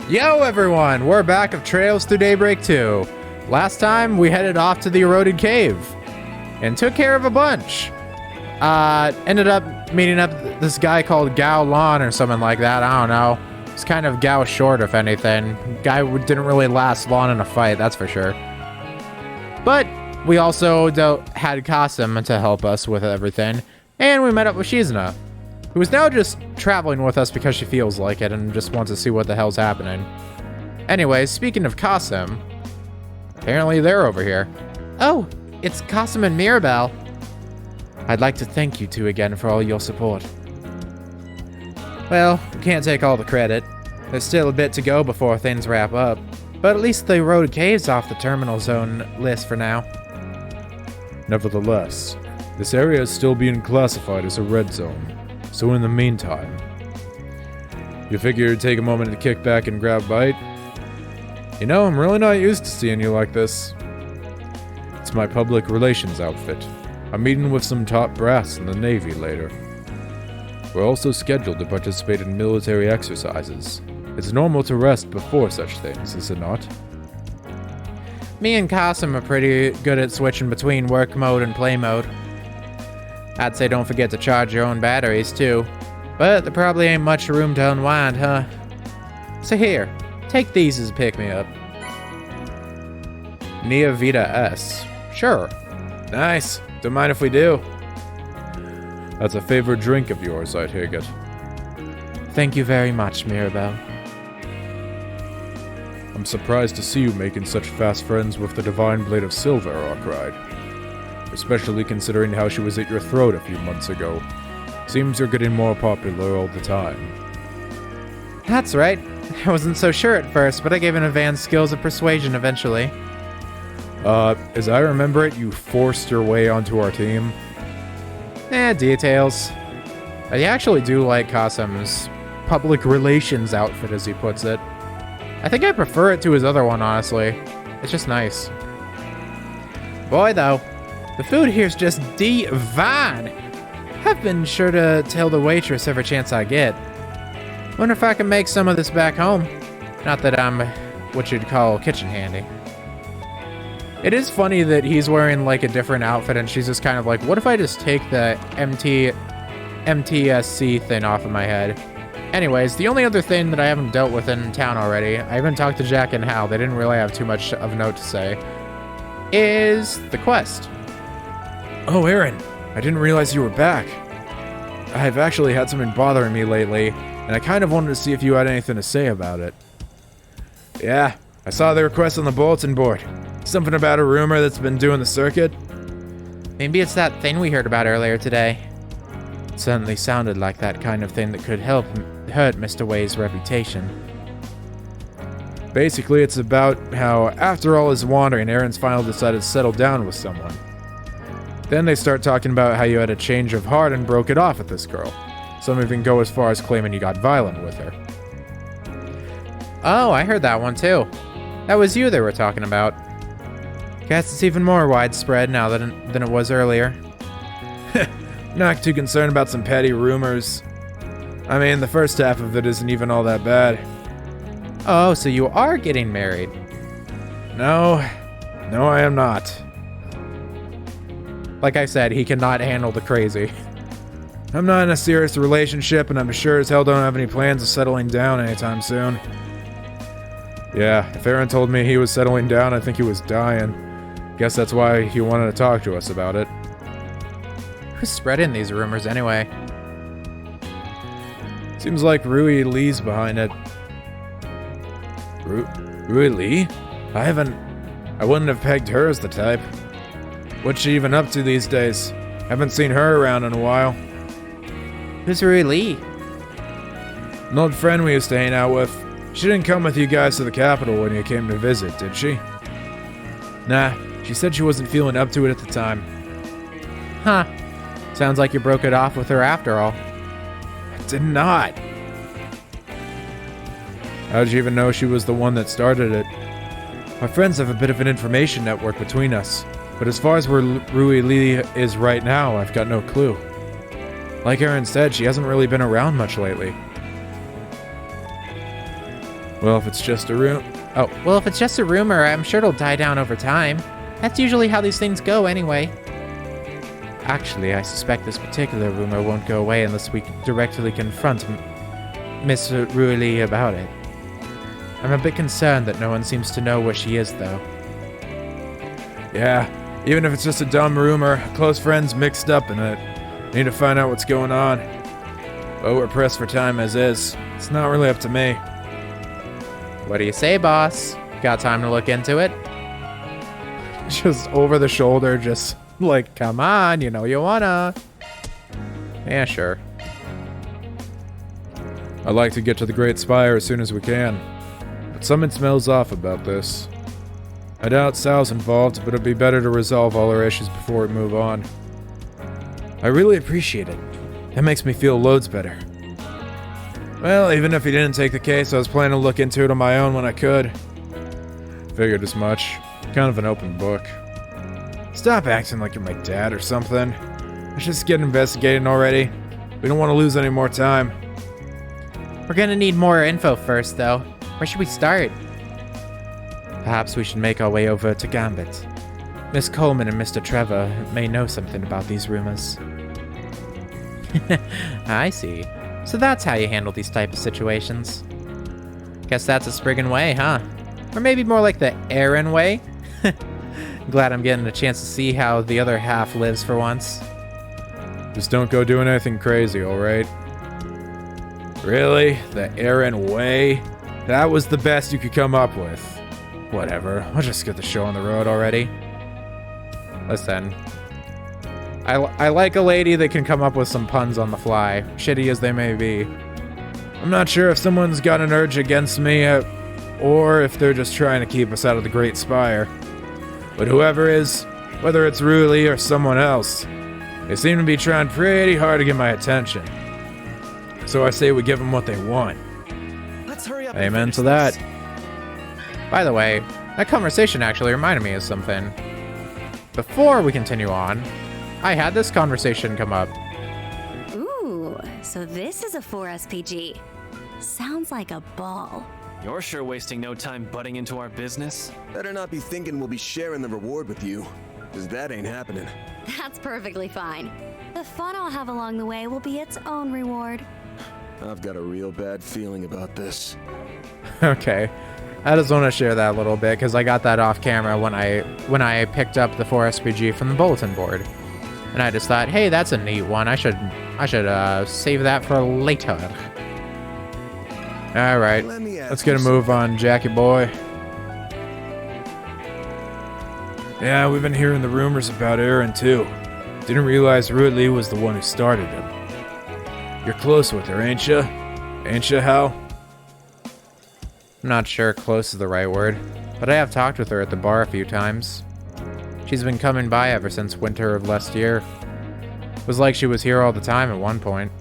Yo everyone, we're back of Trails Through Daybreak 2. Last time we headed off to the eroded cave and took care of a bunch. Ended up meeting up this guy called Gao Lon or something like that, I don't know. It's kind of Gao short if anything. Guy didn't really last long in a fight, that's for sure. But we also had Kasim to help us with everything, and we met up with Shizuna, who is now just traveling with us because she feels like it and just wants to see what the hell's happening. Anyways, speaking of Kasim, apparently they're over here. Oh, it's Kasim and Mirabelle. I'd like to thank you two again for all your support. Well, we can't take all the credit. There's still a bit to go before things wrap up, but at least the road cave's off the terminal zone list for now. Nevertheless, this area is still being classified as a red zone. So in the meantime, you figure you'd take a moment to kick back and grab a bite? You know, I'm really not used to seeing you like this. It's my public relations outfit. I'm meeting with some top brass in the Navy later. We're also scheduled to participate in military exercises. It's normal to rest before such things, is it not? Me and Kasim are pretty good at switching between work mode and play mode. I'd say don't forget to charge your own batteries, too. But there probably ain't much room to unwind, huh? So here, take these as a pick-me-up. Nia Vita S. Sure. Nice. Don't mind if we do. That's a favorite drink of yours, I take it. Thank you very much, Mirabelle. I'm surprised to see you making such fast friends with the Divine Blade of Silver, Arkwright. Especially considering how she was at your throat a few months ago. Seems you're getting more popular all the time. That's right. I wasn't so sure at first, but I gave an advanced skills of persuasion eventually. As I remember it, you forced your way onto our team. Details. I actually do like Kasim's public relations outfit, as he puts it. I think I prefer it to his other one, honestly. It's just nice. Boy, though. The food here's just divine. I've been sure to tell the waitress every chance I get. Wonder if I can make some of this back home. Not that I'm what you'd call kitchen handy. It is funny that he's wearing like a different outfit and she's just kind of like, what if I just take the MTSC thing off of my head? Anyways, the only other thing that I haven't dealt with in town already, I even talked to Jack and Hal, they didn't really have too much of a note to say, is the quest. Oh, Aaron, I didn't realize you were back. I've actually had something bothering me lately, and I kind of wanted to see if you had anything to say about it. Yeah, I saw the request on the bulletin board. Something about a rumor that's been doing the circuit. Maybe it's that thing we heard about earlier today. It certainly sounded like that kind of thing that could hurt Mr. Way's reputation. Basically, it's about how, after all his wandering, Aaron's finally decided to settle down with someone. Then they start talking about how you had a change of heart and broke it off with this girl. Some even go as far as claiming you got violent with her. Oh, I heard that one too. That was you they were talking about. Guess it's even more widespread now than it was earlier. Not too concerned about some petty rumors. I mean, the first half of it isn't even all that bad. Oh, so you are getting married? No, I am not. Like I said, he cannot handle the crazy. I'm not in a serious relationship, and I'm sure as hell don't have any plans of settling down anytime soon. Yeah, if Aaron told me he was settling down, I think he was dying. Guess that's why he wanted to talk to us about it. Who's spreading these rumors anyway? Seems like Rui Lee's behind it. Rui Lee? I wouldn't have pegged her as the type. What's she even up to these days? Haven't seen her around in a while. Who's Rui Lee? An old friend we used to hang out with. She didn't come with you guys to the capital when you came to visit, did she? Nah, she said she wasn't feeling up to it at the time. Huh. Sounds like you broke it off with her after all. I did not. How'd you even know she was the one that started it? My friends have a bit of an information network between us. But as far as where Rui Lee is right now, I've got no clue. Like Aaron said, she hasn't really been around much lately. Well, if it's just a room... Oh, well, if it's just a rumor, I'm sure it'll die down over time. That's usually how these things go anyway. Actually, I suspect this particular rumor won't go away unless we directly confront Miss Ruili about it. I'm a bit concerned that no one seems to know where she is, though. Yeah, even if it's just a dumb rumor, close friends mixed up in it. Need to find out what's going on. But we're pressed for time as is. It's not really up to me. What do you say, boss? Got time to look into it? Just over the shoulder, just like, come on, you know you wanna. Yeah, sure. I'd like to get to the Great Spire as soon as we can. But something smells off about this. I doubt Sal's involved, but it'd be better to resolve all our issues before we move on. I really appreciate it. That makes me feel loads better. Well, even if he didn't take the case, I was planning to look into it on my own when I could. Figured as much. Kind of an open book. Stop acting like you're my dad or something. Let's just get investigating already. We don't want to lose any more time. We're gonna need more info first, though. Where should we start? Perhaps we should make our way over to Gambit. Miss Coleman and Mr. Trevor may know something about these rumors. I see. So that's how you handle these type of situations. Guess that's a Spriggan way, huh? Or maybe more like the Aaron way? Glad I'm getting a chance to see how the other half lives for once. Just don't go doing anything crazy, alright? Really? The Aaron way? That was the best you could come up with. Whatever, I'll just get the show on the road already. Listen, I like a lady that can come up with some puns on the fly, shitty as they may be. I'm not sure if someone's got an urge against me, or if they're just trying to keep us out of the Great Spire. But whoever is, whether it's Ruili or someone else, they seem to be trying pretty hard to get my attention. So I say we give them what they want. Let's hurry up. Amen to that. By the way, that conversation actually reminded me of something. Before we continue on, I had this conversation come up. Ooh, so this is a 4SPG. Sounds like a ball. You're sure wasting no time butting into our business. Better not be thinking we'll be sharing the reward with you, because that ain't happening. That's perfectly fine. The fun I'll have along the way will be its own reward. I've got a real bad feeling about this. Okay. I just want to share that a little bit because I got that off camera when I picked up the 4SPG from the bulletin board. And I just thought, hey, that's a neat one. I should save that for later. All right, let's get a move on, Jackie boy. Yeah, we've been hearing the rumors about Aaron too. Didn't realize Ruili was the one who started them. You're close with her, ain't ya? Ain't ya, Hal? I'm not sure close is the right word, but I have talked with her at the bar a few times. She's been coming by ever since winter of last year. It was like she was here all the time at one point.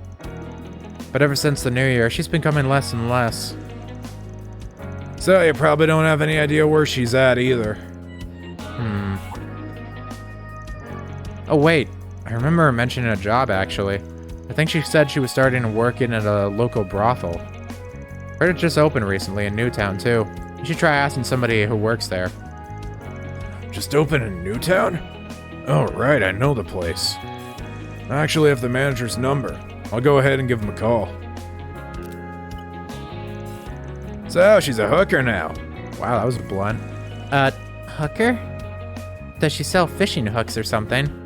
But ever since the new year, she's been coming less and less. So you probably don't have any idea where she's at either. Oh wait, I remember her mentioning a job actually. I think she said she was starting to work in at a local brothel. Heard it just opened recently in Newtown too. You should try asking somebody who works there. Just opened in Newtown? Oh right, I know the place. I actually have the manager's number. I'll go ahead and give him a call. So, she's a hooker now. Wow, that was blunt. Hooker? Does she sell fishing hooks or something?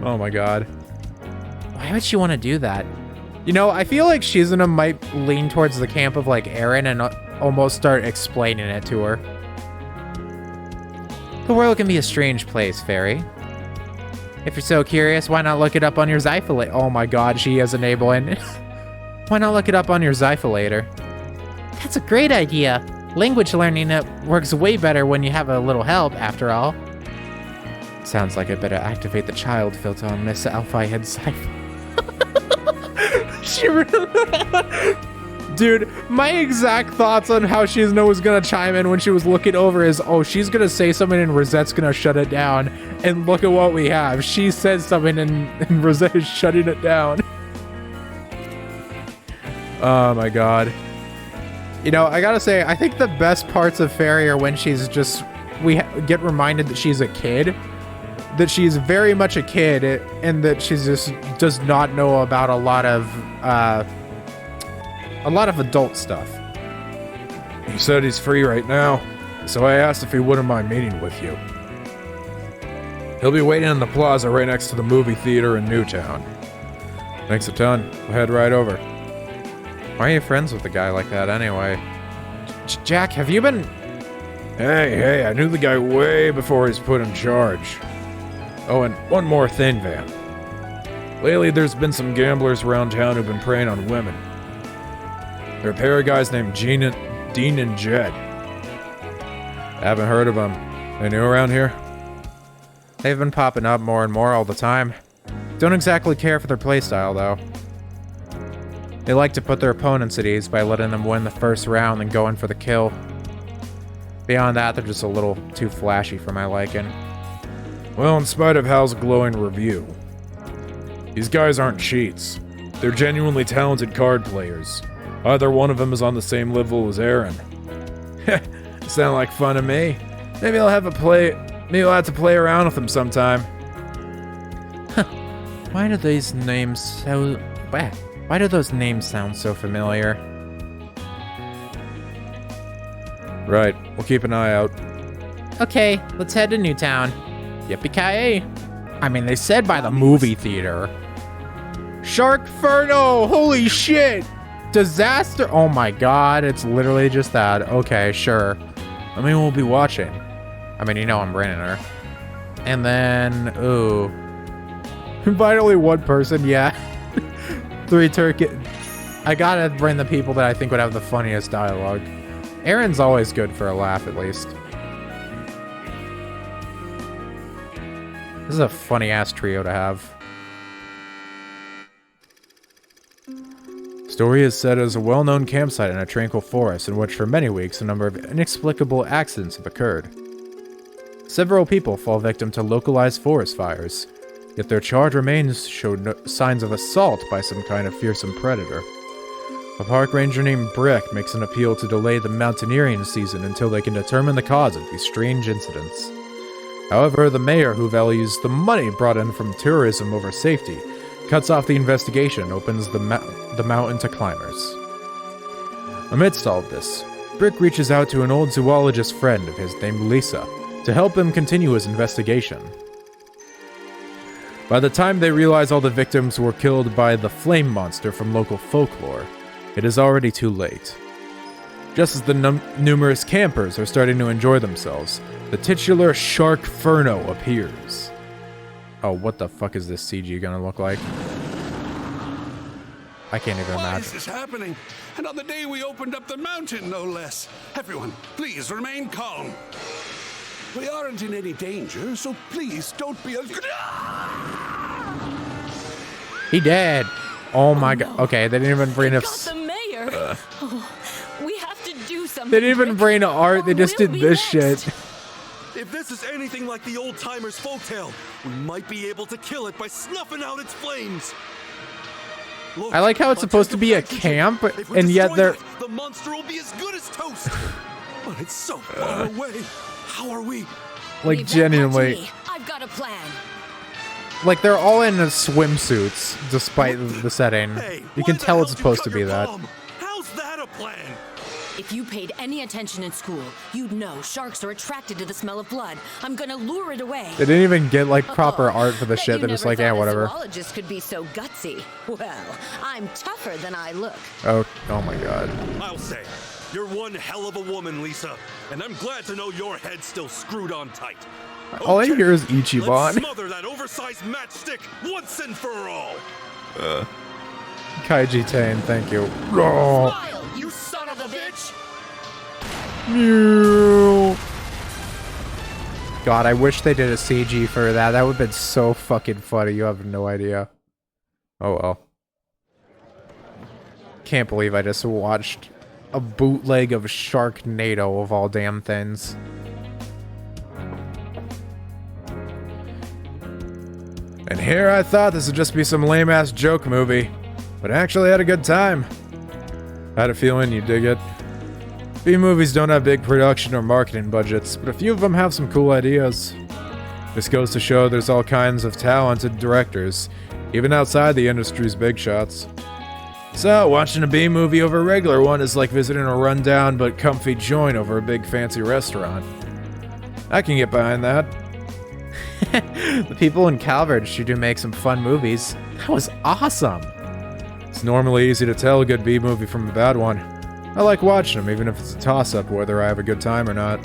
Oh my god. Why would she want to do that? You know, I feel like Shizuna might lean towards the camp of like Aaron and almost start explaining it to her. The world can be a strange place, Fairy. If you're so curious, why not look it up on your Zyphalator? Oh my god, she is enabling. Why not look it up on your Zyphalator? That's a great idea. Language learning works way better when you have a little help, after all. Sounds like I better activate the child filter on Miss Alphi-Head Zypher. She really... Dude, my exact thoughts on how Shizuna was gonna chime in when she was looking over is, oh, she's gonna say something and Rosette's gonna shut it down. And look at what we have. She says something and Rosette is shutting it down. Oh my god. You know, I gotta say, I think the best parts of Fairy are when she's just... get reminded that she's a kid. That she's very much a kid, and that she's just does not know about a lot of adult stuff. He said he's free right now, so I asked if he wouldn't mind meeting with you. He'll be waiting in the plaza right next to the movie theater in Newtown. Thanks a ton. We'll head right over. Why are you friends with a guy like that anyway? Jack, have you been... Hey, I knew the guy way before he's put in charge. Oh, and one more thing, Van. Lately, there's been some gamblers around town who've been preying on women. They're a pair of guys named Dean and Jed. Haven't heard of them. They new around here? They've been popping up more and more all the time. Don't exactly care for their playstyle, though. They like to put their opponents at ease by letting them win the first round and go in for the kill. Beyond that, they're just a little too flashy for my liking. Well, in spite of Hal's glowing review, these guys aren't cheats. They're genuinely talented card players. Either one of them is on the same level as Aaron. Sound like fun to me. Maybe I'll have to play around with them sometime. Why do these names so... Why do those names sound so familiar? Right, we'll keep an eye out. Okay, let's head to Newtown. Yippee-ki-yay. I mean, they said by the movie theater. Sharkferno! Holy shit! Disaster! Oh my god, it's literally just that. Okay, sure. I mean, we'll be watching. I mean, you know I'm bringing her. And then, ooh. Finally one person, yeah. 3 turkey. I gotta bring the people that I think would have the funniest dialogue. Aaron's always good for a laugh, at least. This is a funny-ass trio to have. Story is set as a well-known campsite in a tranquil forest in which for many weeks a number of inexplicable accidents have occurred. Several people fall victim to localized forest fires, yet their charred remains show no signs of assault by some kind of fearsome predator. A park ranger named Brick makes an appeal to delay the mountaineering season until they can determine the cause of these strange incidents. However, the mayor, who values the money brought in from tourism over safety, cuts off the investigation and opens the mountain to climbers. Amidst all of this, Brick reaches out to an old zoologist friend of his named Lisa to help him continue his investigation. By the time they realize all the victims were killed by the flame monster from local folklore, it is already too late. Just as the numerous campers are starting to enjoy themselves, the titular Sharkferno appears. Oh, what the fuck is this CG gonna look like? I can't even imagine. Why is this happening? And on the day we opened up the mountain, no less. Everyone, please remain calm. We aren't in any danger, so please don't be He dead. Oh my god. Okay, they didn't even bring Got us. the mayor. Oh, we have to do something. They didn't even bring art. They just did this shit. If this is anything like the old timers' folktale, we might be able to kill it by snuffing out its flames. Look, I like how it's supposed to be a camp, if we and yet destroy they're. that, the monster will be as good as toast. But it's so far away. How are we? Like, Leave that part to genuinely. me. I've got a plan. Like, they're all in swimsuits, despite the setting. Hey, You why can the tell hell it's did you supposed cut to be your that. palm? How's that a plan? If you paid any attention in school, you'd know sharks are attracted to the smell of blood. I'm gonna lure it away. They didn't even get, like, proper art for the Bet shit. you They're just never like, yeah, thought a whatever. zoologist could be so gutsy. Well, I'm tougher than I look. Oh my god. I'll say, you're one hell of a woman, Lisa. And I'm glad to know your head's still screwed on tight. All I Okay, hear is let's Ichiban. smother that oversized matchstick once and for all. Kaiji Tane, thank you. Oh. Smile, you son of a bitch! No. God, I wish they did a CG for that. That would have been so fucking funny. You have no idea. Oh well. Can't believe I just watched a bootleg of Sharknado of all damn things. And here I thought this would just be some lame-ass joke movie, but I actually had a good time. I had a feeling you'd dig it. B-movies don't have big production or marketing budgets, but a few of them have some cool ideas. This goes to show there's all kinds of talented directors, even outside the industry's big shots. So, watching a B-movie over a regular one is like visiting a rundown but comfy joint over a big fancy restaurant. I can get behind that. The people in Calvert sure do make some fun movies. That was awesome. It's normally easy to tell a good B-movie from a bad one. I like watching them, even if it's a toss-up whether I have a good time or not.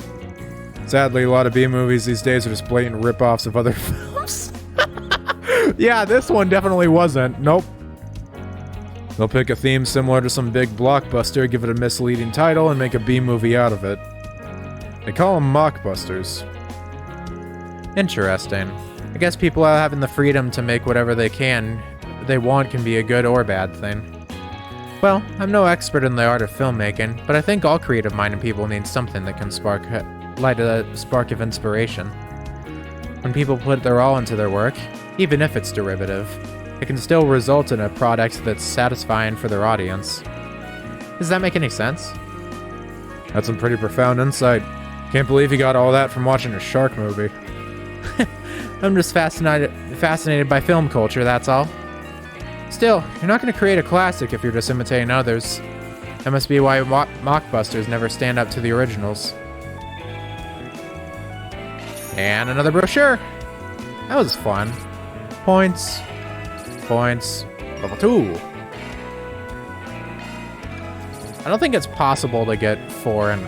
Sadly, a lot of B-movies these days are just blatant rip-offs of other films. Yeah, this one definitely wasn't. Nope. They'll pick a theme similar to some big blockbuster, give it a misleading title, and make a B-movie out of it. They call them mockbusters. Interesting. I guess people are having the freedom to make whatever they want can be a good or bad thing. Well, I'm no expert in the art of filmmaking, but I think all creative-minded people need something that can light a spark of inspiration. When people put their all into their work, even if it's derivative, it can still result in a product that's satisfying for their audience. Does that make any sense? That's some pretty profound insight. Can't believe you got all that from watching a shark movie. I'm just fascinated by film culture, that's all. Still, you're not going to create a classic if you're just imitating others. That must be why mockbusters never stand up to the originals. And another brochure. That was fun. Points. Level 2. I don't think it's possible to get 4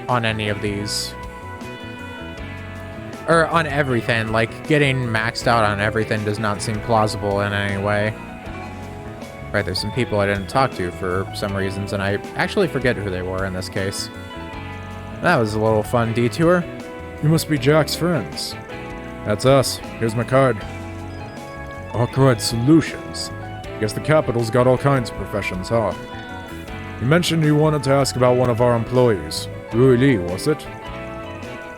on any of these. Or on everything. Like, getting maxed out on everything does not seem plausible in any way. Right, there's some people I didn't talk to for some reasons, and I actually forget who they were in this case. That was a little fun detour. You must be Jack's friends. That's us. Here's my card. Awkward Solutions. Guess the capital's got all kinds of professions, huh? You mentioned you wanted to ask about one of our employees. Rui Lee, was it?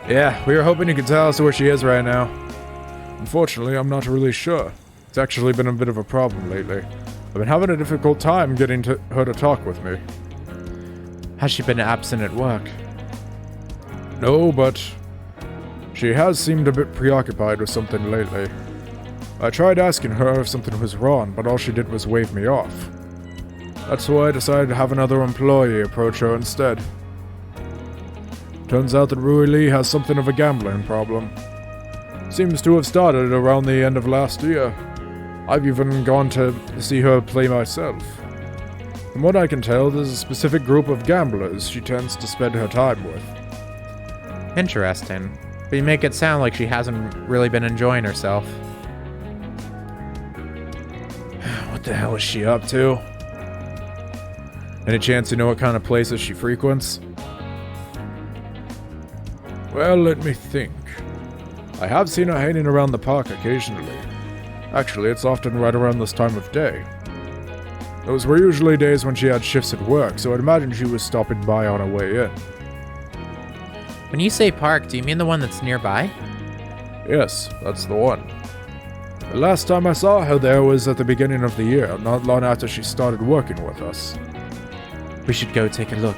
Yeah, we were hoping you could tell us where she is right now. Unfortunately, I'm not really sure. It's actually been a bit of a problem lately. I've been having a difficult time getting her to talk with me. Has she been absent at work? No, but she has seemed a bit preoccupied with something lately. I tried asking her if something was wrong, but all she did was wave me off. That's why I decided to have another employee approach her instead. Turns out that Rui Lee has something of a gambling problem. Seems to have started around the end of last year. I've even gone to see her play myself. From what I can tell, there's a specific group of gamblers she tends to spend her time with. Interesting. But you make it sound like she hasn't really been enjoying herself. What the hell is she up to? Any chance you know what kind of places she frequents? Well, let me think. I have seen her hanging around the park occasionally. Actually, it's often right around this time of day. Those were usually days when she had shifts at work, so I'd imagine she was stopping by on her way in. When you say park, do you mean the one that's nearby? Yes, that's the one. The last time I saw her there was at the beginning of the year, not long after she started working with us. We should go take a look.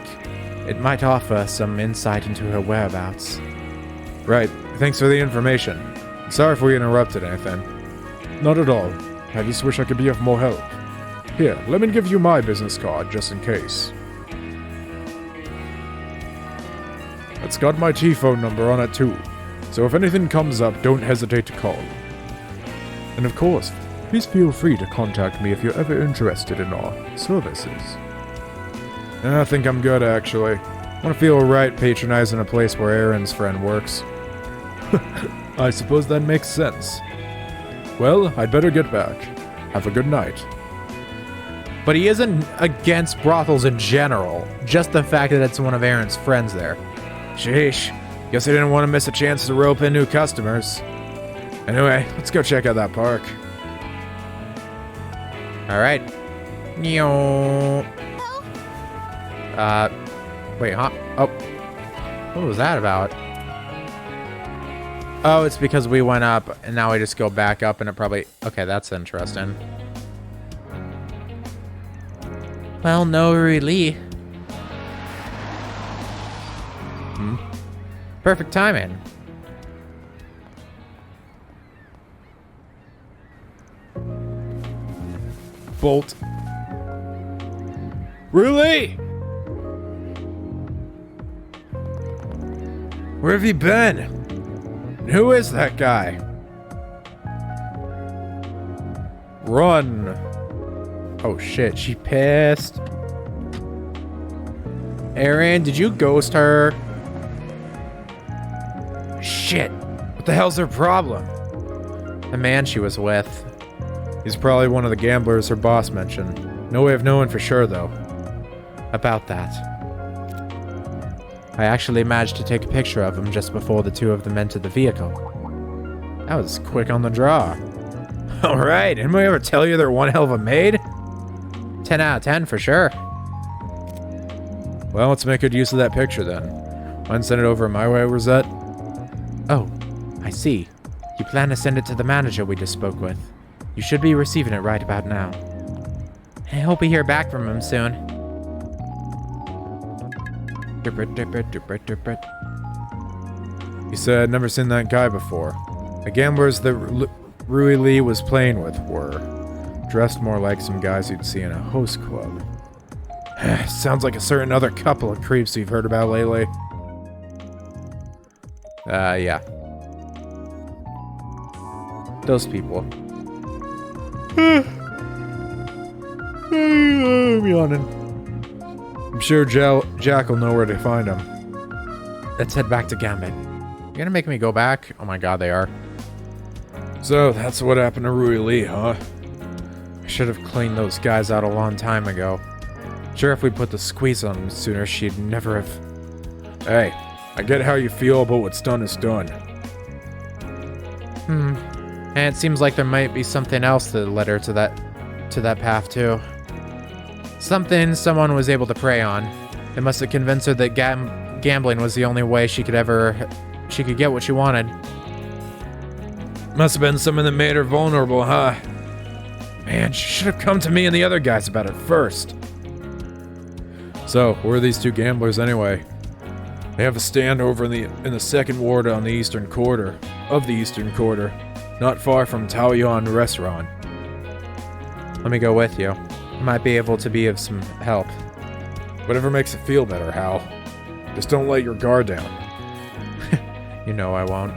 It might offer some insight into her whereabouts. Right, thanks for the information. Sorry if we interrupted anything. Not at all. I just wish I could be of more help. Here, let me give you my business card, just in case. It's got my T-phone number on it too, so if anything comes up, don't hesitate to call. And of course, please feel free to contact me if you're ever interested in our services. I think I'm good, actually. I want to feel right patronizing a place where Aaron's friend works. I suppose that makes sense. Well, I'd better get back. Have a good night. But he isn't against brothels in general, just the fact that it's one of Aaron's friends there. Sheesh. Guess I didn't want to miss a chance to rope in new customers. Anyway, let's go check out that park. Alright. Wait, huh? Oh. What was that about? Oh, it's because we went up, and now we just go back up, and it probably... Okay, that's interesting. Well, no, Rui Lee. Perfect timing. Bolt. Really? Where have you been? And who is that guy? Run. Oh shit, she pissed. Aaron, did you ghost her? Shit. What the hell's their problem? The man she was with. He's probably one of the gamblers her boss mentioned. No way of knowing for sure, though. About that. I actually managed to take a picture of him just before the two of them entered the vehicle. That was quick on the draw. Alright, anybody ever tell you they're one hell of a maid? 10 out of 10 for sure. Well, let's make good use of that picture then. Mind send it over my way, Rosette? Oh, I see. You plan to send it to the manager we just spoke with. You should be receiving it right about now. I hope we hear back from him soon. He said, never seen that guy before. The gamblers that Rui Lee was playing with were dressed more like some guys you'd see in a host club. Sounds like a certain other couple of creeps you've heard about lately. Yeah. Those people. I'm yawning. I'm sure Jack will know where to find him. Let's head back to Gambit. You're gonna make me go back? Oh my god, they are. So, that's what happened to Rui Lee, huh? I should have cleaned those guys out a long time ago. Sure, if we put the squeeze on them sooner, she'd never have... Hey, I get how you feel, but what's done is done. And it seems like there might be something else that led her to that path too. Something someone was able to prey on. It must have convinced her that gambling was the only way she could get what she wanted. Must have been something that made her vulnerable, huh? Man, she should have come to me and the other guys about it first. So, where are these two gamblers anyway? They have a stand over in the second ward on the eastern quarter, not far from Taoyuan Restaurant. Let me go with you. I might be able to be of some help. Whatever makes it feel better, Hal. Just don't let your guard down. You know I won't.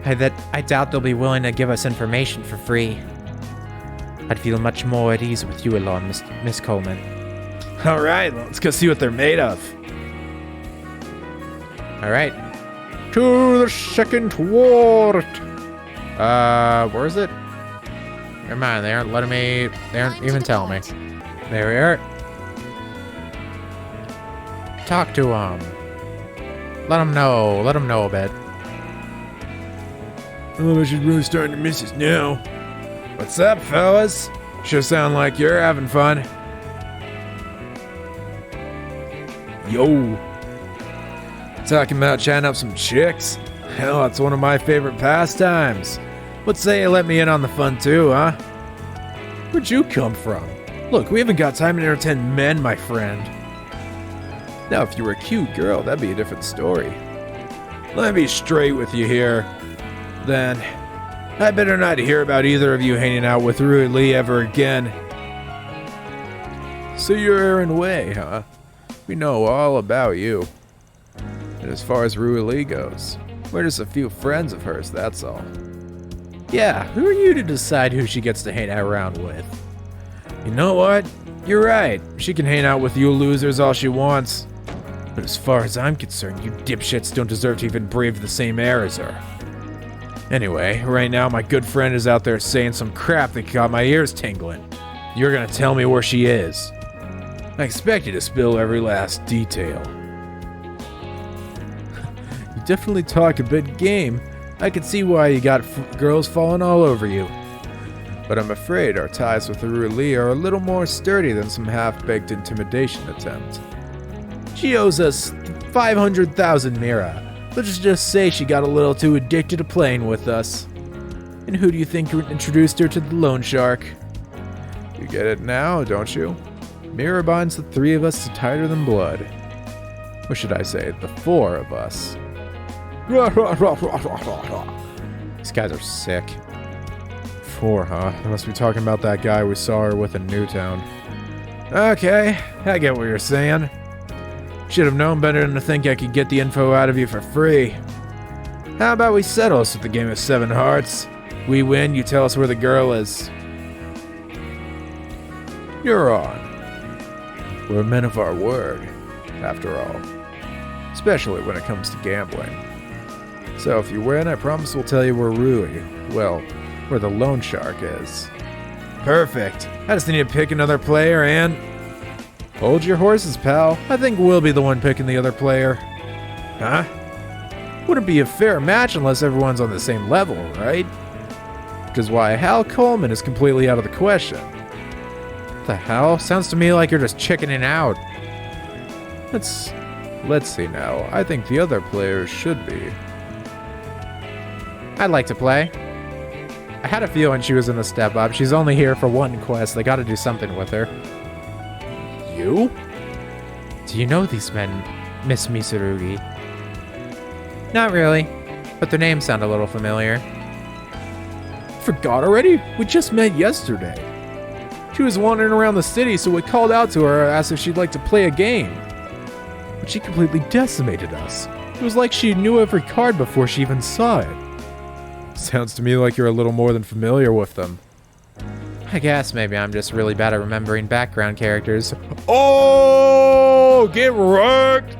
I doubt they'll be willing to give us information for free. I'd feel much more at ease with you along, Miss Coleman. Alright, let's go see what they're made of. Alright. To the second ward! Where is it? Never mind, they aren't even telling me. There we are. Talk to them. Let them know a bit. Oh, she's really starting to miss us now. What's up, fellas? Sure sound like you're having fun. Yo. Talking about chatting up some chicks? Hell, that's one of my favorite pastimes. What say you let me in on the fun too, huh? Where'd you come from? Look, we haven't got time to entertain men, my friend. Now, if you were a cute girl, that'd be a different story. Let me be straight with you here. Then, I better not hear about either of you hanging out with Rui Lee ever again. So you're Aaron Wei, huh? We know all about you. And as far as Rui Lee goes, we're just a few friends of hers, that's all. Yeah, who are you to decide who she gets to hang out around with? You know what? You're right. She can hang out with you losers all she wants. But as far as I'm concerned, you dipshits don't deserve to even breathe the same air as her. Anyway, right now my good friend is out there saying some crap that got my ears tingling. You're gonna tell me where she is. I expect you to spill every last detail. You definitely talk a bit game. I can see why you got girls falling all over you. But I'm afraid our ties with Rui Lee are a little more sturdy than some half-baked intimidation attempt. She owes us 500,000 Mira. Let's just say she got a little too addicted to playing with us. And who do you think introduced her to the loan shark? You get it now, don't you? Mira binds the three of us tighter than blood. Or should I say, the 4 of us. These guys are sick. 4, huh? They must be talking about that guy we saw her with in Newtown. Okay, I get what you're saying. Should have known better than to think I could get the info out of you for free. How about we settle this with the game of 7 hearts? We win, you tell us where the girl is. You're on. We're men of our word, after all. Especially when it comes to gambling. So if you win, I promise we'll tell you where Rui, well, where the loan shark is. Perfect. I just need to pick another player and... Hold your horses, pal. I think we'll be the one picking the other player. Huh? Wouldn't be a fair match unless everyone's on the same level, right? Because why, Hal Coleman is completely out of the question. What the hell? Sounds to me like you're just chickening out. Let's see now. I think the other players should be. I'd like to play. I had a feeling she was in the step up. She's only here for one quest. They gotta do something with her. You? Do you know these men, Miss Mitsurugi? Not really, but their names sound a little familiar. Forgot already? We just met yesterday. She was wandering around the city, so we called out to her, asked if she'd like to play a game. But she completely decimated us. It was like she knew every card before she even saw it. Sounds to me like you're a little more than familiar with them. I guess maybe I'm just really bad at remembering background characters. Oh, get wrecked!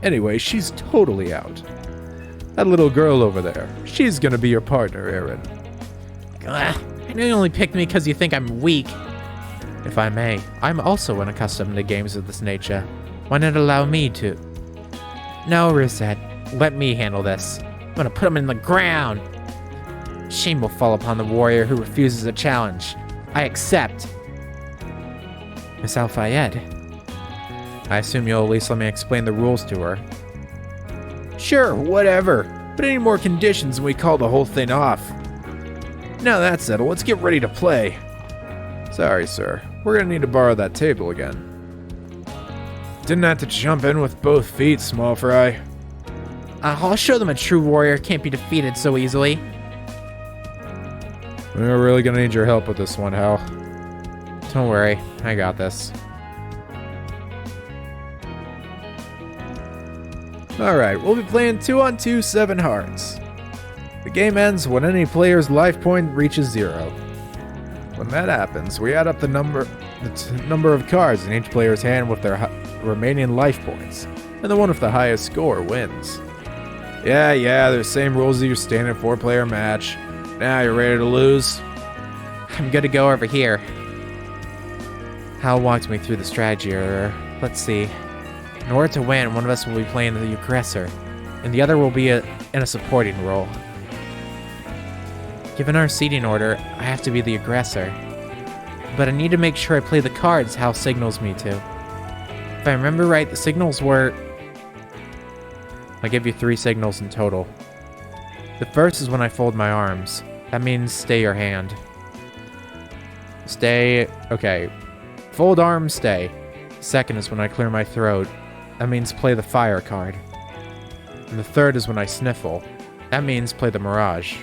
Anyway, she's totally out. That little girl over there, she's gonna be your partner, Aaron. Ugh, I know you only picked me because you think I'm weak. If I may, I'm also unaccustomed to games of this nature. Why not allow me to? No, Rosette. Let me handle this. I'm gonna put him in the ground. Shame will fall upon the warrior who refuses a challenge. I accept. Miss Al-Fayed. I assume you'll at least let me explain the rules to her. Sure, whatever. But any more conditions and we call the whole thing off. Now that's settled, let's get ready to play. Sorry, sir. We're gonna need to borrow that table again. Didn't have to jump in with both feet, small fry. I'll show them a true warrior can't be defeated so easily. We're really gonna need your help with this one, Hal. Don't worry, I got this. Alright, we'll be playing 2-on-2 7 hearts. The game ends when any player's life point reaches 0. When that happens, we add up the number of cards in each player's hand with their remaining life points, and the one with the highest score wins. Yeah, they're the same rules as your standard 4-player match. Now you ready to lose? I'm good to go over here. Hal walked me through the strategy earlier. Let's see. In order to win, one of us will be playing the aggressor, and the other will be in a supporting role. Given our seating order, I have to be the aggressor. But I need to make sure I play the cards Hal signals me to. If I remember right, the signals were... I'll give you 3 signals in total. The first is when I fold my arms. That means stay your hand. Stay... Okay. Fold arms, stay. Second is when I clear my throat. That means play the fire card. And the third is when I sniffle. That means play the mirage.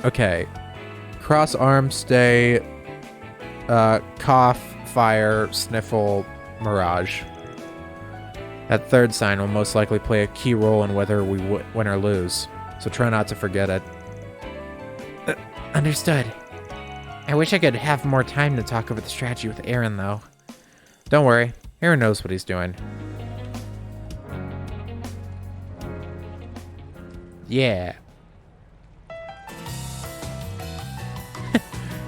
Okay. Cross arm, stay, cough, fire, sniffle, mirage. That third sign will most likely play a key role in whether we win or lose, so try not to forget it. Understood. I wish I could have more time to talk over the strategy with Aaron, though. Don't worry, Aaron knows what he's doing. Yeah.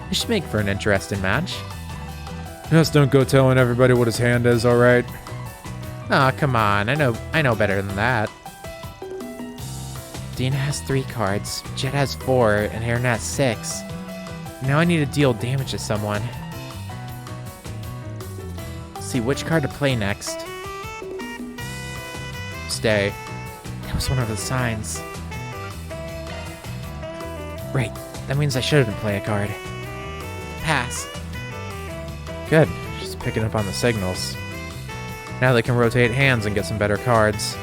This should make for an interesting match. Just don't go telling everybody what his hand is, alright? Aw, come on. I know better than that. Dina has 3 cards, Jet has 4, and Aaron has 6. Now I need to deal damage to someone. See which card to play next. Stay. That was one of the signs. Right. That means I shouldn't play a card. Pass. Good. Just picking up on the signals. Now they can rotate hands and get some better cards.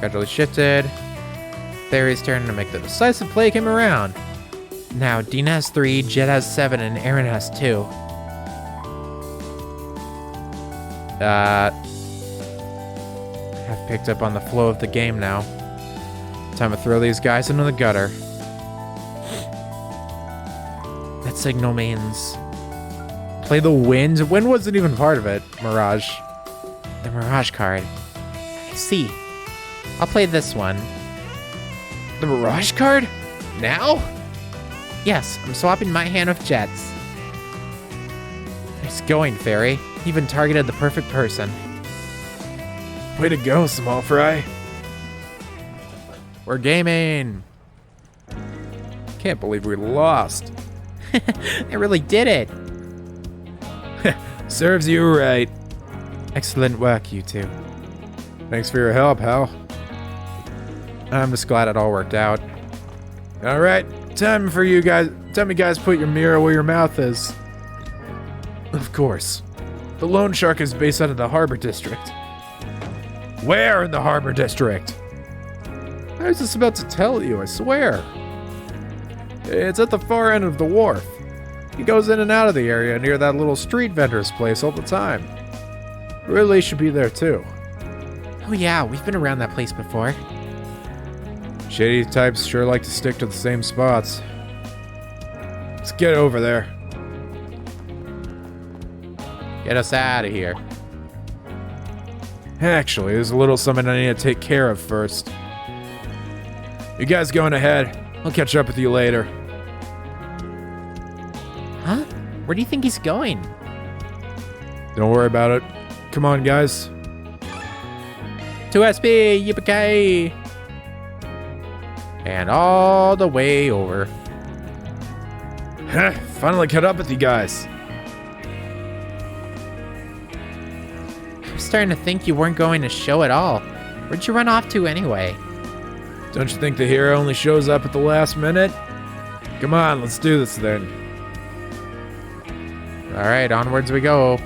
Gradually shifted. Theory's turn to make the decisive play came around. Now Dean has 3, Jet has 7, and Aaron has 2. I've picked up on the flow of the game now. Time to throw these guys into the gutter. That signal means play the wind. Wind wasn't even part of it. Mirage. The Mirage card. I see. I'll play this one. The Mirage card? Now? Yes, I'm swapping my hand with Jet's. Nice going, Fairy. Even targeted the perfect person. Way to go, small fry. We're gaming. Can't believe we lost. I really did it. Serves you right. Excellent work, you two. Thanks for your help, Hal. I'm just glad it all worked out. All right, time for you guys. Tell me, guys, put your mirror where your mouth is. Of course. The loan shark is based out of the Harbor District. Where in the Harbor District? I was just about to tell you, I swear. It's at the far end of the wharf. He goes in and out of the area near that little street vendor's place all the time. Really should be there too. Oh yeah, we've been around that place before. Shady types sure like to stick to the same spots. Let's get over there. Get us out of here. Actually, there's a little something I need to take care of first. You guys going ahead. I'll catch up with you later. Huh? Where do you think he's going? Don't worry about it. Come on, guys. 2SP, yippee! And all the way over. Finally caught up with you guys. I'm starting to think you weren't going to show at all. Where'd you run off to anyway? Don't you think the hero only shows up at the last minute? Come on, let's do this then. Alright, onwards we go.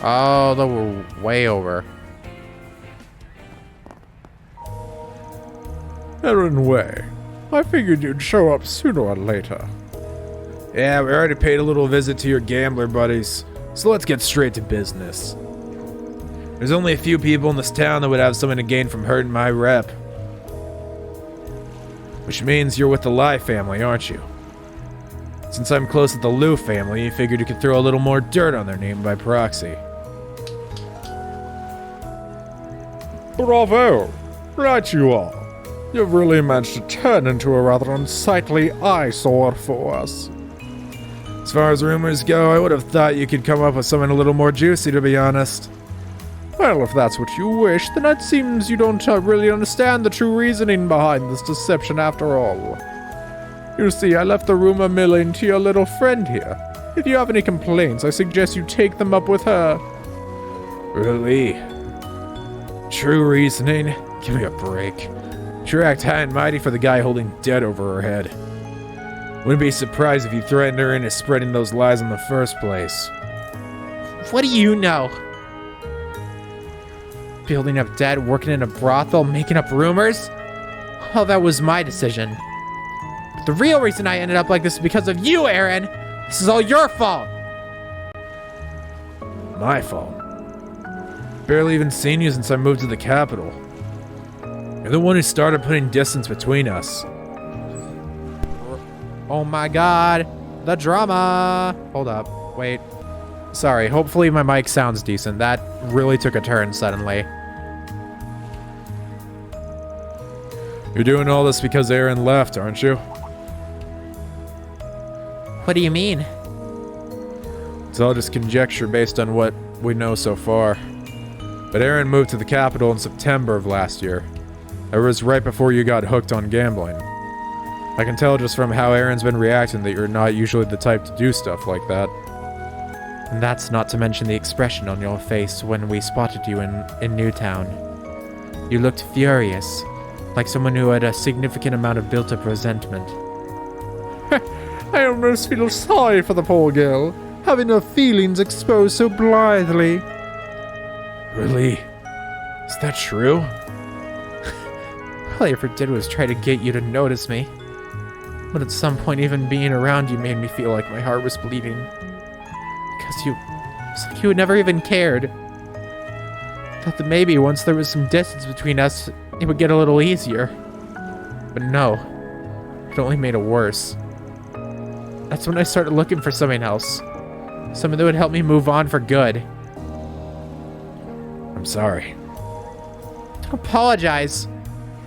All the way over. Aaron Way. I figured you'd show up sooner or later. Yeah, we already paid a little visit to your gambler buddies, so let's get straight to business. There's only a few people in this town that would have something to gain from hurting my rep. Which means you're with the Lai family, aren't you? Since I'm close to the Liu family, you figured you could throw a little more dirt on their name by proxy. Bravo! Right you are. You've really managed to turn into a rather unsightly eyesore for us. As far as rumors go, I would have thought you could come up with something a little more juicy, to be honest. Well, if that's what you wish, then it seems you don't really understand the true reasoning behind this deception after all. You see, I left the rumor milling to your little friend here. If you have any complaints, I suggest you take them up with her. Really? True reasoning? Give me a break. Sure act high and mighty for the guy holding debt over her head. Wouldn't be surprised if you threatened her into spreading those lies in the first place. What do you know? Building up debt, working in a brothel, making up rumors? Oh, that was my decision. But the real reason I ended up like this is because of you, Aaron! This is all your fault! My fault. Barely even seen you since I moved to the capital. You're the one who started putting distance between us. Oh my god, the drama! Hold up, wait. Sorry, hopefully my mic sounds decent. That really took a turn suddenly. You're doing all this because Aaron left, aren't you? What do you mean? It's all just conjecture based on what we know so far. But Aaron moved to the capital in September of last year. That was right before you got hooked on gambling. I can tell just from how Aaron's been reacting that you're not usually the type to do stuff like that. And that's not to mention the expression on your face when we spotted you in Newtown. You looked furious, like someone who had a significant amount of built-up resentment. I almost feel sorry for the poor girl. having her feelings exposed so blithely. Really? Is that true? All I ever did was try to get you to notice me. But at some point, even being around you made me feel like my heart was bleeding. Because it's like you had never even cared. Thought that maybe once there was some distance between us, it would get a little easier. But no, it only made it worse. That's when I started looking for something else. Something that would help me move on for good. I'm sorry. Don't apologize.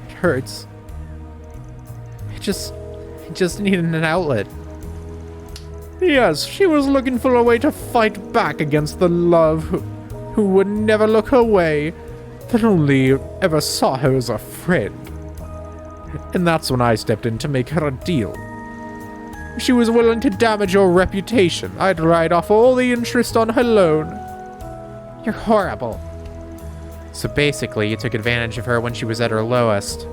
It hurts. I just needed an outlet. Yes, she was looking for a way to fight back against the love who would never look her way, that only ever saw her as a friend. And that's when I stepped in to make her a deal. She was willing to damage your reputation. I'd write off all the interest on her loan. You're horrible. So basically, you took advantage of her when she was at her lowest.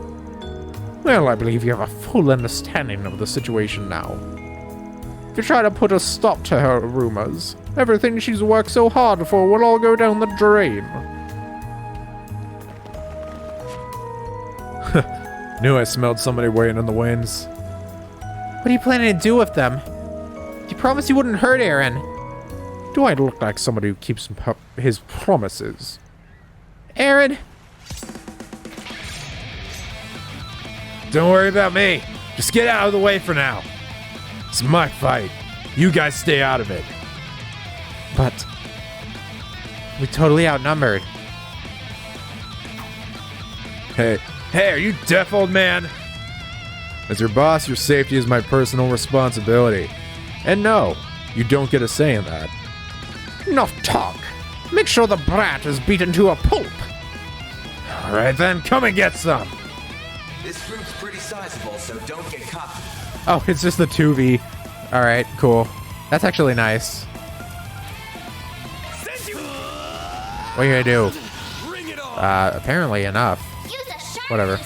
Well, I believe you have a full understanding of the situation now. If you try to put a stop to her rumors, everything she's worked so hard for will all go down the drain. Knew I smelled somebody waiting in the wings. What are you planning to do with them? You promised you wouldn't hurt Aaron. Do I look like somebody who keeps his promises? Aaron! Don't worry about me. Just get out of the way for now. It's my fight. You guys stay out of it. But we totally outnumbered. Hey, are you deaf, old man? As your boss, your safety is my personal responsibility. And no, you don't get a say in that. Enough talk. Make sure the brat is beaten to a pulp. All right then, come and get some. This group's pretty sizable, so don't get caught. Oh, it's just the 2v. All right, cool. That's actually nice. What are you gonna do? Apparently enough. Whatever.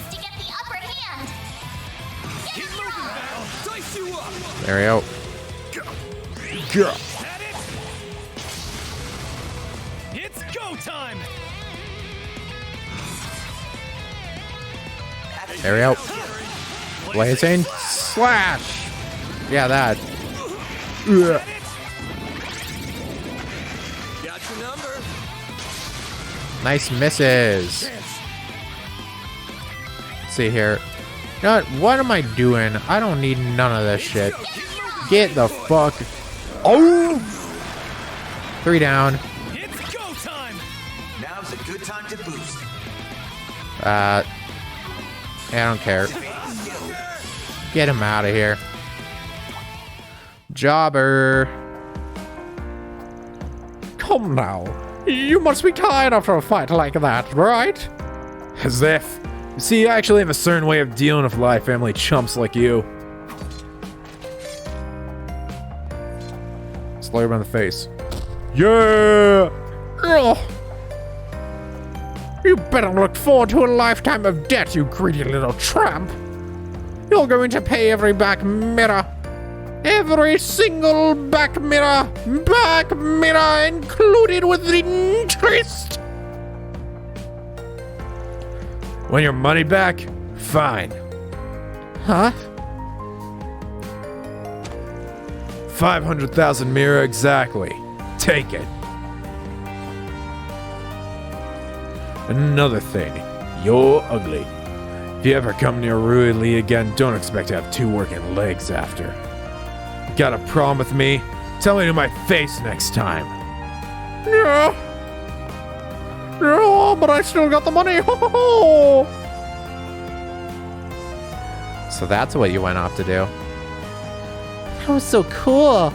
There we go. It's go time. There we go. Blazing slash. Yeah, that. Got your number. Nice misses. Let's see here. You know what am I doing? I don't need none of this shit. Get the fuck. Oh! 3 down. It's go time. Now's a good time to boost. Yeah, I don't care. Get him out of here. Jobber. Come now. You must be tired after a fight like that, right? As if. You see, I actually have a certain way of dealing with life family chumps like you. Slap him in the face. Yeah! Ugh. You better look forward to a lifetime of debt, you greedy little tramp. You're going to pay every back mirror. Every single back mirror. Back mirror included with interest. Want your money back? Fine. Huh? 500,000 mirror exactly. Take it. Another thing, you're ugly. If you ever come near Rui Lee again, don't expect to have 2 working legs after. Got a problem with me? Tell me to my face next time. Yeah. Yeah, but I still got the money. Ho, ho, ho. So that's what you went off to do. That was so cool.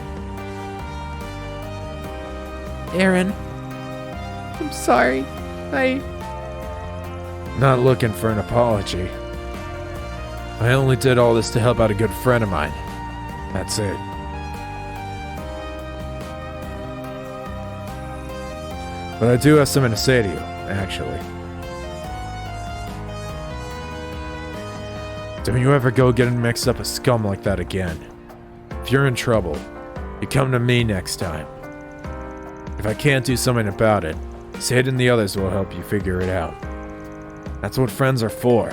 Aaron, I'm sorry. Not looking for an apology. I only did all this to help out a good friend of mine. That's it. But I do have something to say to you, actually. Don't you ever go getting mixed up with scum like that again. If you're in trouble, You come to me next time. If I can't do something about it, Sid and the others will help you figure it out. That's what friends are for.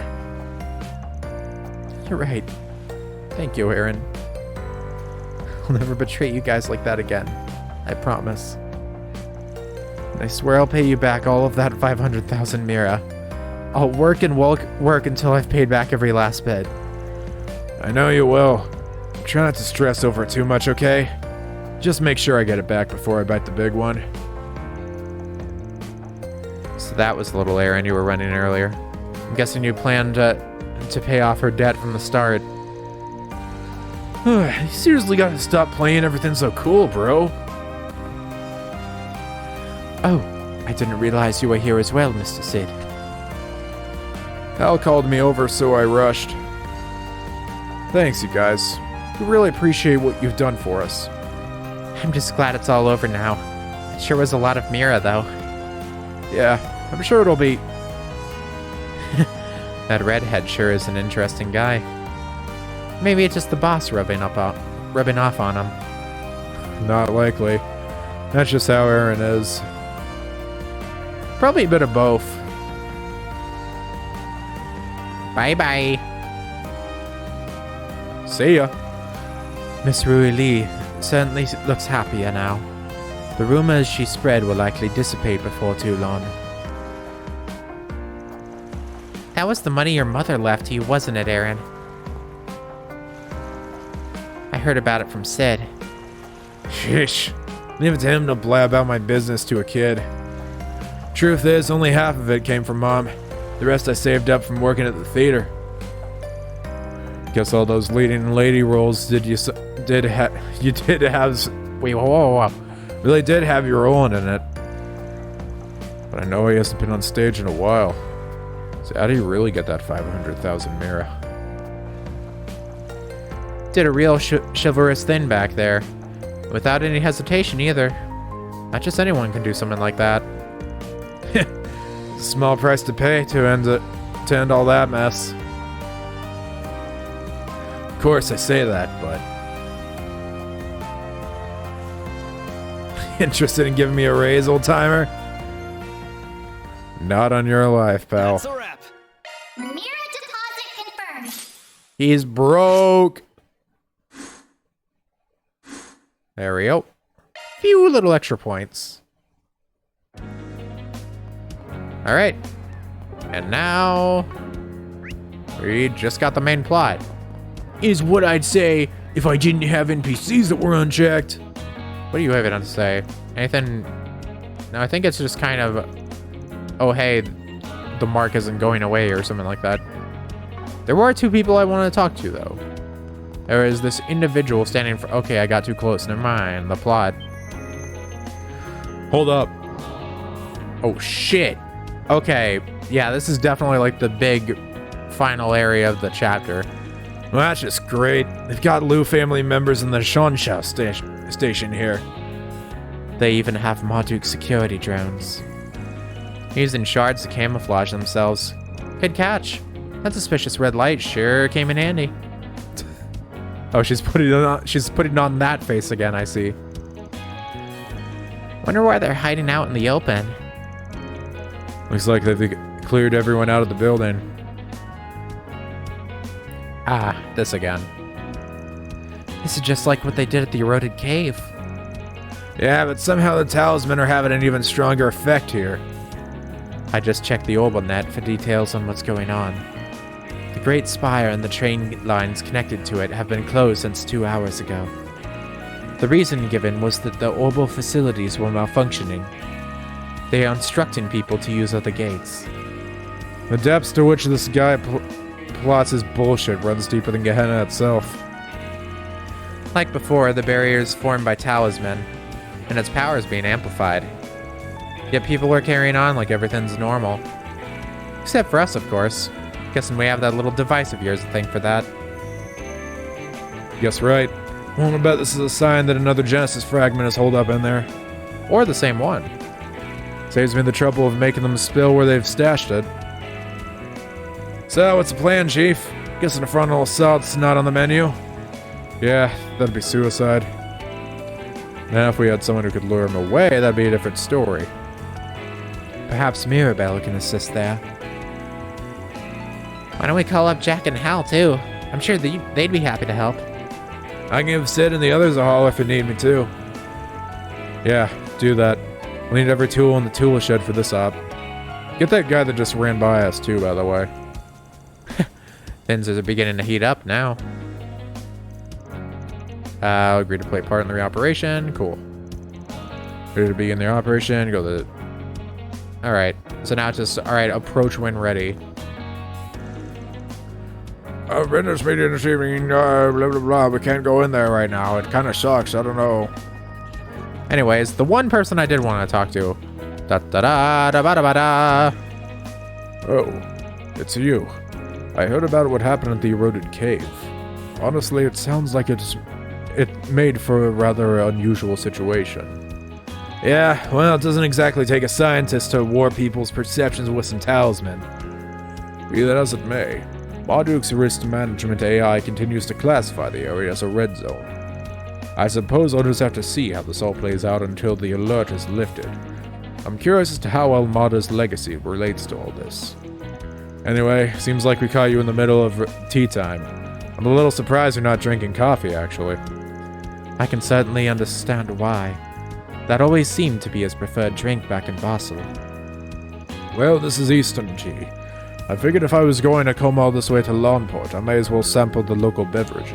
You're right. Thank you, Aaron. I'll never betray you guys like that again. I promise. And I swear I'll pay you back all of that 500,000 Mira. I'll work and work until I've paid back every last bit. I know you will. Try not to stress over it too much, okay? Just make sure I get it back before I bite the big one. So that was the little errand you were running earlier. I'm guessing you planned to pay off her debt from the start. You seriously gotta stop playing everything so cool, bro. Oh, I didn't realize you were here as well, Mr. Sid. Hal called me over, so I rushed. Thanks, you guys. We really appreciate what you've done for us. I'm just glad it's all over now. It sure was a lot of Mira, though. Yeah, I'm sure it'll be... That redhead sure is an interesting guy. Maybe it's just the boss rubbing off on him. Not likely. That's just how Aaron is. Probably a bit of both. Bye-bye. See ya. Miss Rui Lee certainly looks happier now. The rumors she spread will likely dissipate before too long. That was the money your mother left you, wasn't it, Aaron? I heard about it from Sid. Sheesh. Leave it to him to blab out my business to a kid. Truth is, only half of it came from Mom. The rest I saved up from working at the theater. Guess all those leading lady roles you did have really did have your role in it. But I know he hasn't been on stage in a while. So how do you really get that 500,000 Mira? Did a real chivalrous thing back there. Without any hesitation either. Not just anyone can do something like that. Small price to pay to end all that mess. Of course I say that, but... Interested in giving me a raise, old-timer? Not on your life, pal. That's a wrap. Mira deposit confirmed. He's broke. There we go. Few little extra points. Alright. And now... we just got the main plot. Is what I'd say if I didn't have NPCs that were unchecked. What do you have to say? Anything... No, I think it's just kind of... oh, hey, the mark isn't going away or something like that. There were two people I wanted to talk to, though. There is this individual standing for... okay, I got too close. Never mind. The plot. Hold up. Oh, shit. Okay. Yeah, this is definitely like the big final area of the chapter. Well, that's just great. They've got Liu family members in the Shonsha station here. They even have Marduk security drones. Using shards to camouflage themselves. Good catch. That suspicious red light sure came in handy. Oh, she's putting on that face again, I see. Wonder why they're hiding out in the open. Looks like they've cleared everyone out of the building. Ah, this again. This is just like what they did at the eroded cave. Yeah, but somehow the talisman are having an even stronger effect here. I just checked the orbital net for details on what's going on. The Great Spire and the train lines connected to it have been closed since 2 hours ago. The reason given was that the orbital facilities were malfunctioning. They are instructing people to use other gates. The depths to which this guy plots his bullshit runs deeper than Gehenna itself. Like before, the barrier is formed by talisman, and its power is being amplified. Yet people are carrying on like everything's normal. Except for us, of course. Guessing we have that little device of yours to thank for that. Guess right. Wanna bet this is a sign that another Genesis fragment is holed up in there. Or the same one. Saves me the trouble of making them spill where they've stashed it. So, what's the plan, Chief? Guessing a frontal assault's not on the menu? Yeah, that'd be suicide. Now, if we had someone who could lure him away, that'd be a different story. Perhaps Mirabelle can assist there. Why don't we call up Jack and Hal, too? I'm sure they'd be happy to help. I can give Sid and the others a haul if you need me to. Yeah, do that. We need every tool in the tool shed for this op. Get that guy that just ran by us too, by the way. Things are beginning to heat up now. I'll agree to play part in the operation. Cool. Ready to begin the operation, go to... Alright, so now it's just, alright, approach when ready. I've been to this meeting this evening, blah, blah, blah. We can't go in there right now. It kind of sucks. I don't know. Anyways, the one person I did want to talk to. Da da da da da da da. Oh, it's you. I heard about what happened at the eroded cave. Honestly, it sounds like it made for a rather unusual situation. Yeah, well, it doesn't exactly take a scientist to warp people's perceptions with some talisman. Be that as it may, Marduk's risk management AI continues to classify the area as a red zone. I suppose I'll just have to see how this all plays out until the alert is lifted. I'm curious as to how Almada's legacy relates to all this. Anyway, seems like we caught you in the middle of tea time. I'm a little surprised you're not drinking coffee, actually. I can certainly understand why. That always seemed to be his preferred drink back in Basel. Well, this is Eastern tea. I figured if I was going to come all this way to Lawnport, I may as well sample the local beverage.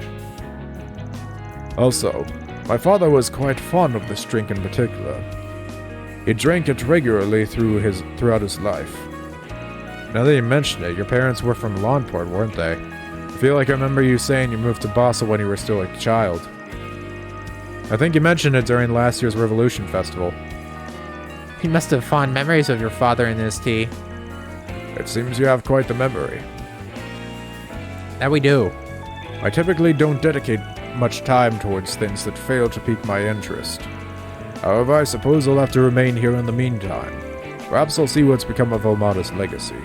Also, my father was quite fond of this drink in particular. He drank it regularly throughout his life. Now that you mention it, your parents were from Lawnport, weren't they? I feel like I remember you saying you moved to Basel when you were still a child. I think you mentioned it during last year's Revolution Festival. You must have fond memories of your father and his tea. It seems you have quite the memory. That we do. I typically don't dedicate much time towards things that fail to pique my interest. However, I suppose I'll have to remain here in the meantime. Perhaps I'll see what's become of Almada's legacy.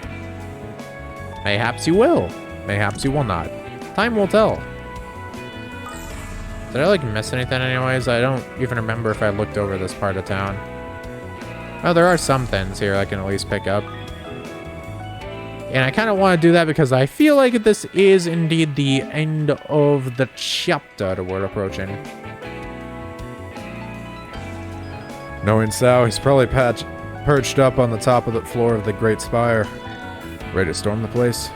Mayhaps you will. Mayhaps you will not. Time will tell. Did I, miss anything anyways? I don't even remember if I looked over this part of town. Oh, there are some things here I can at least pick up. And I kind of want to do that because I feel like this is indeed the end of the chapter that we're approaching. Knowing Sao, he's probably perched up on the top of the floor of the Great Spire. Ready to storm the place?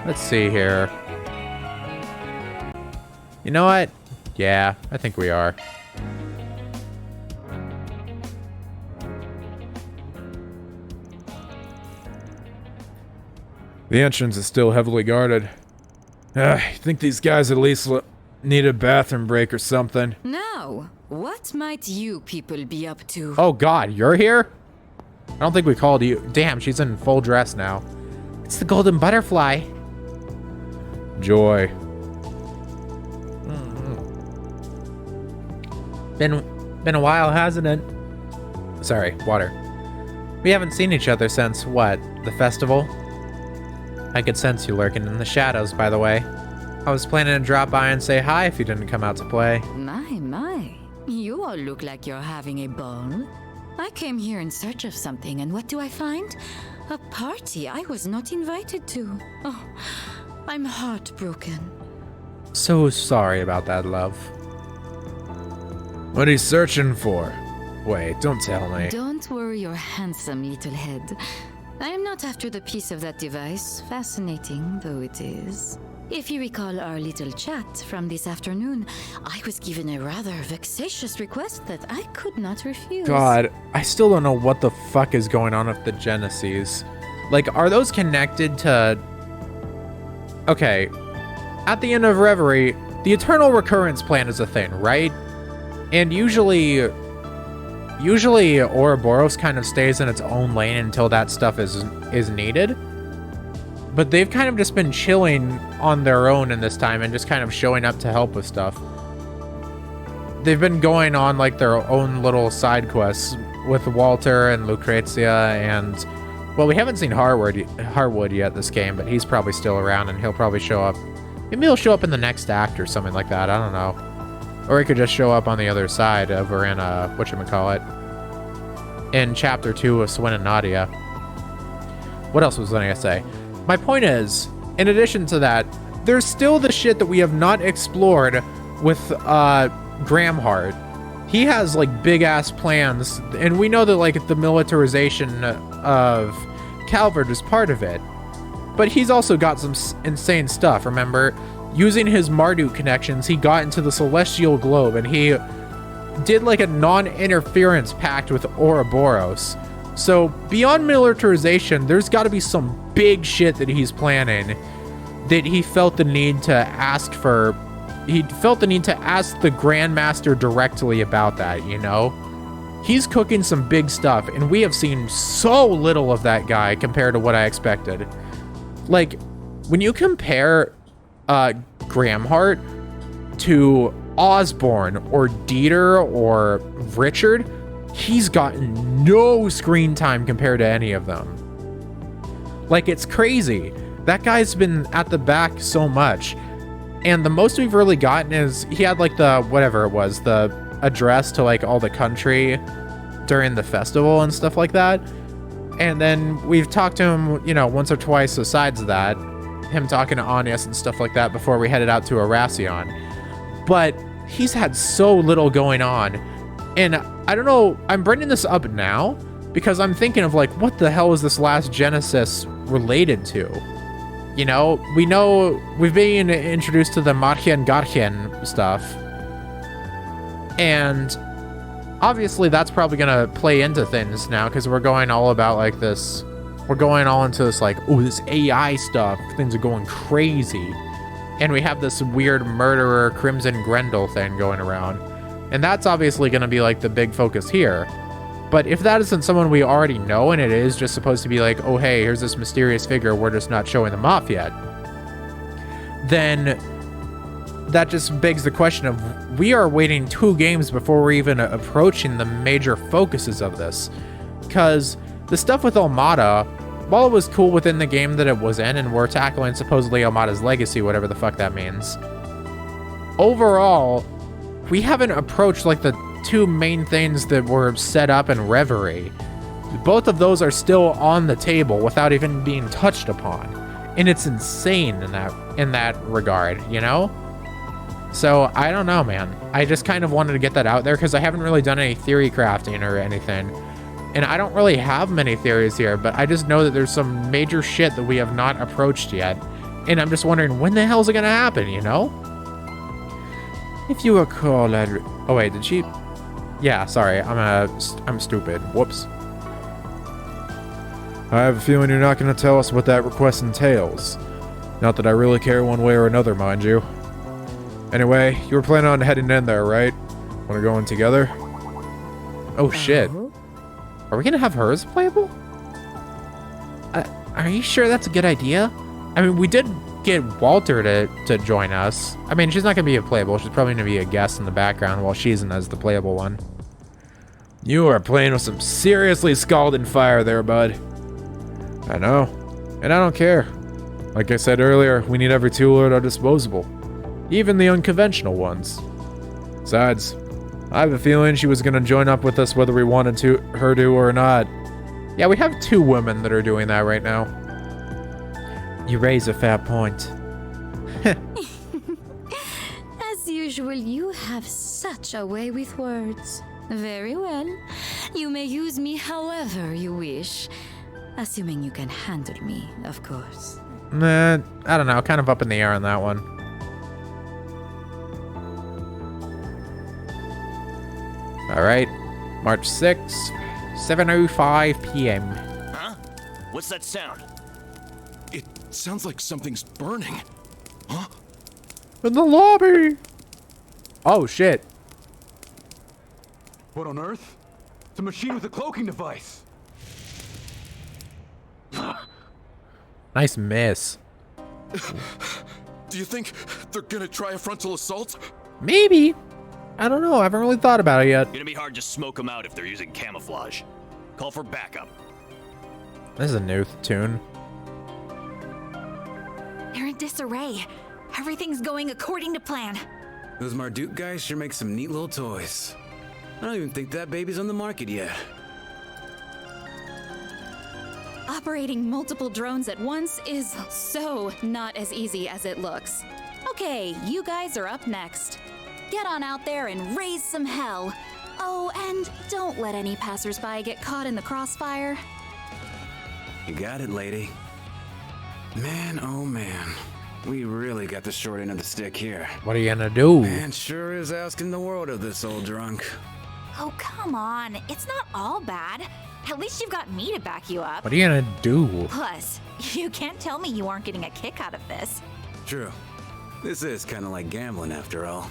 Let's see here. You know what? Yeah, I think we are. The entrance is still heavily guarded. I think these guys at least need a bathroom break or something. Now, what might you people be up to? Oh god, you're here? I don't think we called you. Damn, she's in full dress now. It's the golden butterfly. Joy. Been a while, hasn't it? Sorry, water. We haven't seen each other since, what, the festival? I could sense you lurking in the shadows, by the way. I was planning to drop by and say hi if you didn't come out to play. My. You all look like you're having a ball. I came here in search of something, and what do I find? A party I was not invited to. Oh, I'm heartbroken. So sorry about that, love. What he's searching for? Wait, don't tell me. Don't worry your handsome little head. I am not after the piece of that device, fascinating though it is. If you recall our little chat from this afternoon, I was given a rather vexatious request that I could not refuse. God, I still don't know what the fuck is going on with the Genesees. Are those connected to... Okay, at the end of Reverie, the Eternal Recurrence plan is a thing, right? And usually Ouroboros kind of stays in its own lane until that stuff is needed. But they've kind of just been chilling on their own in this time and just kind of showing up to help with stuff. They've been going on their own little side quests with Walter and Lucrezia and... Well, we haven't seen Harwood yet this game, but he's probably still around and he'll probably show up. Maybe he'll show up in the next act or something like that, I don't know. Or he could just show up on the other side over in, whatchamacallit, in Chapter 2 of Swin and Nadia. What else was I gonna say? My point is, in addition to that, there's still the shit that we have not explored with, Gramhart. He has, like, big-ass plans, and we know that, like, the militarization of Calvert is part of it. But he's also got some insane stuff, remember? Using his Marduk connections, he got into the Celestial Globe, and he did, like, a non-interference pact with Ouroboros. So, beyond militarization, there's got to be some big shit that he's planning that he felt the need to ask for. He felt the need to ask the Grandmaster directly about that, you know? He's cooking some big stuff, and we have seen so little of that guy compared to what I expected. Like, when you compare Gramhart to Osborne or Dieter or Richard, he's gotten no screen time compared to any of them. Like, it's crazy. That guy's been at the back so much. And the most we've really gotten is he had, like, the, whatever it was, the address to, like, all the country during the festival and stuff like that. And then we've talked to him, you know, once or twice besides that, him talking to Anyas and stuff like that before we headed out to Arasion. But he's had so little going on. And I don't know, I'm bringing this up now because I'm thinking of, like, what the hell is this last Genesis related to? You know we've been introduced to the Marchen Garchen stuff. And obviously that's probably going to play into things now because we're going all about, like, this. We're going all into this, like, oh, this AI stuff. Things are going crazy. And we have this weird murderer Crimson Grendel thing going around. And that's obviously going to be, like, the big focus here. But if that isn't someone we already know and it is just supposed to be like, oh, hey, here's this mysterious figure, we're just not showing them off yet, then that just begs the question of we are waiting 2 games before we're even approaching the major focuses of this. Because the stuff with Almada, while it was cool within the game that it was in, and we're tackling supposedly Almada's legacy, whatever the fuck that means, overall, we haven't approached, like, the 2 main things that were set up in Reverie. Both of those are still on the table without even being touched upon. And it's insane in that regard, you know? So, I don't know, man. I just kind of wanted to get that out there because I haven't really done any theory crafting or anything. And I don't really have many theories here, but I just know that there's some major shit that we have not approached yet. And I'm just wondering, when the hell is it going to happen, you know? If you recall, oh wait, did she? Yeah, sorry, I'm stupid. Whoops. I have a feeling you're not going to tell us what that request entails. Not that I really care one way or another, mind you. Anyway, you were planning on heading in there, right? Want to go in together? Oh shit. Are we gonna have her as playable? Are you sure that's a good idea? I mean, we did get Walter to join us. I mean, she's not gonna be a playable. She's probably gonna be a guest in the background while she's in as the playable one. You are playing with some seriously scalding fire there, bud. I know, and I don't care. Like I said earlier, we need every tool at our disposal, even the unconventional ones. Besides, I have a feeling she was gonna join up with us whether we wanted her to or not. Yeah, we have 2 women that are doing that right now. You raise a fair point. As usual, you have such a way with words. Very well. You may use me however you wish. Assuming you can handle me, of course. I don't know. Kind of up in the air on that one. All right. March 6th, 7:05 p.m. Huh? What's that sound? It sounds like something's burning. Huh? In the lobby. Oh, shit. What on earth? It's a machine with a cloaking device. Nice miss. Do you think they're gonna try a frontal assault? Maybe. I don't know. I haven't really thought about it yet. Gonna be hard to smoke them out if they're using camouflage. Call for backup. This is a new tune. They're in disarray. Everything's going according to plan. Those Marduk guys sure make some neat little toys. I don't even think that baby's on the market yet. Operating multiple drones at once is so not as easy as it looks. Okay, you guys are up next. Get on out there and raise some hell. Oh, and don't let any passersby get caught in the crossfire. You got it, lady. Man, oh man. We really got the short end of the stick here. What are you gonna do? Man sure is asking the world of this old drunk. Oh, come on. It's not all bad. At least you've got me to back you up. What are you gonna do? Plus, you can't tell me you aren't getting a kick out of this. True. This is kind of like gambling after all.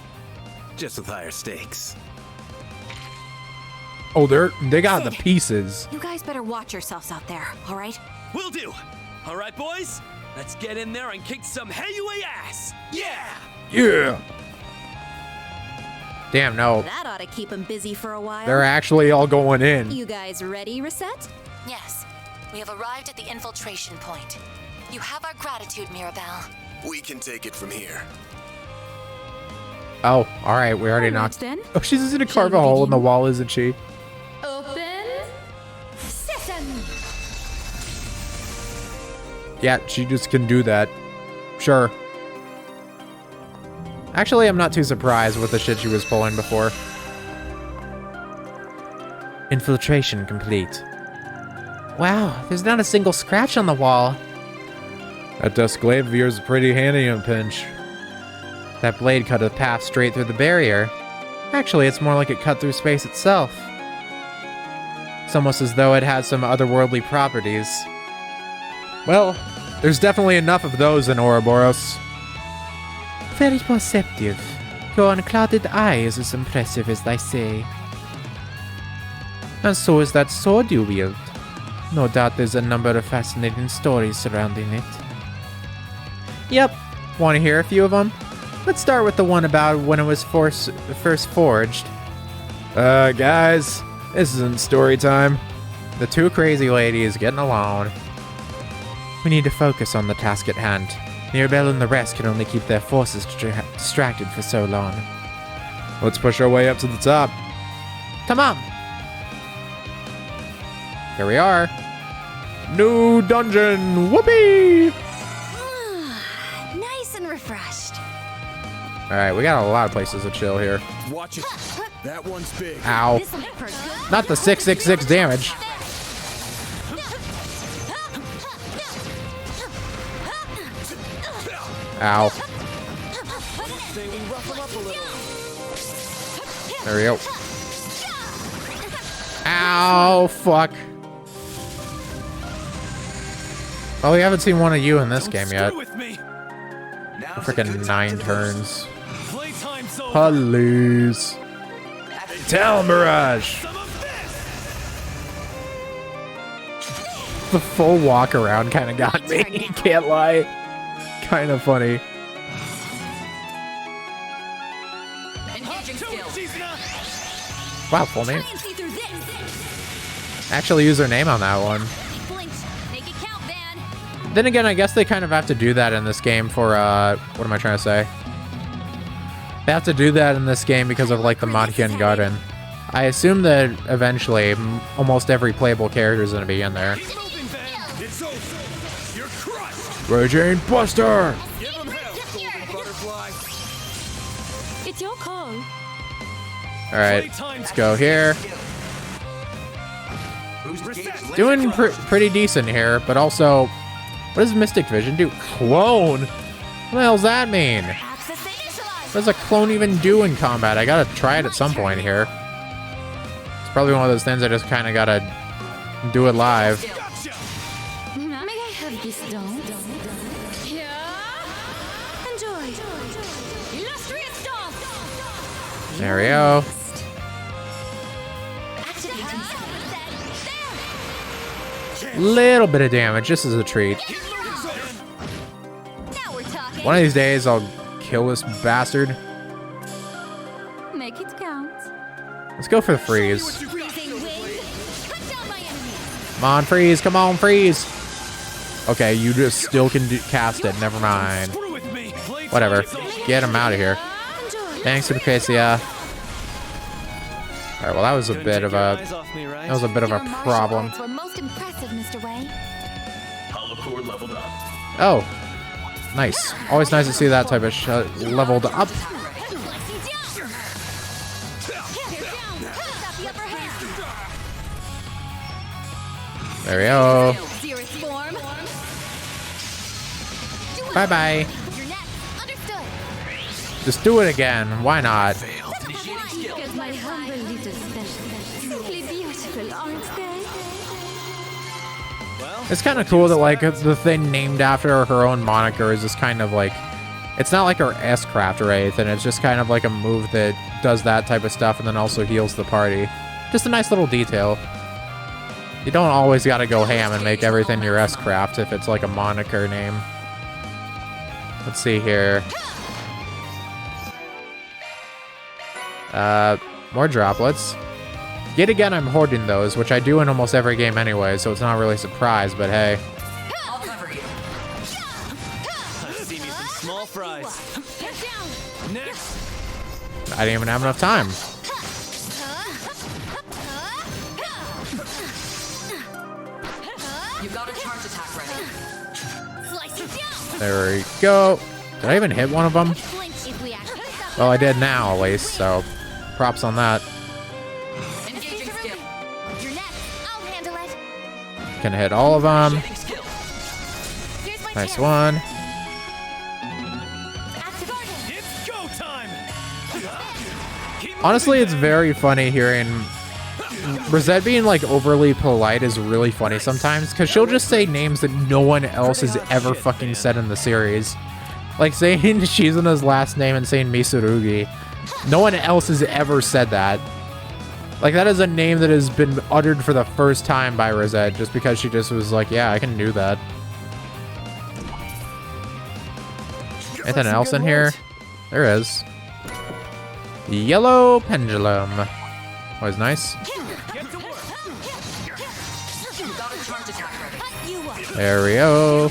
Just with higher stakes. Oh, they got the pieces. You guys better watch yourselves out there, all right? Will do. All right, boys. Let's get in there and kick some Heiyue ass. Yeah. Yeah. Damn, no. That ought to keep them busy for a while. They're actually all going in. You guys ready, Reset? Yes. We have arrived at the infiltration point. You have our gratitude, Mirabelle. We can take it from here. Oh, all right. We already knocked. Then. Oh, she's just gonna carve a hole in the wall, isn't she? Open. Sesame. Yeah, she just can do that. Sure. Actually, I'm not too surprised with the shit she was pulling before. Infiltration complete. Wow, there's not a single scratch on the wall. That desk glaive of yours is pretty handy in a pinch. That blade cut a path straight through the barrier. Actually, it's more like it cut through space itself. It's almost as though it has some otherworldly properties. Well, there's definitely enough of those in Ouroboros. Very perceptive. Your unclouded eye is as impressive as they say. And so is that sword you wield. No doubt there's a number of fascinating stories surrounding it. Yep. Want to hear a few of them? Let's start with the one about when it was first forged. Guys, this isn't story time. The two crazy ladies getting along. We need to focus on the task at hand. Mirabelle and the rest can only keep their forces distracted for so long. Let's push our way up to the top. Come on! Here we are. New dungeon! Whoopee! Nice and refreshed. Alright, we got a lot of places to chill here. Watch it. That one's big. Ow. Not the 666 damage. Ow. There we go. Ow, fuck. Well, we haven't seen one of you in this game yet. Freaking 9 turns. Police. Talon Barrage. The full walk around kind of got me. Can't lie. Kind of funny. Wow, full name. Actually use their name on that one. Then again, I guess they kind of have to do that in this game for, what am I trying to say? They have to do that in this game because of, like, the Modkian Garden. I assume that eventually almost every playable character is going to be in there. Raging Buster! It's your call. Alright, let's go here. Doing pretty decent here, but also, what does Mystic Vision do? Clone? What the hell's that mean? What does a clone even do in combat? I gotta try it at some point here. It's probably one of those things I just kind of gotta do it live. May I have this dome? Here. Enjoy. Illustrious dome. There we go. Little bit of damage, just as a treat. One of these days, I'll kill this bastard. Make it count. Let's go for the freeze. Come on, freeze. Come on, freeze. Okay, you just still can cast it. Never mind. Whatever. Get him out of here. Thanks, Lucrezia. All right, well, that was a bit of a problem. Were most impressive, Mr. Wei. Hollow core leveled up. Oh, nice. Always nice to see that type of leveled up. There we go. Bye bye. Just do it again. Why not? My humble little special. Simply beautiful, aren't they? It's kind of cool that like the thing named after her own moniker is just kind of like, it's not like her S-craft or anything. It's just kind of like a move that does that type of stuff and then also heals the party. Just a nice little detail. You don't always got to go ham and make everything your S-craft if it's like a moniker name. Let's see here. More droplets. Yet again, I'm hoarding those, which I do in almost every game anyway, so it's not really a surprise, but hey. I'll cover you. I've seen you some small fries. Next. I didn't even have enough time. You got a charge attack ready. There we go. Did I even hit one of them? Well, I did now, at least, so props on that. Engaging skill. You're next. I'll handle it. Can hit all of them. Here's my Nice chance. one. It's go time. Honestly, it's very funny hearing Rosette being like overly polite is really funny sometimes because she'll just say names that no one else has ever fucking said in the series. Like saying Shizuna's last name and saying Mitsurugi. No one else has ever said that. Like that is a name that has been uttered for the first time by Rosette just because she just was like, yeah, I can do that. Anything else in here? There is. Yellow pendulum. Always nice. There we go.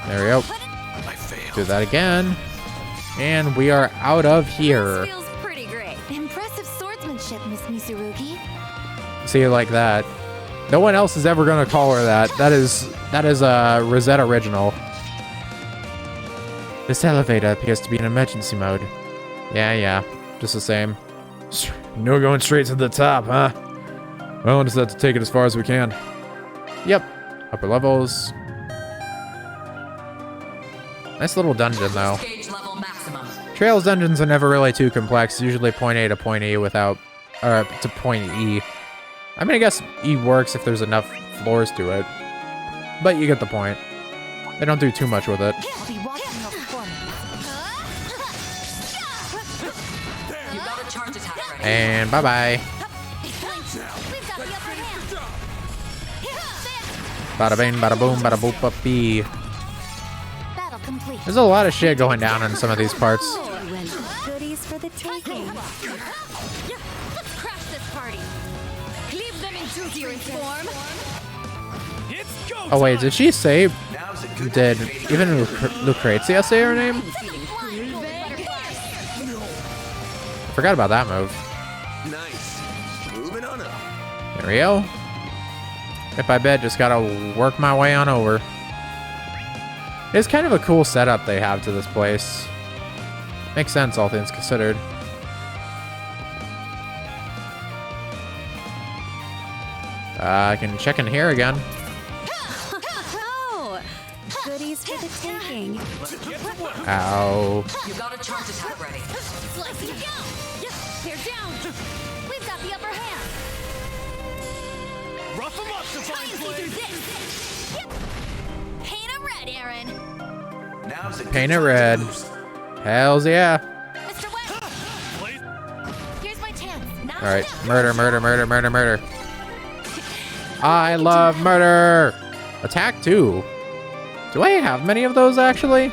There we go. Do that again. And we are out of here. Feels pretty great. Impressive swordsmanship, Miss Mitsurugi. See you like that. No one else is ever gonna call her that. That is a Rosette original. This elevator appears to be in emergency mode. Yeah, just the same. No going straight to the top, huh? Well, we'll just have to take it as far as we can. Yep. Upper levels. Nice little dungeon, though. Trails dungeons are never really too complex. Usually point A to point E without... Or to point E. I mean, I guess E works if there's enough floors to it. But you get the point. They don't do too much with it. I'll be watching your performance. You got a charge attack ready. And bye-bye. Bada bing, bada boom, bada boop, ba bee. Battle complete. There's a lot of shit going down in some of these parts. Goodies for the taking. Let's crash this party. Leave them in juicier form. It's go Oh wait, did she say... Did even Lucrezia say her name? Forgot about that move. Nice. Moving on up. There we go. If I bet, just gotta work my way on over. It's kind of a cool setup they have to this place. Makes sense, all things considered. I can check in here again. Oh, goodies for the taking. Ow. You got a charge attack ready. Slice it down. They're down. We've got the upper hand. Rough them up, Divine Flame. Paint it red, Aaron. Now's a good Paint it time to red. boost. Hells yeah. Mr. West. Here's my chance. Now Alright, murder, murder, murder, murder, murder. I love murder! Attack 2. Do I have many of those, actually?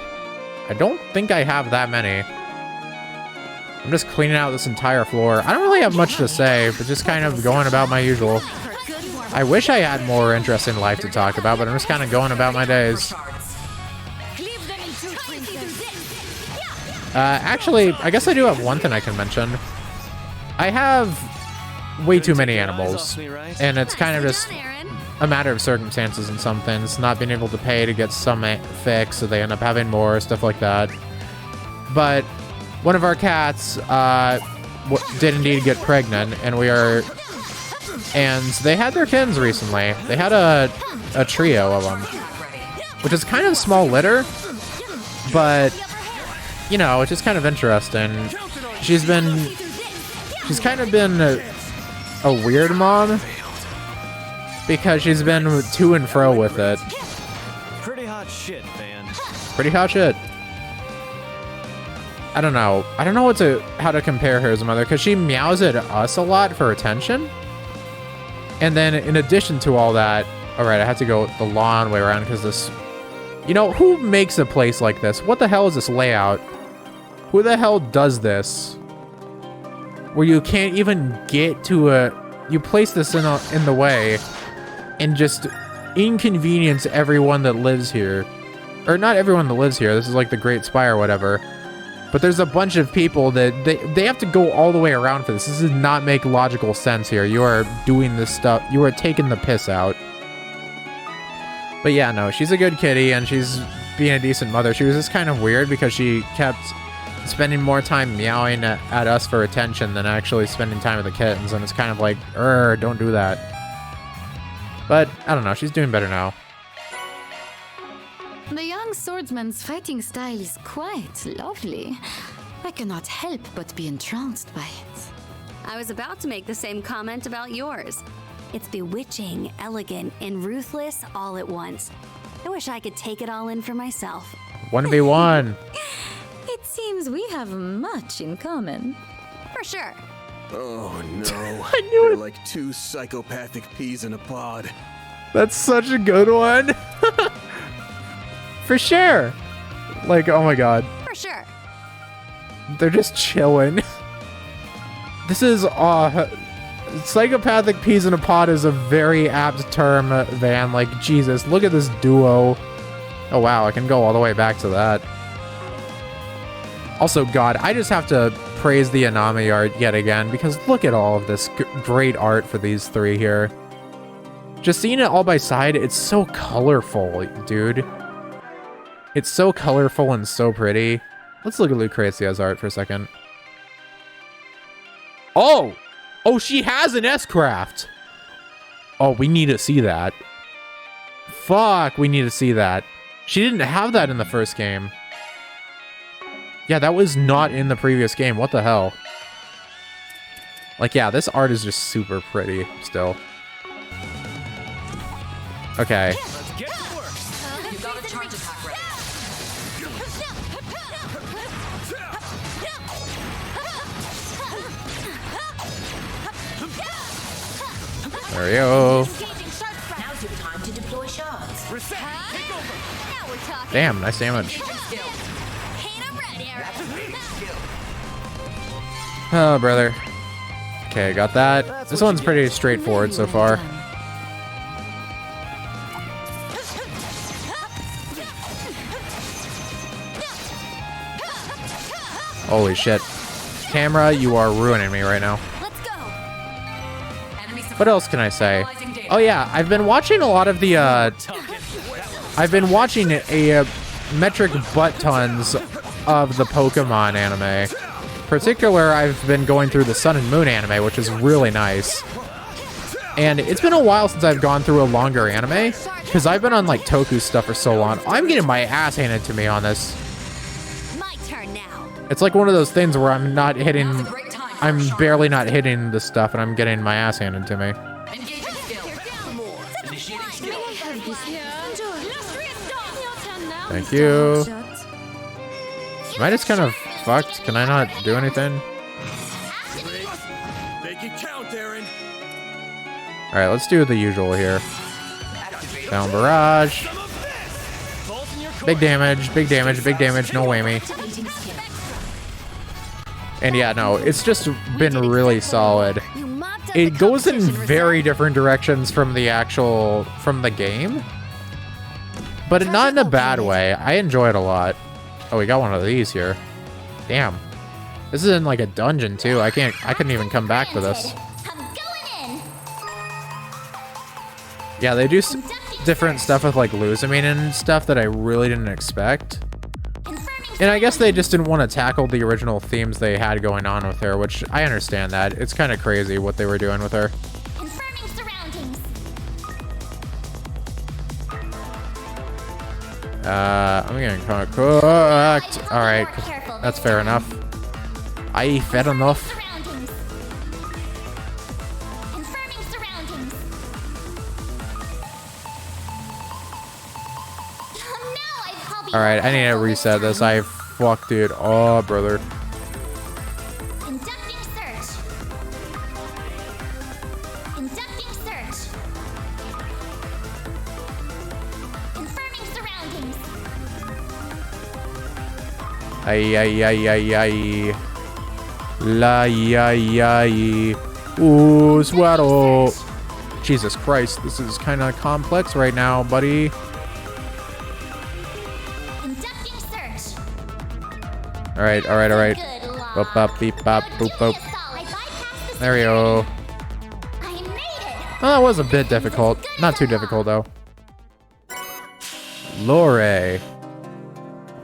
I don't think I have that many. I'm just cleaning out this entire floor. I don't really have much to say, but just kind of going about my usual. for good work. I wish I had more interesting life to talk about, but I'm just kind of going about my days. Actually, I guess I do have one thing I can mention. I have way too many animals, and it's kind of just a matter of circumstances in some things. Not being able to pay to get some fixed, so they end up having more, stuff like that. But one of our cats did indeed get pregnant, and they had their kittens recently. They had a trio of them, which is kind of small litter, but you know, it's just kind of interesting. She's kind of been a weird mom because she's been to and fro with it. Pretty hot shit, man. Pretty hot shit. I don't know how to compare her as a mother, because she meows at us a lot for attention. And then in addition to all that, all right, I have to go the long way around because this, you know, who makes a place like this? What the hell is this layout? Who the hell does this? Where you can't even get to you place this in the way and just inconvenience everyone that lives here. Or not everyone that lives here. This is like the Great Spire or whatever. But there's a bunch of people that they have to go all the way around for this. This does not make logical sense here. You are doing this stuff. You are taking the piss out. But yeah, no, she's a good kitty and she's being a decent mother. She was just kind of weird because she kept spending more time meowing at us for attention than actually spending time with the kittens. And it's kind of like, don't do that. But I don't know. She's doing better now. The young swordsman's fighting style is quite lovely. I cannot help but be entranced by it. I was about to make the same comment about yours. It's bewitching, elegant, and ruthless all at once. I wish I could take it all in for myself. 1v1. It seems we have much in common. For sure. Oh no. I knew They're it. like two psychopathic peas in a pod. That's such a good one. For sure. Like, oh my god. For sure. They're just chilling. This is psychopathic peas in a pod is a very apt term, Van. Like, Jesus, look at this duo. Oh wow, I can go all the way back to that. Also, God, I just have to praise the Anami art yet again, because look at all of this great art for these three here. Just seeing it all by side, it's so colorful, dude. It's so colorful and so pretty. Let's look at Lucrezia's art for a second. Oh! Oh, she has an S-Craft! Oh, we need to see that. Fuck, we need to see that. She didn't have that in the first game. Yeah, that was not in the previous game. What the hell? Like, yeah, this art is just super pretty still. Okay. Let's get to work. You got a charge attack ready. There we go. Now's your time to deploy shards. Reset. Take over. Now we're talking. Damn, nice damage. Oh, brother. Okay, got that. This one's pretty straightforward so far. Holy shit. Camera, you are ruining me right now. Let's go. What else can I say? Oh yeah, I've been watching a lot of the, I've been watching a metric butt tons of the Pokemon anime. Particular, I've been going through the Sun and Moon anime, which is really nice. And it's been a while since I've gone through a longer anime, because I've been on like Toku stuff for so long. I'm getting my ass handed to me on this. My turn now. It's like one of those things where I'm barely not hitting the stuff and I'm getting my ass handed to me. Thank you. Am I just kind of fucked? Can I not do anything? Make it count, Aaron. Alright, let's do the usual here. Down barrage. Big damage, big damage, big damage, no whammy. And yeah, no, it's just been really solid. You mopped it goes in very different directions from the game. But not in a bad way. I enjoy it a lot. Oh, we got one of these here. Damn. This is in like a dungeon too. I couldn't even come back for this. Yeah, they do different stuff with like Luzamine and stuff that I really didn't expect. And I guess they just didn't want to tackle the original themes they had going on with her, which I understand that. It's kind of crazy what they were doing with her. I'm getting kind of cooked. Alright, that's fair enough. Aye, fair enough. Alright, I need to reset this. I fucked it. Oh, brother. Conducting search. Conducting search. Confirming surroundings. Ay, ay, ay, ay, ay. La, ay, ay. Ooh, swaddle. Jesus Christ, this is kind of complex right now, buddy. Alright, alright, alright. Boop, bop, beep, bop, boop, boop. There we go. Well, that was a bit difficult. Not too difficult, though. Lore.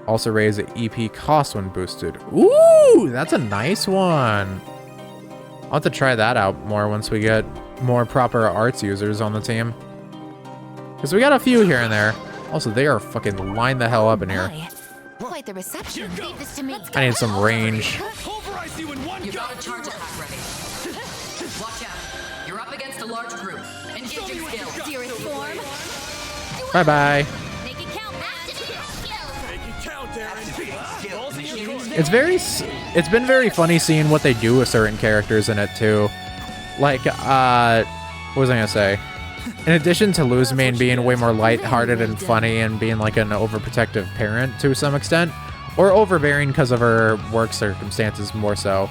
Also raise the EP cost when boosted. Ooh, that's a nice one. I'll have to try that out more once we get more proper arts users on the team. Because we got a few here and there. Also, they are fucking lined the hell up in here. Quite the reception. Leave this to me. I need some range. You got a charge attack ready. Watch out. You're up against a large group. Engaging skill. Dearest form. Bye bye. Make it count, It's been very funny seeing what they do with certain characters in it too. Like, what was I gonna say? In addition to Luzamine being way more lighthearted and funny and being like an overprotective parent to some extent, or overbearing because of her work circumstances more so.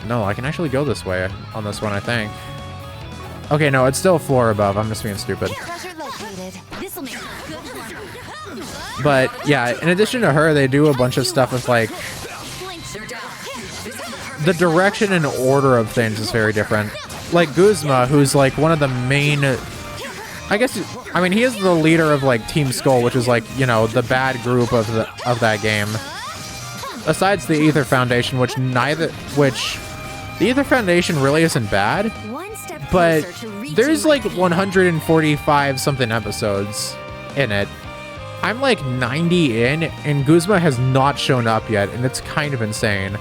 No, I can actually go this way on this one, I think. Okay, no, it's still a floor above. I'm just being stupid. But yeah, in addition to her, they do a bunch of stuff with like the direction and order of things is very different. Like Guzma, who's like one of the main, I mean, he is the leader of like Team Skull, which is like, you know, the bad group of that game. Besides the Ether Foundation, which the Ether Foundation really isn't bad, but there's like 145 something episodes in it. I'm like 90 in, and Guzma has not shown up yet, and it's kind of insane.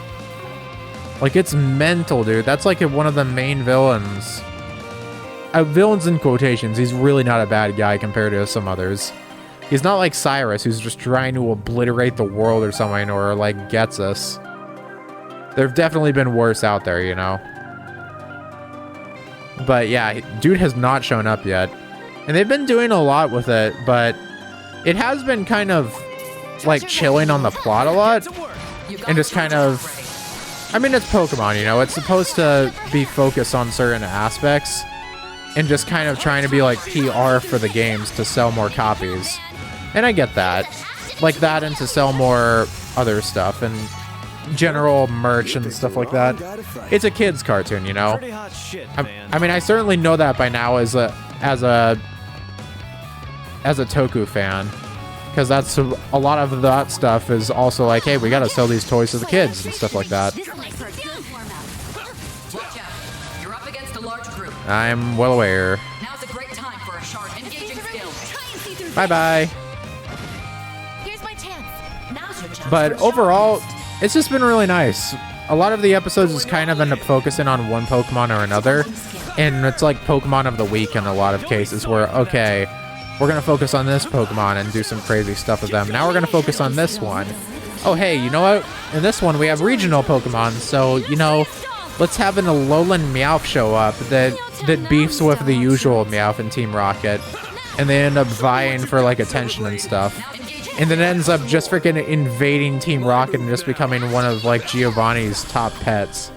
Like, it's mental, dude. That's like one of the main villains. Villains in quotations. He's really not a bad guy compared to some others. He's not like Cyrus, who's just trying to obliterate the world or something, or like gets us. There have definitely been worse out there, you know. But yeah, dude has not shown up yet. And they've been doing a lot with it, but it has been kind of like chilling on the plot a lot. And just kind of, I mean, it's Pokemon, you know, it's supposed to be focused on certain aspects and just kind of trying to be like PR for the games to sell more copies. And I get that. Like that, and to sell more other stuff and general merch and stuff like that. It's a kid's cartoon, you know. I mean, I certainly know that by now as a Toku fan, because that's a lot of that stuff is also like, hey, we gotta sell these toys to the kids and stuff like that. I'm well aware. Now's a great time for a sharp engaging skill. Bye bye. Here's my chance. Now's your chance. But overall, it's just been really nice. A lot of the episodes just kind of end up focusing on one Pokemon or another, and it's like Pokemon of the week in a lot of cases where, okay, we're going to focus on this Pokemon and do some crazy stuff with them. Now we're going to focus on this one. Oh, hey, you know what? In this one, we have regional Pokemon, so, you know, let's have an Alolan Meowth show up that beefs with the usual Meowth in Team Rocket, and they end up vying for, like, attention and stuff. And then ends up just freaking invading Team Rocket and just becoming one of, like, Giovanni's top pets.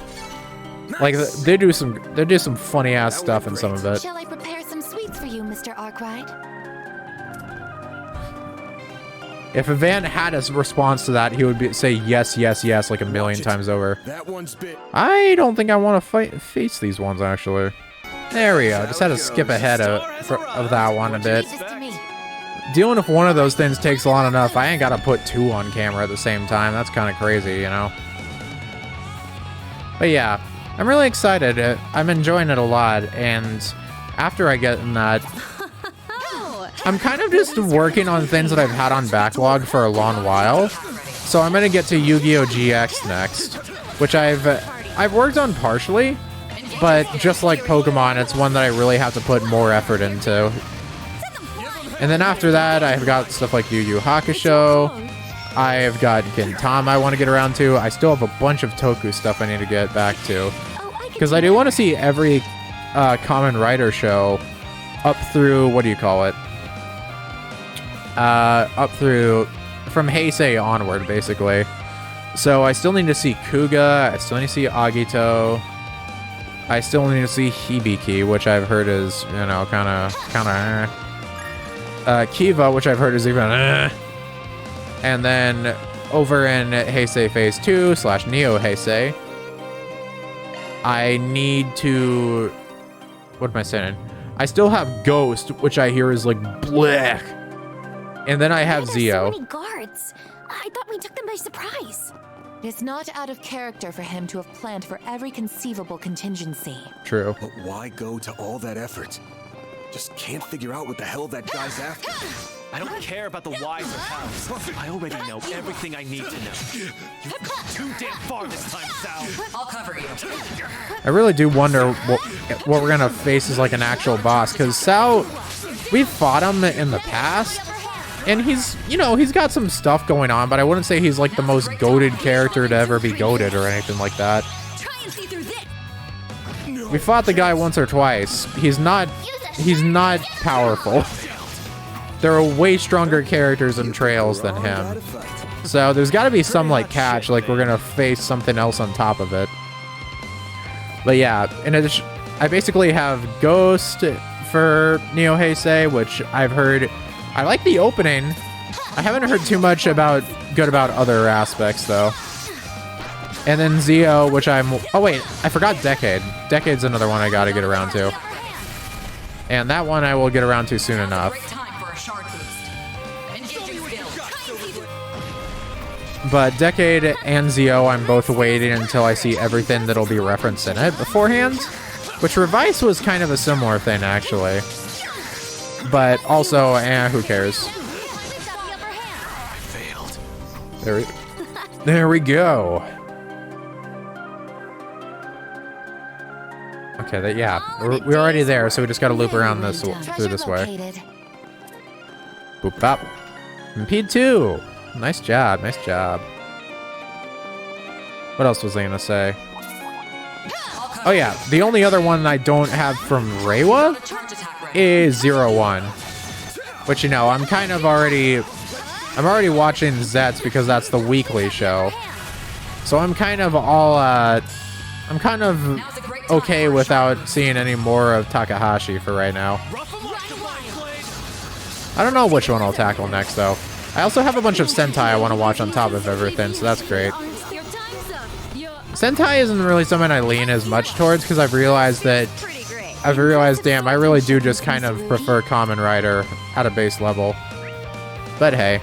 Like they do some funny ass stuff in some of it. Shall I prepare some sweets for you, Mr. Arkwright? If Avant had a response to that, he would say yes, yes, yes like a million times over. That one's bit. I don't think I want to face these ones actually. There we go. Just had to skip ahead of that one a bit. Dealing with one of those things takes long enough. I ain't got to put two on camera at the same time. That's kind of crazy, you know? But yeah, I'm really excited. I'm enjoying it a lot. And after I get in that, I'm kind of just working on things that I've had on backlog for a long while. So I'm going to get to Yu-Gi-Oh! GX next, which I've worked on partially. But just like Pokemon, it's one that I really have to put more effort into. And then after that, I've got stuff like Yu Yu Hakusho. I've got Gintama I want to get around to. I still have a bunch of Toku stuff I need to get back to. Because I do want to see every Kamen Rider show up through, what do you call it? Up through, from Heisei onward, basically. So I still need to see Kuga. I still need to see Agito. I still need to see Hibiki, which I've heard is, you know, kind of Kiva, which I've heard is even and then over in Heisei Phase 2 / Neo Heisei, I need to, what am I saying? I still have Ghost, which I hear is like blech. And then I have Zio. So many guards. I thought we took them by surprise. It's not out of character for him to have planned for every conceivable contingency. True. But why go to all that effort? Just can't figure out what the hell that guy's after. I don't care about the whys or hows. I already know everything I need to know. You've gone too damn far this time, Sal. I'll cover you. I really do wonder what we're gonna face as like an actual boss, because Sal, we've fought him in the past, and he's, you know, he's got some stuff going on, but I wouldn't say he's like the most goated character to ever be goated or anything like that. We fought the guy once or twice. He's not powerful. There are way stronger characters in Trails than him. So there's got to be some like catch, like we're gonna face something else on top of it. But yeah, in addition, I basically have Ghost for Neo Heisei, which I've heard. I like the opening. I haven't heard too much about other aspects though. And then Zio, which oh wait, I forgot Decade. Decade's another one I gotta get around to. And that one I will get around to soon enough. But Decade and Zio, I'm both waiting until I see everything that'll be referenced in it beforehand. Which Revice was kind of a similar thing, actually. But also, who cares? I failed. There we go. Okay, yeah, we're already there, so we just gotta loop around through this way. Boop bop. Impede 2. Nice job, nice job. What else was I gonna say? Oh yeah, the only other one I don't have from Reiwa is 01. Which, you know, I'm already watching Zets because that's the weekly show. So I'm kind of okay without seeing any more of Takahashi for right now. I don't know which one I'll tackle next, though. I also have a bunch of Sentai I want to watch on top of everything, so that's great. Sentai isn't really something I lean as much towards, because I've realized, damn, I really do just kind of prefer Kamen Rider at a base level. But hey.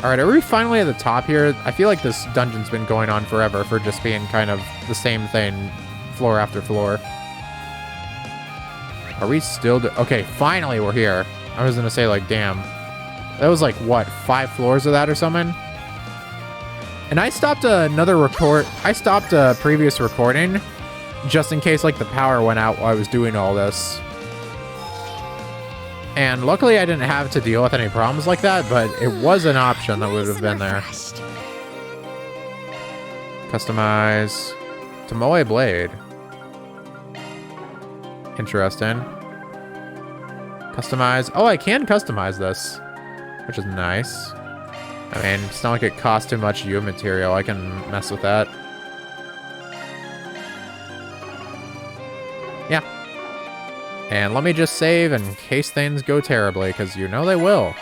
Alright, are we finally at the top here? I feel like this dungeon's been going on forever for just being kind of the same thing, floor after floor. Are we still... Okay, finally we're here. I was gonna say, like, damn. That was like, what, 5 floors of that or something? And I stopped I stopped a previous recording just in case, like, the power went out while I was doing all this. And luckily I didn't have to deal with any problems like that, but it was an option that would have been there. Customize Tomoe Blade. Interesting. Customize. Oh, I can customize this, which is nice. I mean, it's not like it costs too much Yu material. I can mess with that. And let me just save in case things go terribly, because you know they will.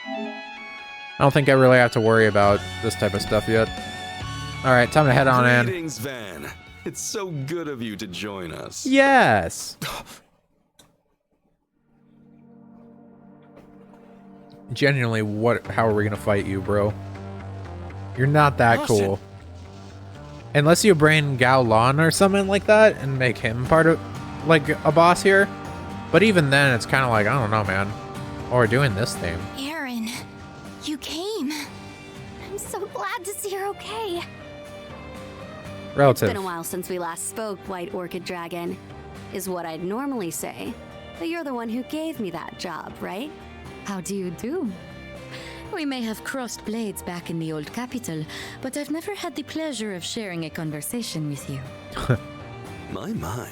I don't think I really have to worry about this type of stuff yet. Alright, time to head on in. Greetings, Van. It's so good of you to join us. Yes! Genuinely, how are we gonna fight you, bro? You're not that cool. Unless you bring Gao Lan or something like that and make him part of, like, a boss here. But even then, it's kind of like, I don't know, man. Oh, we're doing this thing. Aaron, you came. I'm so glad to see you're okay. Relative. It's been a while since we last spoke, White Orchid Dragon, is what I'd normally say. But you're the one who gave me that job, right? How do you do? We may have crossed blades back in the old capital, but I've never had the pleasure of sharing a conversation with you. My.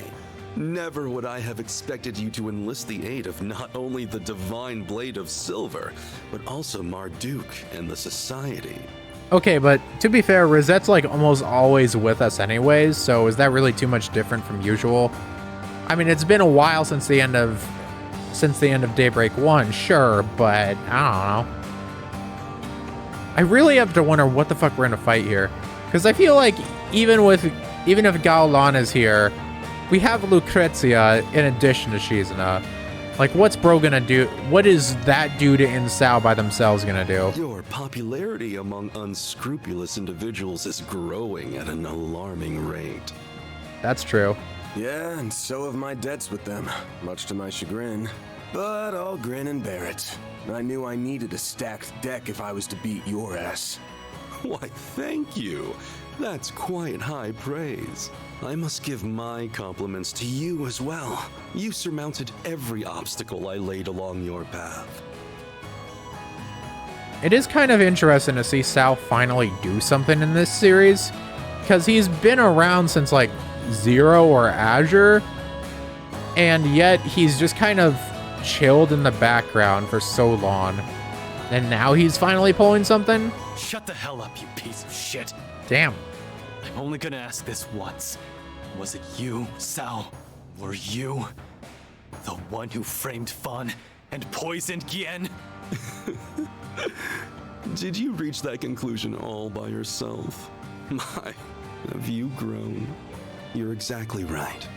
Never would I have expected you to enlist the aid of not only the Divine Blade of Silver, but also Marduk and the Society. Okay, but to be fair, Rosette's like almost always with us anyways, so is that really too much different from usual? I mean, it's been a while since the end of Daybreak 1, sure, but I don't know. I really have to wonder what the fuck we're gonna fight here. Because I feel like even if Gao Lan is here, we have Lucrezia in addition to Shizuna. Like, what's Bro gonna do? What is that dude and Sao by themselves gonna do? Your popularity among unscrupulous individuals is growing at an alarming rate. That's true. Yeah, and so have my debts with them, much to my chagrin. But I'll grin and bear it. I knew I needed a stacked deck if I was to beat your ass. Why, thank you. That's quite high praise. I must give my compliments to you as well. You surmounted every obstacle I laid along your path. It is kind of interesting to see Sao finally do something in this series, because he's been around since like Zero or Azure, and yet he's just kind of chilled in the background for so long, and now he's finally pulling something. Shut the hell up, you piece of shit. Damn. I'm only gonna ask this once. Was it you, Sao? Were you the one who framed Fan and poisoned Gien? Did you reach that conclusion all by yourself? My, have you grown? You're exactly right.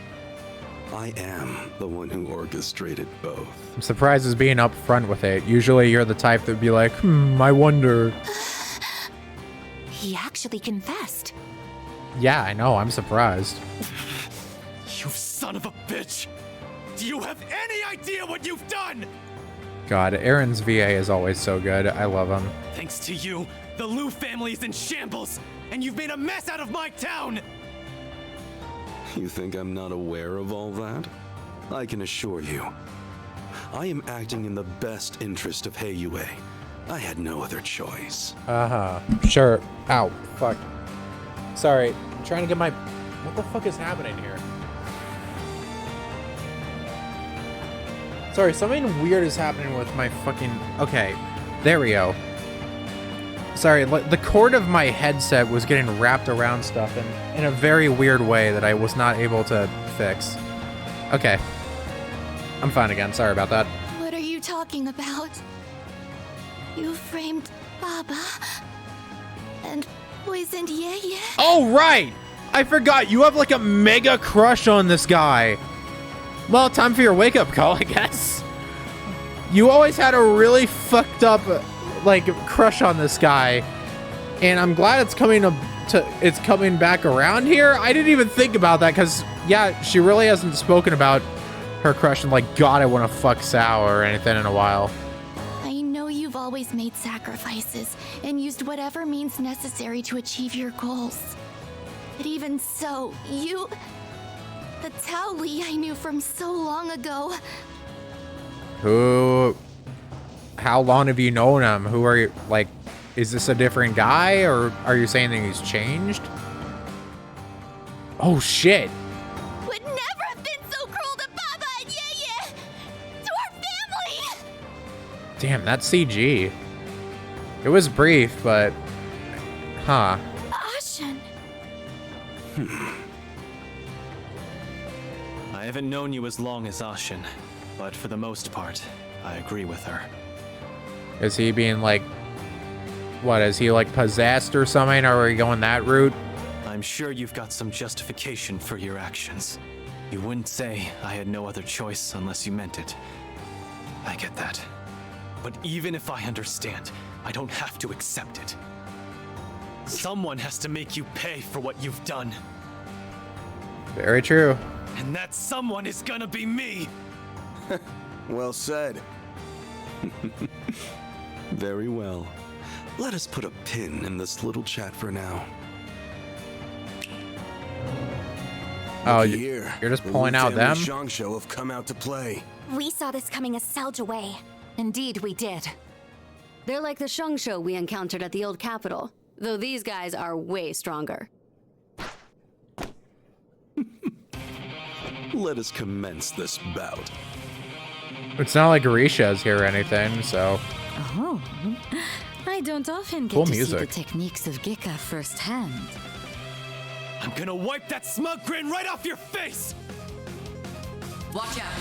I am the one who orchestrated both. I'm surprised as being up front with it. Usually you're the type that would be like, I wonder. He actually confessed. Yeah, I know. I'm surprised. You son of a bitch! Do you have any idea what you've done? God, Aaron's VA is always so good. I love him. Thanks to you, the Liu family is in shambles, and you've made a mess out of my town! You think I'm not aware of all that? I can assure you, I am acting in the best interest of Heiyue. I had no other choice. Sure. Ow. Fuck. Sorry. I'm trying to get my... What the fuck is happening here? Sorry, something weird is happening with my fucking... Okay. There we go. Sorry, the cord of my headset was getting wrapped around stuff in a very weird way that I was not able to fix. Okay. I'm fine again. Sorry about that. What are you talking about? You framed Baba and poisoned Heiyue? Oh, right! I forgot. You have like a mega crush on this guy. Well, time for your wake-up call, I guess. You always had a really fucked up, like, crush on this guy, and I'm glad it's coming back around here. I didn't even think about that because, yeah, she really hasn't spoken about her crush and like, God, I want to fuck Sao or anything in a while. I know you've always made sacrifices and used whatever means necessary to achieve your goals. But even so, the Tao Li I knew from so long ago. How long have you known him? Who are you, like, is this a different guy, or are you saying that he's changed? Oh, shit. Would never have been so cruel to Baba and Heiyue! To our family! Damn, that's CG. It was brief, but... Huh. Ashen. I I haven't known you as long as Ashin, but for the most part, I agree with her. Is he being like, what, is he like possessed or something? Or are we going that route? I'm sure you've got some justification for your actions. You wouldn't say I had no other choice unless you meant it. I get that. But even if I understand, I don't have to accept it. Someone has to make you pay for what you've done. Very true. And that someone is gonna be me! Well said. Very well. Let us put a pin in this little chat for now. Oh, You're just pulling out them? Shang Show have come out to play. We saw this coming a Selge away. Indeed, we did. They're like the Shang Show we encountered at the old capital, though these guys are way stronger. Let us commence this bout. It's not like Orisha's here or anything, so. Oh, I don't often get Cool to music. see the techniques of Geka firsthand. I'm gonna wipe that smug grin right off your face! Watch out.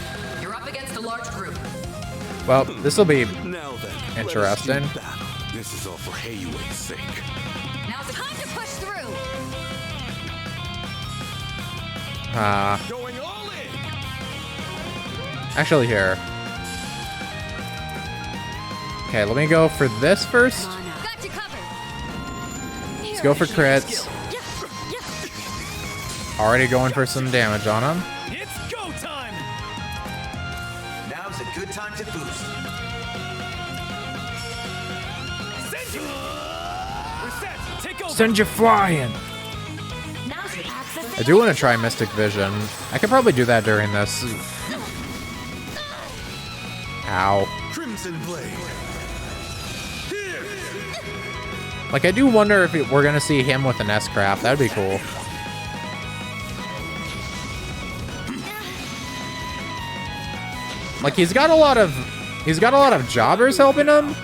You're up against a large group. Well, this will be Now then, interesting. This is all for Heiyue's sake. Now's the time to push through. Going all in. Actually, here. Okay, let me go for this first. Got you covered. Let's go for crits. Already going for some damage on him. It's go time! Now's a good time to boost. Reset! Take over! Send you flying! I do want to try Mystic Vision. I could probably do that during this. Ow. Crimson Blade. Like, I do wonder if we're going to see him with an S-Craft. That'd be cool. Like, he's got a lot of jobbers helping him.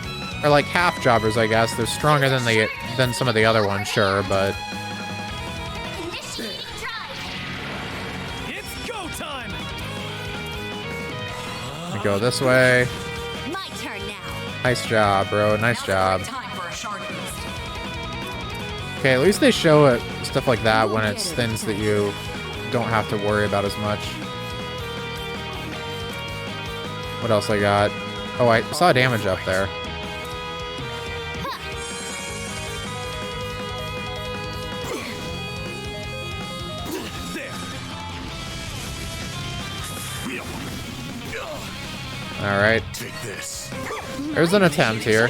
Or like half jobbers, I guess. They're stronger than some of the other ones, sure, but It's go time! we go this way. My turn now. Nice job, bro. Nice job. Time for a shard boost. Okay, at least they show it stuff like that when it's things that you don't have to worry about as much. What else I got? Oh, I saw damage up there. All right. Take this. There's an attempt here.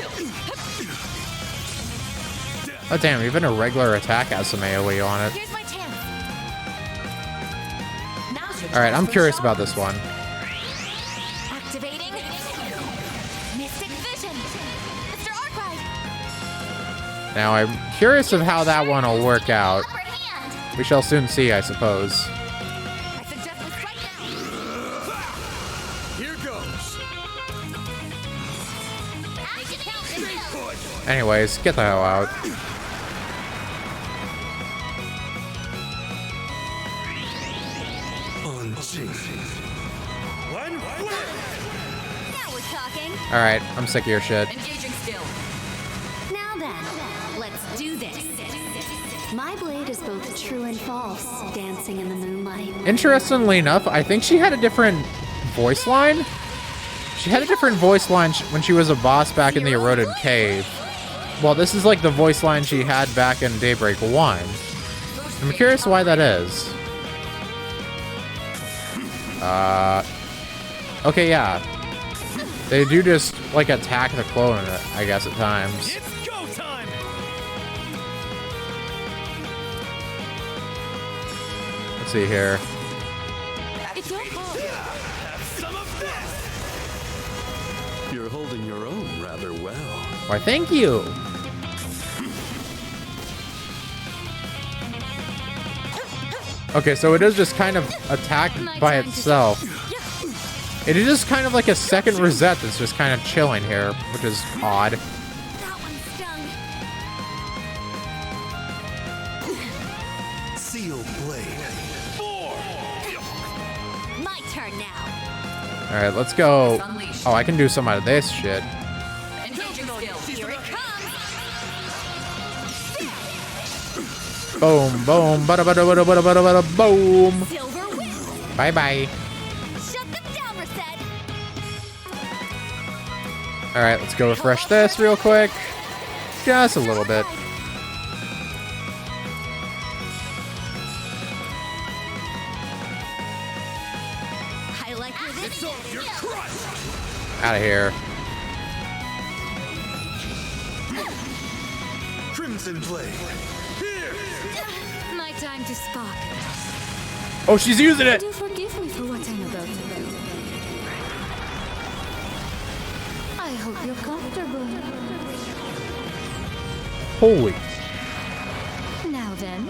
Oh damn, even a regular attack has some AoE on it. Here's my chance. Now's your Alright, chance I'm for curious a about shot. this one. Activating Mystic Vision. Mr. Arkwright. Now I'm curious of how that one will work out. We shall soon see, I suppose. I suggest we fight now. Here goes. Anyways, get the hell out. Now we're talking. Alright, I'm sick of your shit. Engaging skill. Now then, let's do this. My blade is both true and false, dancing in the moonlight. Interestingly enough, I think she had a different voice line. She had a different voice line when she was a boss back in the Eroded Cave. Well, this is like the voice line she had back in Daybreak 1. I'm curious why that is. Okay, yeah. They do just, like, attack the clone, I guess, at times. It's go time! Let's see here. It's your fault. Have some of this! You're holding your own rather well. Why, thank you. Okay, so it is just kind of attacked by itself. It is just kind of like a second Rosette that's just kind of chilling here, which is odd. That one stung. Seal Blade. Alright, let's go. Oh, I can do some out of this shit. Here it comes. Boom, boom, bada bada bada bada bada bada boom. Silver win. Bye bye. Shut them down, Reset. Alright, let's go refresh this real quick. Just a little bit. I like where this is. Out of here. Crimson Blade. My time to spark. Oh, she's using it. Do forgive me for what I'm about to do. I hope you're comfortable. Holy. Now then,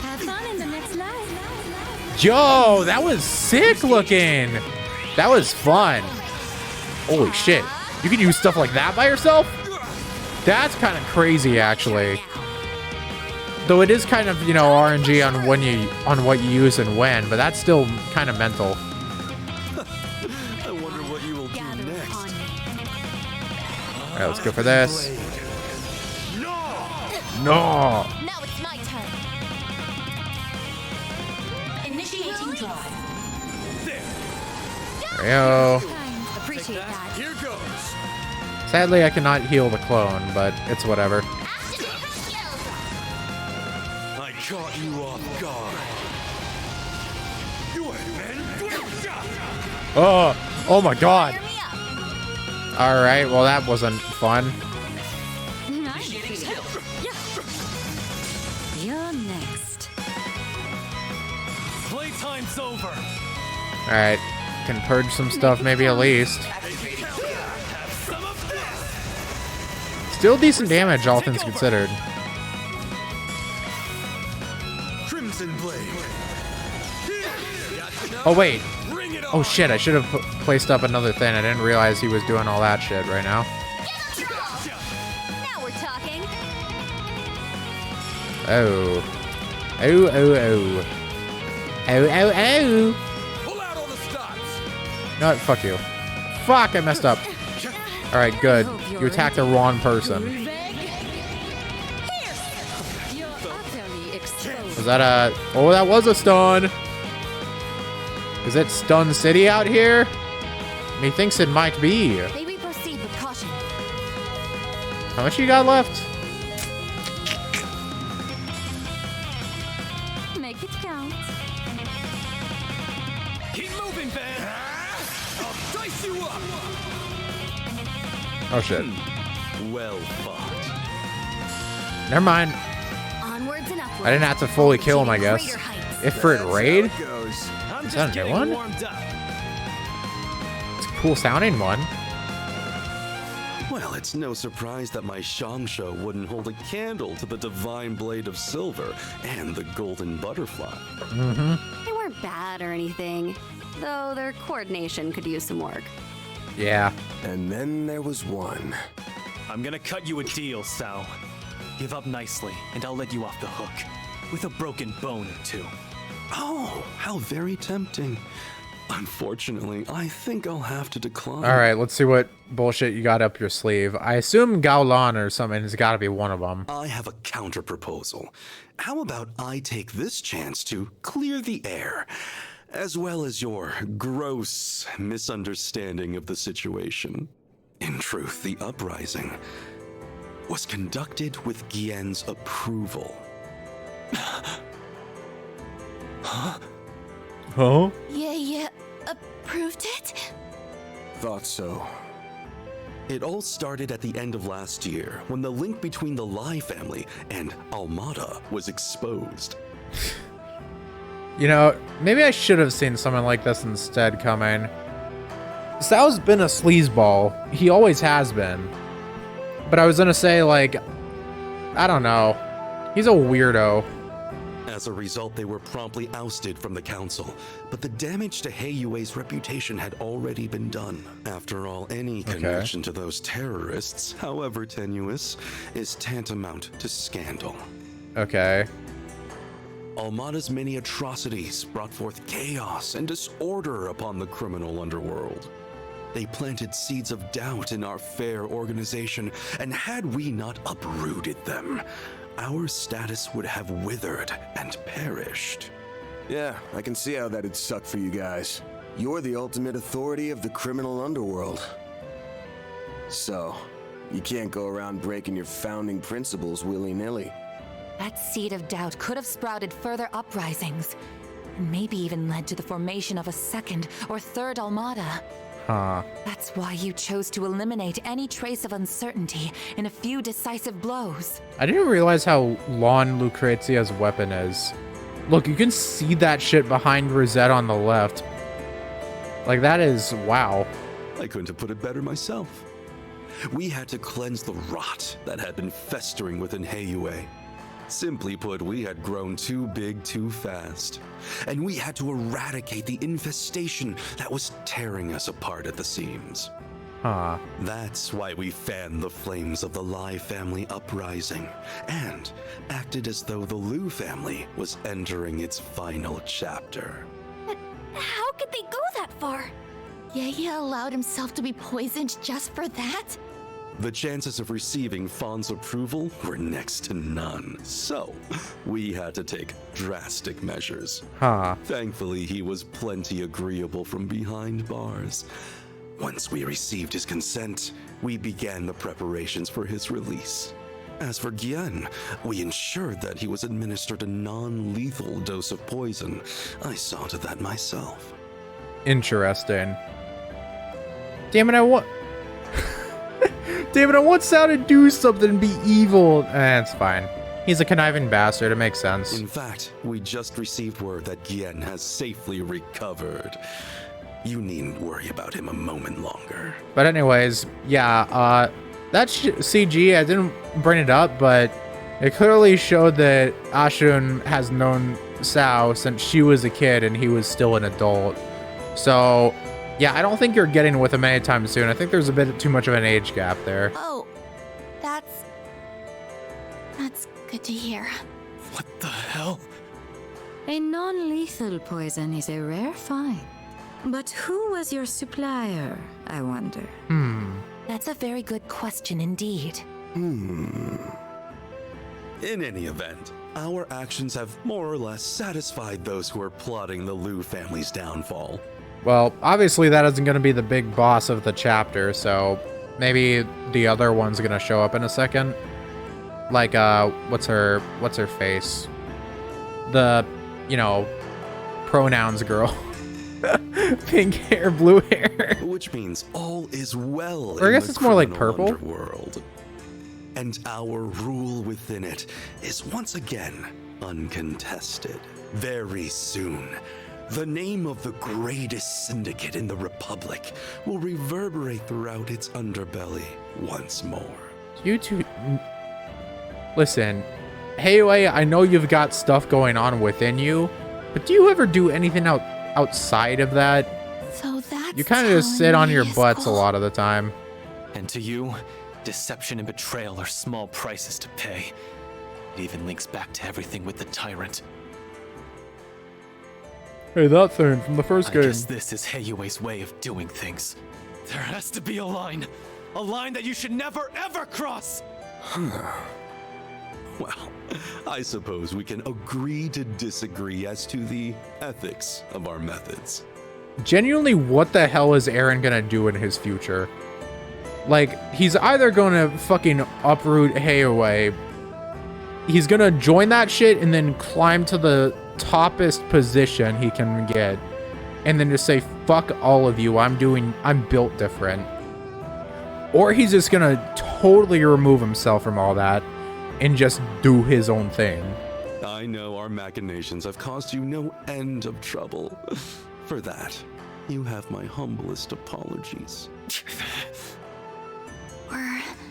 have fun in the next life. Yo, that was sick looking. That was fun. Holy shit. You can use stuff like that by yourself? That's kind of crazy, actually. Though it is kind of, you know, RNG on when what you use and when, but that's still kind of mental. I wonder what you will do next. All right, let's go for this. No. Now it's my turn. Initiating drive. There we go. Appreciate that. Here goes. Sadly, I cannot heal the clone, but it's whatever. I caught you off guard. You have been Oh my god. All right, well that wasn't fun. You're next. Playtime's over. All right, can purge some stuff maybe at least. Still decent damage, all things considered. Crimson Blade. Oh wait. Oh shit, I should have placed up another thing. I didn't realize he was doing all that shit right now. Now we're talking. Oh. Oh, oh, oh. Oh, oh, oh. Pull out all the stops. No, what? Fuck you. Fuck, I messed up. Alright, good. You attacked the wrong person. Was that a... Oh, that was a stun. Is it Stun City out here? Methinks it might be. Maybe proceed with caution. How much you got left? Make it count. Keep moving, Van. I'll dice you up. Oh shit. Well fought. Never mind. Onwards and upwards. I didn't have to fully kill him, I guess. If for it raid? I'm Is that a new one? warmed up. It's a cool sounding one. Well, it's no surprise that my Shamsho wouldn't hold a candle to the divine blade of silver and the golden butterfly. Mm-hmm. They weren't bad or anything, though their coordination could use some work. Yeah. And then there was one. I'm gonna cut you a deal, Sal. Give up nicely, and I'll let you off the hook. With a broken bone or two. Oh, how very tempting. Unfortunately, I think I'll have to decline. All right, let's see what bullshit you got up your sleeve. I assume Gaolan or something has got to be one of them. I have a counter proposal. How about I take this chance to clear the air, as well as your gross misunderstanding of the situation? In truth, the uprising was conducted with Gien's approval. Huh? Yeah, approved it? Thought so. It all started at the end of last year, when the link between the Lai family and Almada was exposed. You know, maybe I should have seen someone like this instead coming. Sal's been a sleazeball. He always has been. But I was gonna say, like, I don't know. He's a weirdo. As a result, they were promptly ousted from the council, but the damage to Heiyue's reputation had already been done. After all, any connection to those terrorists, however tenuous, is tantamount to scandal. Okay. Almada's many atrocities brought forth chaos and disorder upon the criminal underworld. They planted seeds of doubt in our fair organization, and had we not uprooted them, our status would have withered and perished. Yeah, I can see how that'd suck for you guys. You're the ultimate authority of the criminal underworld. So, you can't go around breaking your founding principles willy-nilly. That seed of doubt could have sprouted further uprisings, and maybe even led to the formation of a second or third Almada. Huh. That's why you chose to eliminate any trace of uncertainty in a few decisive blows. I didn't realize how long Lucrezia's weapon is. Look, you can see that shit behind Rosette on the left. Like, that is, wow. I couldn't have put it better myself. We had to cleanse the rot that had been festering within Heiyue. Simply put, we had grown too big too fast, and we had to eradicate the infestation that was tearing us apart at the seams. Huh. That's why we fanned the flames of the Lai family uprising, and acted as though the Liu family was entering its final chapter. But how could they go that far? Heiyue allowed himself to be poisoned just for that? The chances of receiving Fawn's approval were next to none, so we had to take drastic measures. Huh. Thankfully, he was plenty agreeable from behind bars. Once we received his consent, we began the preparations for his release. As for Gian, we ensured that he was administered a non-lethal dose of poison. I saw to that myself. Interesting. Damn it, I want... Damn it, I want Sal to do something and be evil. It's fine. He's a conniving bastard. It makes sense. In fact, we just received word that Gian has safely recovered. You needn't worry about him a moment longer. But anyways, yeah, that CG, I didn't bring it up, but it clearly showed that Ashun has known Sao since she was a kid and he was still an adult. So... yeah, I don't think you're getting with him anytime soon. I think there's a bit too much of an age gap there. Oh, that's good to hear. What the hell? A non-lethal poison is a rare find. But who was your supplier, I wonder? That's a very good question indeed. In any event, our actions have more or less satisfied those who are plotting the Liu family's downfall. Well, obviously that isn't going to be the big boss of the chapter, so maybe the other one's going to show up in a second. Like, what's her face? The, you know, pronouns girl. Pink hair, blue hair. Which means all is well or I guess in the it's more like criminal purple. Underworld. And our rule within it is once again uncontested. Very soon, the name of the greatest syndicate in the Republic will reverberate throughout its underbelly once more. You two... Listen, Heiyue, I know you've got stuff going on within you, but do you ever do anything outside of that? So that's You kind of just sit on your butts a lot of the time. And to you, deception and betrayal are small prices to pay. It even links back to everything with the tyrant. Hey, that thing from the first game. I guess this is Heiyue's way of doing things. There has to be a line that you should never ever cross! Well, I suppose we can agree to disagree as to the ethics of our methods. Genuinely, what the hell is Aaron gonna do in his future? Like, he's either gonna fucking uproot Heiyue, he's gonna join that shit and then climb to the toppest position he can get, and then just say, fuck all of you, I'm built different. Or he's just gonna totally remove himself from all that and just do his own thing. I know our machinations have caused you no end of trouble. For that, you have my humblest apologies.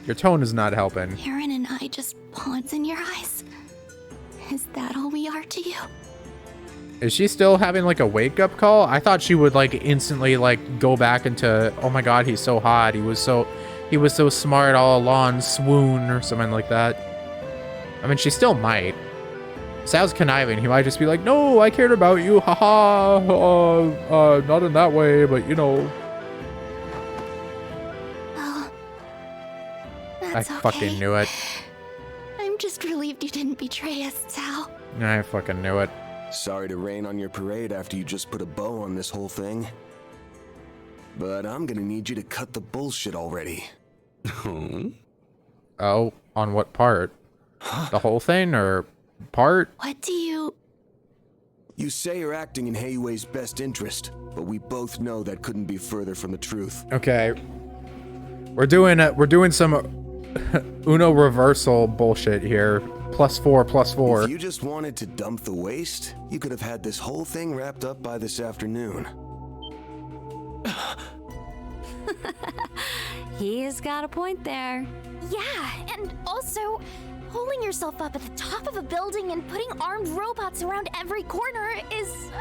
Your tone is not helping. Aaron and I just pawns in your eyes. Is that all we are to you? Is she still having like a wake-up call? I thought she would like instantly like go back into, oh my god, he's so hot, he was so smart all along, swoon or something like that. I mean, she still might. Sal's conniving. He might just be like, no, I cared about you. Haha. Not in that way, but you know. Oh, I that's okay. fucking knew it. I'm just relieved you didn't betray us, Sal. I fucking knew it. Sorry to rain on your parade after you just put a bow on this whole thing. But I'm gonna need you to cut the bullshit already. Oh, on what part? The whole thing or part? What do you... You say you're acting in Heiyue's best interest, but we both know that couldn't be further from the truth. Okay. We're doing some Uno reversal bullshit here. +4. If you just wanted to dump the waste, you could have had this whole thing wrapped up by this afternoon. He's got a point there. Yeah, and also, holding yourself up at the top of a building and putting armed robots around every corner is,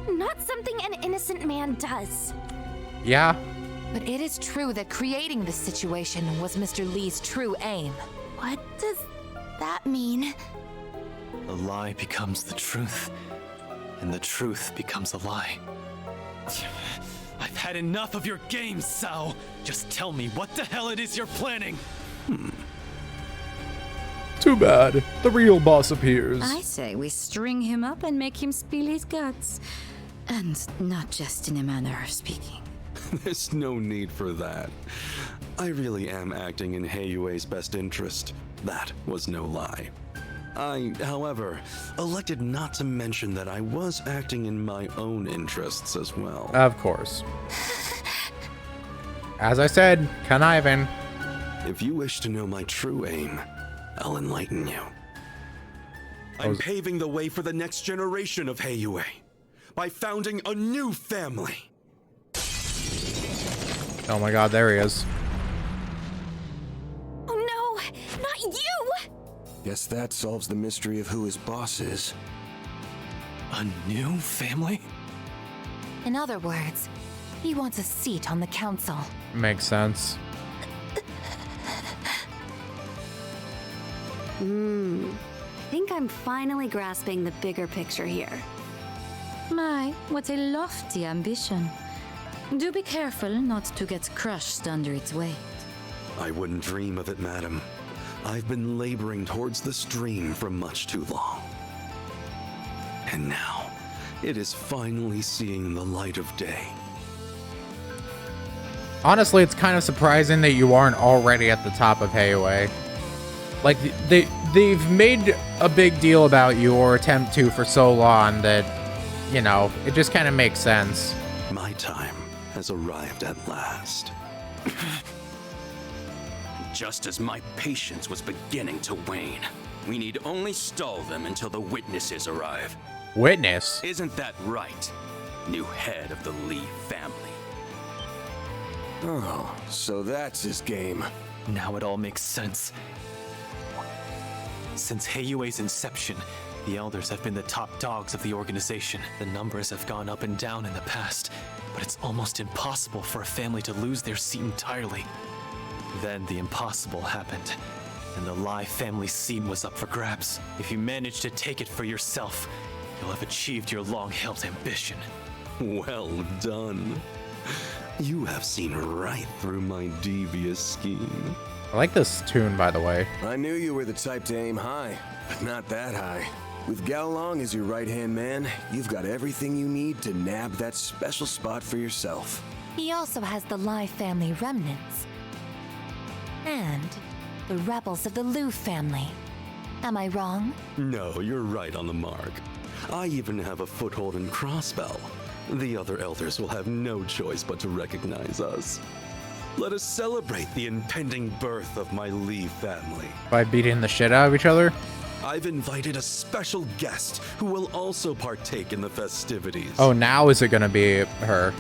not something an innocent man does. Yeah. But it is true that creating this situation was Mr. Lee's true aim. What does that mean? The lie becomes the truth, and the truth becomes a lie. I've had enough of your games, Sao! Just tell me what the hell it is you're planning! Too bad. The real boss appears. I say we string him up and make him spill his guts. And not just in a manner of speaking. There's no need for that. I really am acting in Heiyue's best interest. That was no lie. I, however, elected not to mention that I was acting in my own interests as well. Of course. As I said, conniving. If you wish to know my true aim, I'll enlighten you. I'm paving the way for the next generation of Heiyue by founding a new family. Oh my god, there he is. Oh no, not you! Guess that solves the mystery of who his boss is. A new family? In other words, he wants a seat on the council. Makes sense. I think I'm finally grasping the bigger picture here. My, what a lofty ambition. Do be careful not to get crushed under its weight. I wouldn't dream of it, madam. I've been laboring towards this dream for much too long. And now, it is finally seeing the light of day. Honestly, it's kind of surprising that you aren't already at the top of Heiyue. Like, they've made a big deal about you, or attempt to, for so long that, you know, it just kind of makes sense. My time has arrived at last. Just as my patience was beginning to wane, we need only stall them until the witnesses arrive. Witness? Isn't that right, new head of the Lee family? Oh, so that's his game. Now it all makes sense. Since Heiyue's inception, the elders have been the top dogs of the organization. The numbers have gone up and down in the past, but it's almost impossible for a family to lose their seat entirely. Then the impossible happened, and the Lai family seat was up for grabs. If you manage to take it for yourself, you'll have achieved your long-held ambition. Well done. You have seen right through my devious scheme. I like this tune, by the way. I knew you were the type to aim high, but not that high. With Gao Long as your right-hand man, you've got everything you need to nab that special spot for yourself. He also has the Lai family remnants. And the rebels of the Liu family. Am I wrong? No, you're right on the mark. I even have a foothold in Crossbell. The other elders will have no choice but to recognize us. Let us celebrate the impending birth of my Lee family. By beating the shit out of each other? I've invited a special guest who will also partake in the festivities. Oh, now is it gonna be her?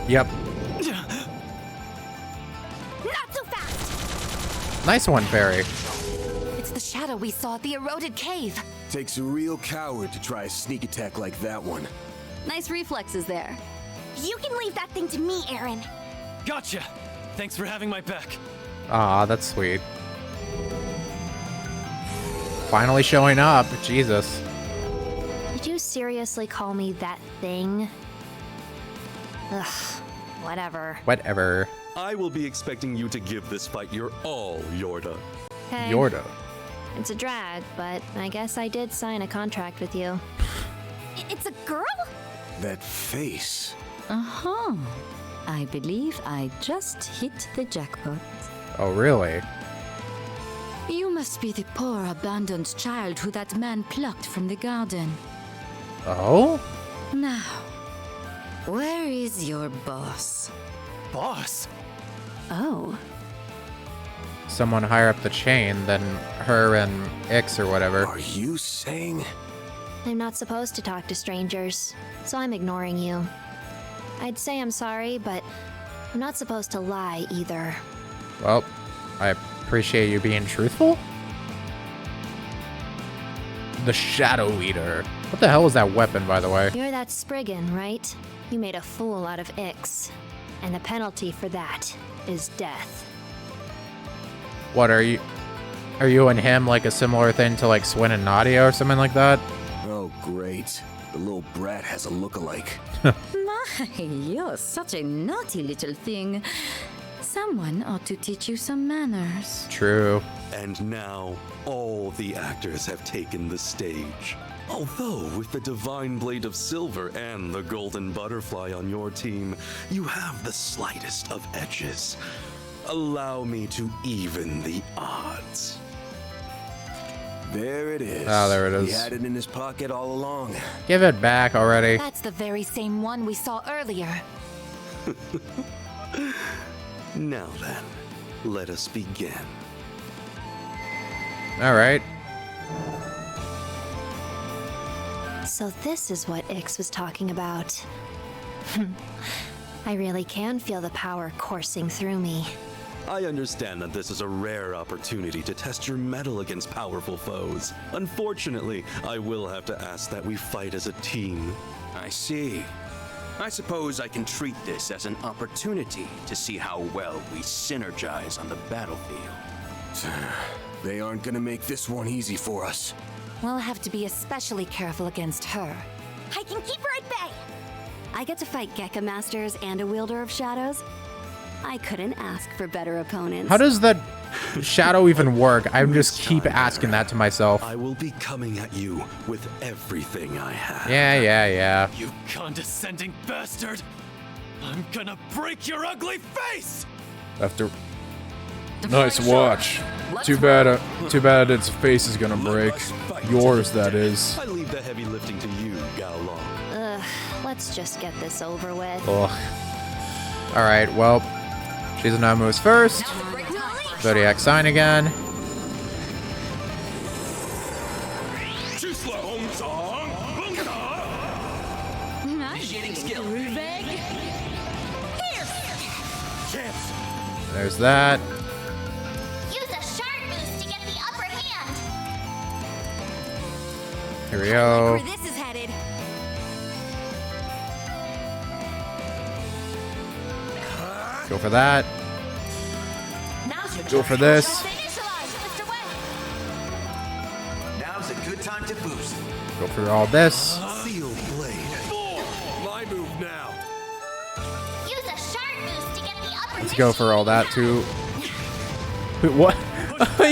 Yep. Not so fast! Nice one, Fairy. It's the shadow we saw at the eroded cave. Takes a real coward to try a sneak attack like that one. Nice reflexes there. You can leave that thing to me, Aaron. Gotcha! Thanks for having my back. Aw, that's sweet. Finally showing up. Jesus. Did you seriously call me that thing? Ugh, whatever. Whatever. I will be expecting you to give this fight your all, Yorda. Hey. Yorda. It's a drag, but I guess I did sign a contract with you. It's a girl? That face. Uh-huh. I believe I just hit the jackpot. Oh, really? You must be the poor abandoned child who that man plucked from the garden. Oh? Now, where is your boss? Boss? Oh. Someone higher up the chain than her and Ix or whatever. Are you saying? I'm not supposed to talk to strangers, so I'm ignoring you. I'd say I'm sorry, but I'm not supposed to lie either. Well, I appreciate you being truthful. The Shadow Eater. What the hell is that weapon, by the way? You're that Spriggan, right? You made a fool out of Ix. And the penalty for that is death. What are you? Are you and him like a similar thing to like Swin and Nadia or something like that? Oh, great. The little brat has a look-alike. My, you're such a naughty little thing. Someone ought to teach you some manners. True. And now, all the actors have taken the stage. Although, with the Divine Blade of Silver and the Golden Butterfly on your team, you have the slightest of edges. Allow me to even the odds. There it is. Oh, there it is. He had it in his pocket all along. Give it back already. That's the very same one we saw earlier. Now then, let us begin. All right. So this is what Ix was talking about. I really can feel the power coursing through me. I understand that this is a rare opportunity to test your mettle against powerful foes. Unfortunately, I will have to ask that we fight as a team. I see. I suppose I can treat this as an opportunity to see how well we synergize on the battlefield. They aren't gonna make this one easy for us. We'll have to be especially careful against her. I can keep her at bay. I get to fight Gekka Masters and a Wielder of Shadows. I couldn't ask for better opponents. How does that shadow even work? I just keep asking that to myself. I will be coming at you with everything I have. Yeah. You condescending bastard! I'm gonna break your ugly face! After... Nice watch. Too bad its face is gonna break. Yours, that is. I leave the heavy lifting to you, Gao Long. Ugh, let's just get this over with. Ugh. Alright, well, Shizuna moves first. Zodiac sign again. Initiating skill. There's that. Use a sharp boost to get the upper hand. Here we go. Where this is headed. Go for that. Go for this. Now's a good time to boost. Go for all this. Sealed blade. My move now. Use a sharp boost to get the upper Let's go for all that too. Wait, what?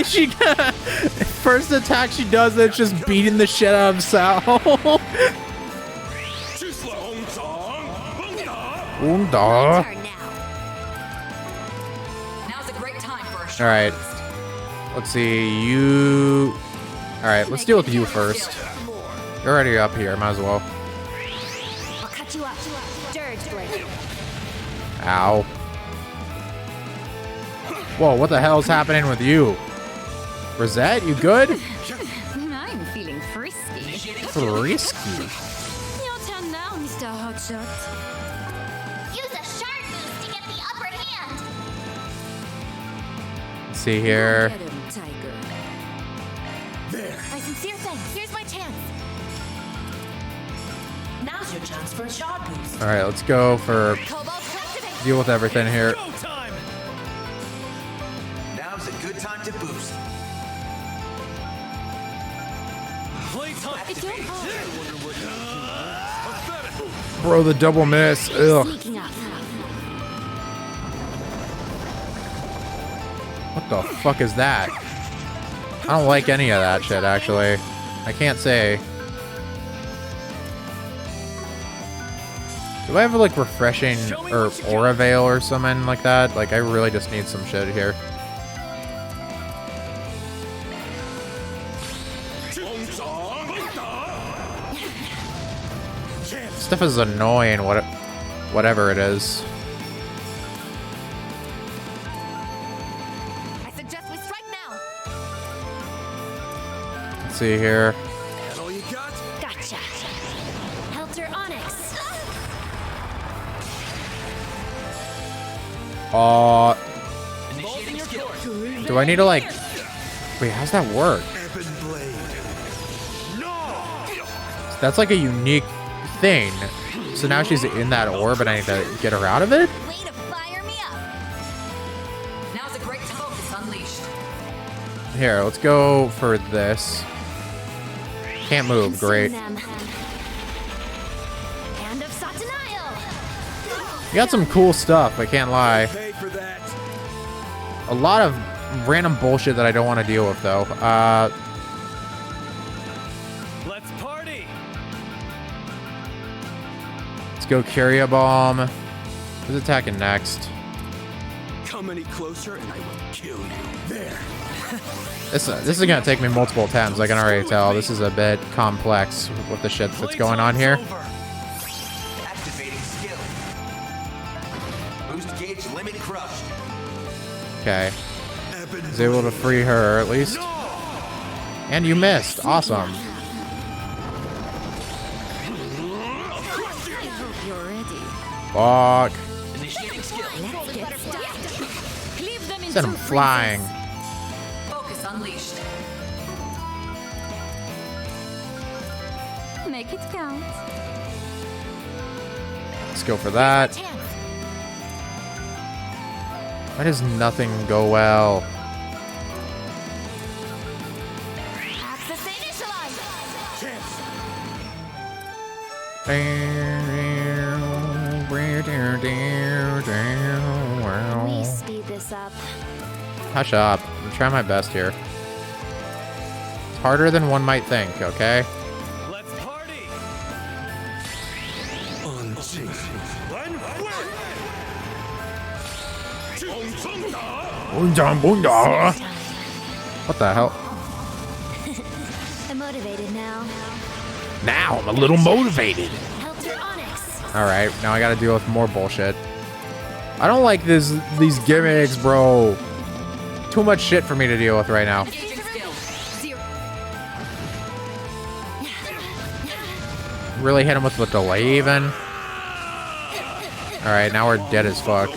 She first attack she does, it's just beating the shit out of Sao. Unda. Now's a great time for a short All right. boost. Let's see. You. All right. Let's deal with you first. You're already up here. Might as well. I'll cut you up. Dirge Blade. Ow. Whoa, what the hell's happening with you? Rosette, you good? I'm feeling frisky. Frisky. Your turn now, Mr. Hotshot. Use a sharp boost to get the upper hand. Let's see here. Get him, Tiger. My sincere thanks. Here's my chance. Now's your chance for a shot boost. All right, let's go for deal with everything here. Now's a good time to boost. Bro, the double miss. Ugh. What the fuck is that? I don't like any of that shit, actually. I can't say. Do I have like refreshing or aura veil or something like that? Like I really just need some shit here. Stuff is annoying, whatever it is. I suggest we strike now. Let's see here. That all you got? Gotcha. Helter Onyx. Do I need to like... Wait, how's that work? That's like a unique thing. So now she's in that orb and I need to get her out of it? Way to fire me up. Now's a great focus unleashed. Here, let's go for this. Can't move, great. Hand of Satanael. You got some cool stuff, I can't lie. A lot of random bullshit that I don't want to deal with, though. Let's party. Let's go Carrier Bomb. Who's attacking next? Come any closer and I will kill you. There. This is gonna take me multiple attempts, I can already tell. This is a bit complex with the shit that's going on here. Activating skill. Boost gauge limit crushed. Okay. Was able to free her, at least. And you missed. Awesome. You're ready. Fuck. Initiating skill. Send him flying. Focus unleashed. Make it count. Let's go for that. Why does nothing go well? Access initialized. Can we speed this up? Hush up. I'm trying my best here. It's harder than one might think, okay? Let's party. What the hell? I'm motivated now. Now I'm a little motivated. Helter Onyx. Alright, now I gotta deal with more bullshit. I don't like these gimmicks, bro. Too much shit for me to deal with right now. Really hit him with the delay even. Alright, now we're dead as fuck.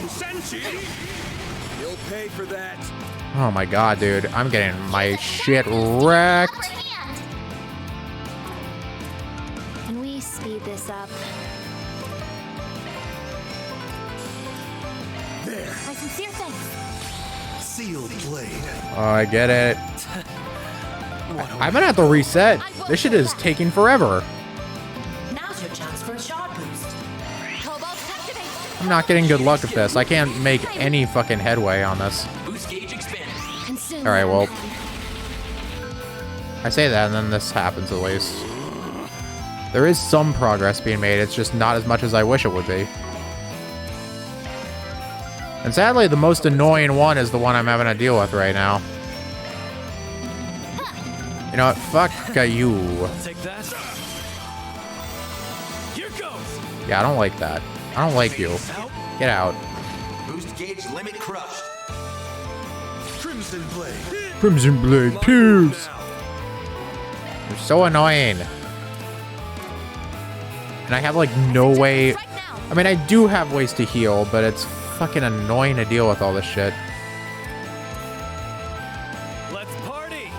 You'll pay for that. Oh my god, dude. I'm getting my shit wrecked. Can we speed this up? There. My sincere thanks. Sealed blade. Oh, I get it. I'm gonna have to reset. This shit is taking forever. Now's your chance for a shot boost. I'm not getting good luck with this. I can't make any fucking headway on this. Boost gauge expanded. Alright, well. I say that and then this happens at least. There is some progress being made. It's just not as much as I wish it would be. And sadly, the most annoying one is the one I'm having to deal with right now. You know what? Fuck you. Take that. Here goes. Yeah, I don't like that. I don't like you. Get out. Boost gauge limit crushed. Crimson blade. Crimson Blade, pierce! You're so annoying. And I have like no way. I mean, I do have ways to heal, but it's fucking annoying to deal with all this shit. Let's party.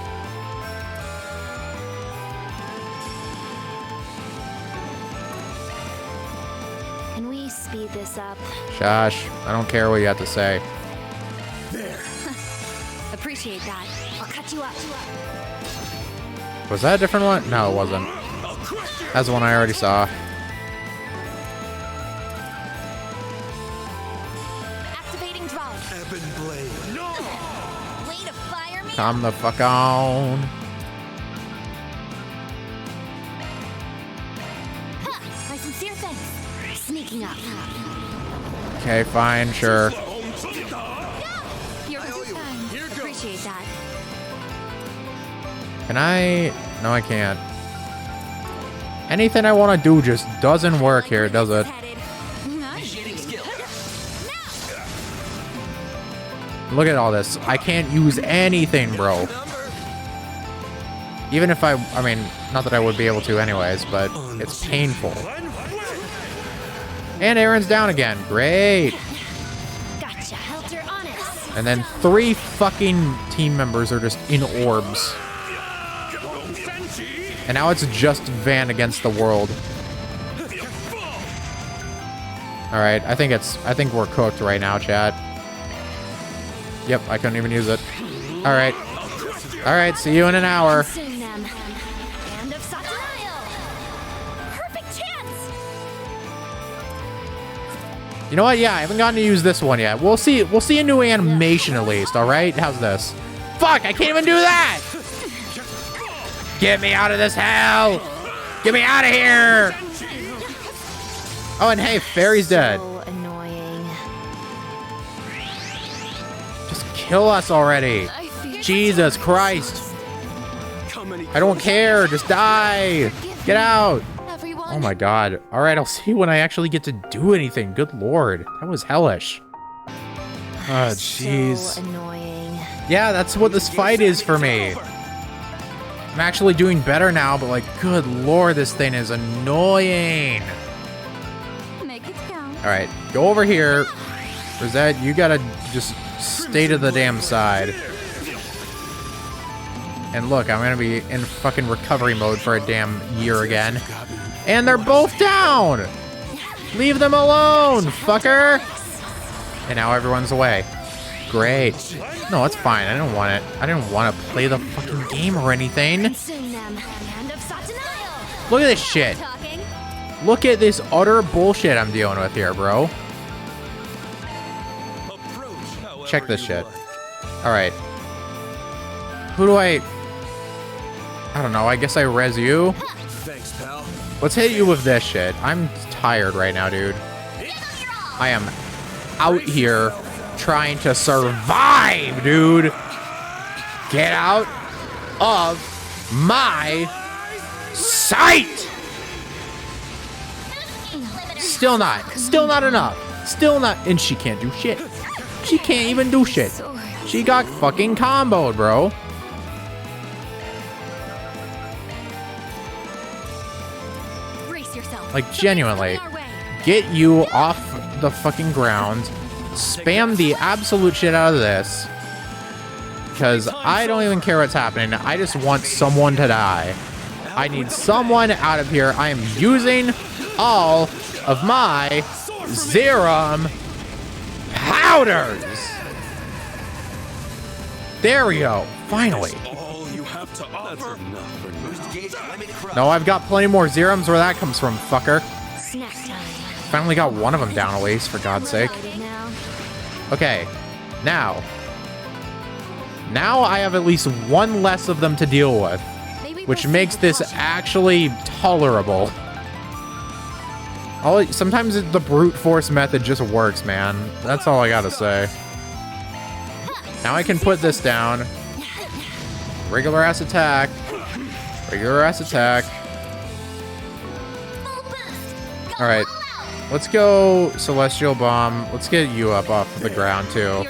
Can we speed this up? Shush. I don't care what you have to say. Appreciate that. I'll cut you up. Was that a different one? No, it wasn't. That's the one I already saw. Activating drive. Ebon Blade. No! Way to fire me. Come the fuck on. My sincere thanks. Sneaking up. Okay, fine, sure. You're too kind. Appreciate that. Can I? No, I can't. Anything I want to do just doesn't work here, does it? Look at all this. I can't use anything, bro. Even if I mean, not that I would be able to anyways, but it's painful. And Aaron's down again. Great. Gotcha. Helter honest. And then 3 fucking team members are just in orbs. And now it's just Van against the world. All right, I think we're cooked right now, chat. Yep, I couldn't even use it. All right. All right, see you in an hour. Consume them. Hand of Satanael. Perfect chance. You know what? Yeah, I haven't gotten to use this one yet. We'll see a new animation at least, all right? How's this? Fuck, I can't even do that! Get me out of this hell! Get me out of here! Oh, and hey, Fairy's dead. So annoying. Just kill us already. Jesus Christ. I don't care. Just die. Get out. Oh my god. All right, I'll see when I actually get to do anything. Good lord. That was hellish. Oh, jeez. So annoying. Yeah, that's what this fight is for me. I'm actually doing better now, but like, good lord, this thing is annoying. All right, go over here. Rosette, you gotta just stay to the damn side. And look, I'm gonna be in fucking recovery mode for a damn year again. And they're both down! Leave them alone, fucker! And now everyone's away. Great. No, it's fine. I didn't want it. I didn't want to play the fucking game or anything. Look at this shit. Look at this utter bullshit I'm dealing with here, bro. Check this shit. Alright. Who do I don't know. I guess I res you. Thanks, pal. Let's hit you with this shit. I'm tired right now, dude. I am out here trying to survive, dude. Get out of my sight. Still not enough. Still not, and she can't do shit. She can't even do shit. She got fucking comboed, bro. Like, genuinely, get you off the fucking ground. Spam the absolute shit out of this. Because I don't even care what's happening. I just want someone to die. I need someone out of here. I am using all of my Zerum powders. There we go. Finally. No, I've got plenty more Zerums where that comes from, fucker. Finally got one of them down at least, for God's sake. Okay, now I have at least one less of them to deal with, which makes this actually tolerable. Sometimes the brute force method just works, man. That's all I gotta say. Now I can put this down. Regular ass attack. Regular ass attack. Alright. Let's go Celestial Bomb. Let's get you up off the ground too.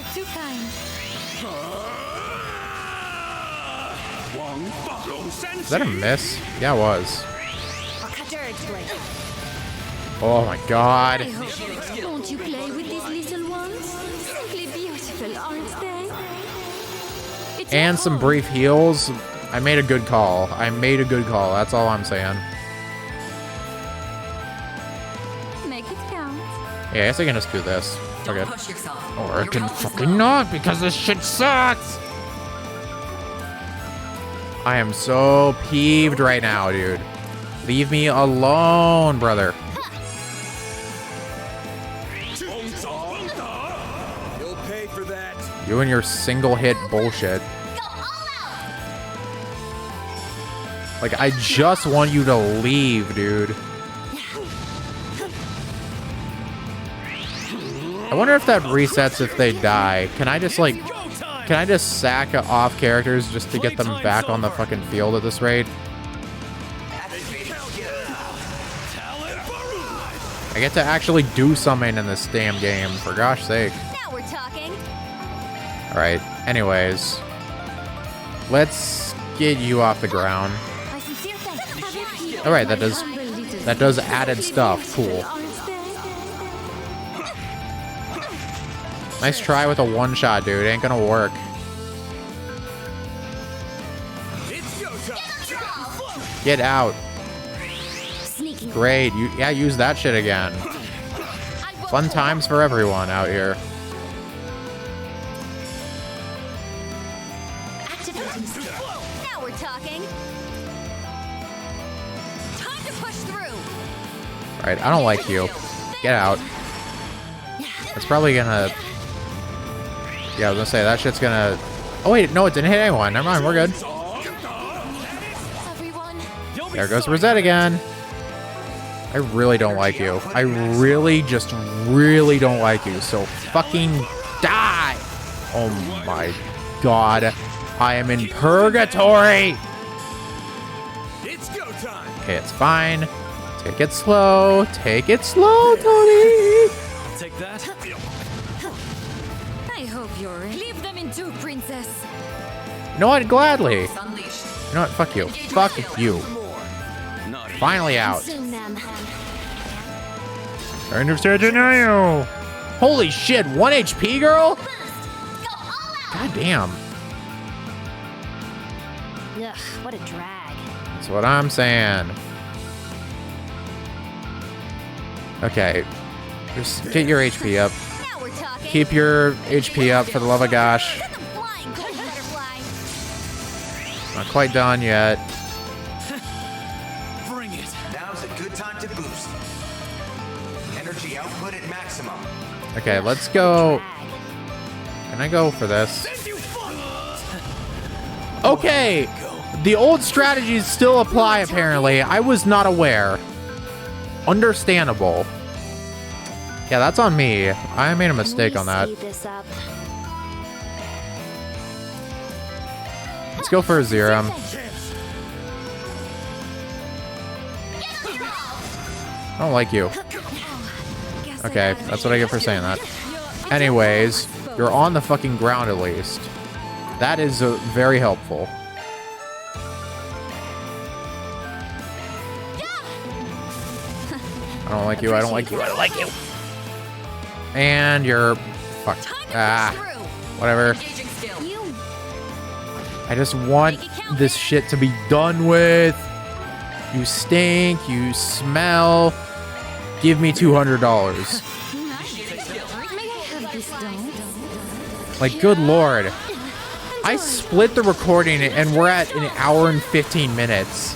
Is that a miss? Yeah, it was. Oh my god. Won't you play with these little ones? Simply beautiful, aren't they? And some brief heals. I made a good call. I made a good call. That's all I'm saying. Make it count. Yeah, I guess I can just do this. Okay. Or I can fucking not because this shit sucks. I am so peeved right now, dude. Leave me alone, brother. You'll pay for that. You and your single hit bullshit. Like, I just want you to leave, dude. I wonder if that resets if they die. Can I just, like, can I just sack off characters just to get them back on the fucking field at this rate? I get to actually do something in this damn game, for gosh sake. Now we're talking. Alright, anyways. Let's get you off the ground. Alright, that does added stuff. Cool. Nice try with a one-shot, dude. Ain't gonna work. Get out. Great. Yeah, use that shit again. Fun times for everyone out here. Now we're talking. Time to push through. Right, I don't like you. Get out. It's probably gonna... Yeah, I was gonna say, that shit's gonna... Oh wait, no, it didn't hit anyone. Never mind, we're good. There goes Rosette again. I really don't like you. I really don't like you. So fucking die! Oh my god. I am in purgatory! Okay, it's fine. Take it slow. Take it slow, Tony! I'll take that. I hope you're in. Leave them in two, princess. You know what? Gladly. You know what? Fuck you. Fuck you. Finally out. I understand you now. Holy shit, 1 HP, girl? God damn. Ugh, what a drag. That's what I'm saying. Okay. Just get your HP up. Keep your HP up for the love of gosh. Not quite done yet. Bring it. Now's a good time to boost. Energy output at maximum. Okay, let's go. Can I go for this? Okay. The old strategies still apply, apparently. I was not aware. Understandable. Yeah, that's on me. I made a mistake on that. Let's go for a Zerum. I don't like you. Okay, that's what I get for saying that. Anyways, you're on the fucking ground at least. That is very helpful. I don't like you, I don't like you, I don't like you. And you're... Fuck. Ah. Whatever. I just want this shit to be done with. You stink, you smell. Give me $200. Like, good lord. I split the recording and we're at 1 hour and 15 minutes.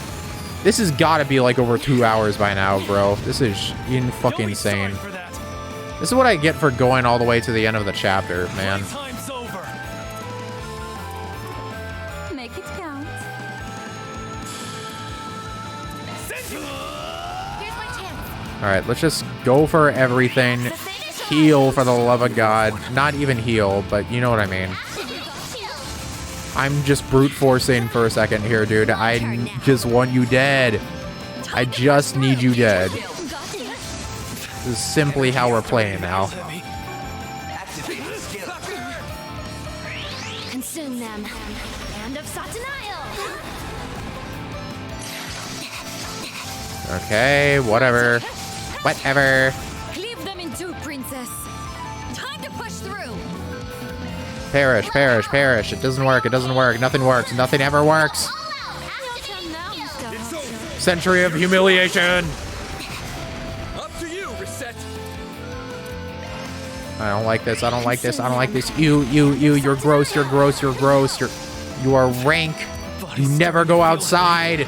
This has got to be like over 2 hours by now, bro. This is fucking insane. This is what I get for going all the way to the end of the chapter, man. Make it count. Alright, let's just go for everything. Heal, for the love of God. Not even heal, but you know what I mean. I'm just brute forcing for a second here, dude. I just want you dead. I just need you dead. This is simply how we're playing now. Consume them. Hand of Satanael. Okay, whatever. Whatever. Leave them in two, princess. Time to push through. Perish, perish, perish. It doesn't work, it doesn't work. Nothing works. Nothing ever works. Century of humiliation. Up to you, Reset. I don't like this. I don't like this. I don't like this. You're gross. You're gross. You're gross. You are rank. You never go outside.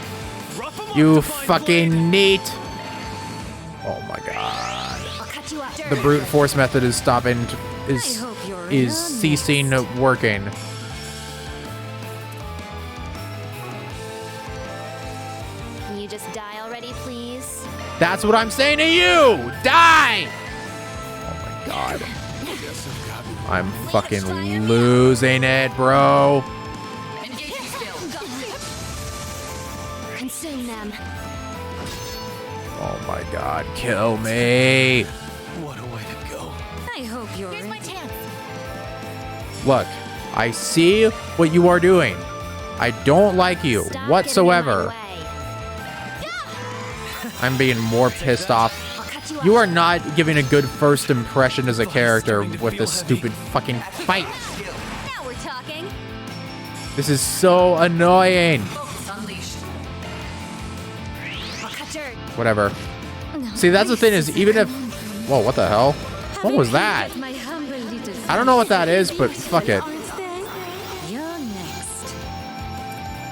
You fucking neat. Oh my god. The brute force method is stopping. Is ceasing working. Can you just die already, please? That's what I'm saying to you. Die. Oh my god. I'm fucking losing it, bro. Consume them. Oh my god, kill me. What a way to go. I hope you're Here's my chance. Look, I see what you are doing. I don't like you Stop whatsoever. getting in my way. I'm being more pissed off. You are not giving a good first impression as a character with this stupid fucking fight. Now we're talking. This is so annoying. Whatever. See, that's the thing is, even if... Whoa, what the hell? What was that? I don't know what that is, but fuck it. You're next.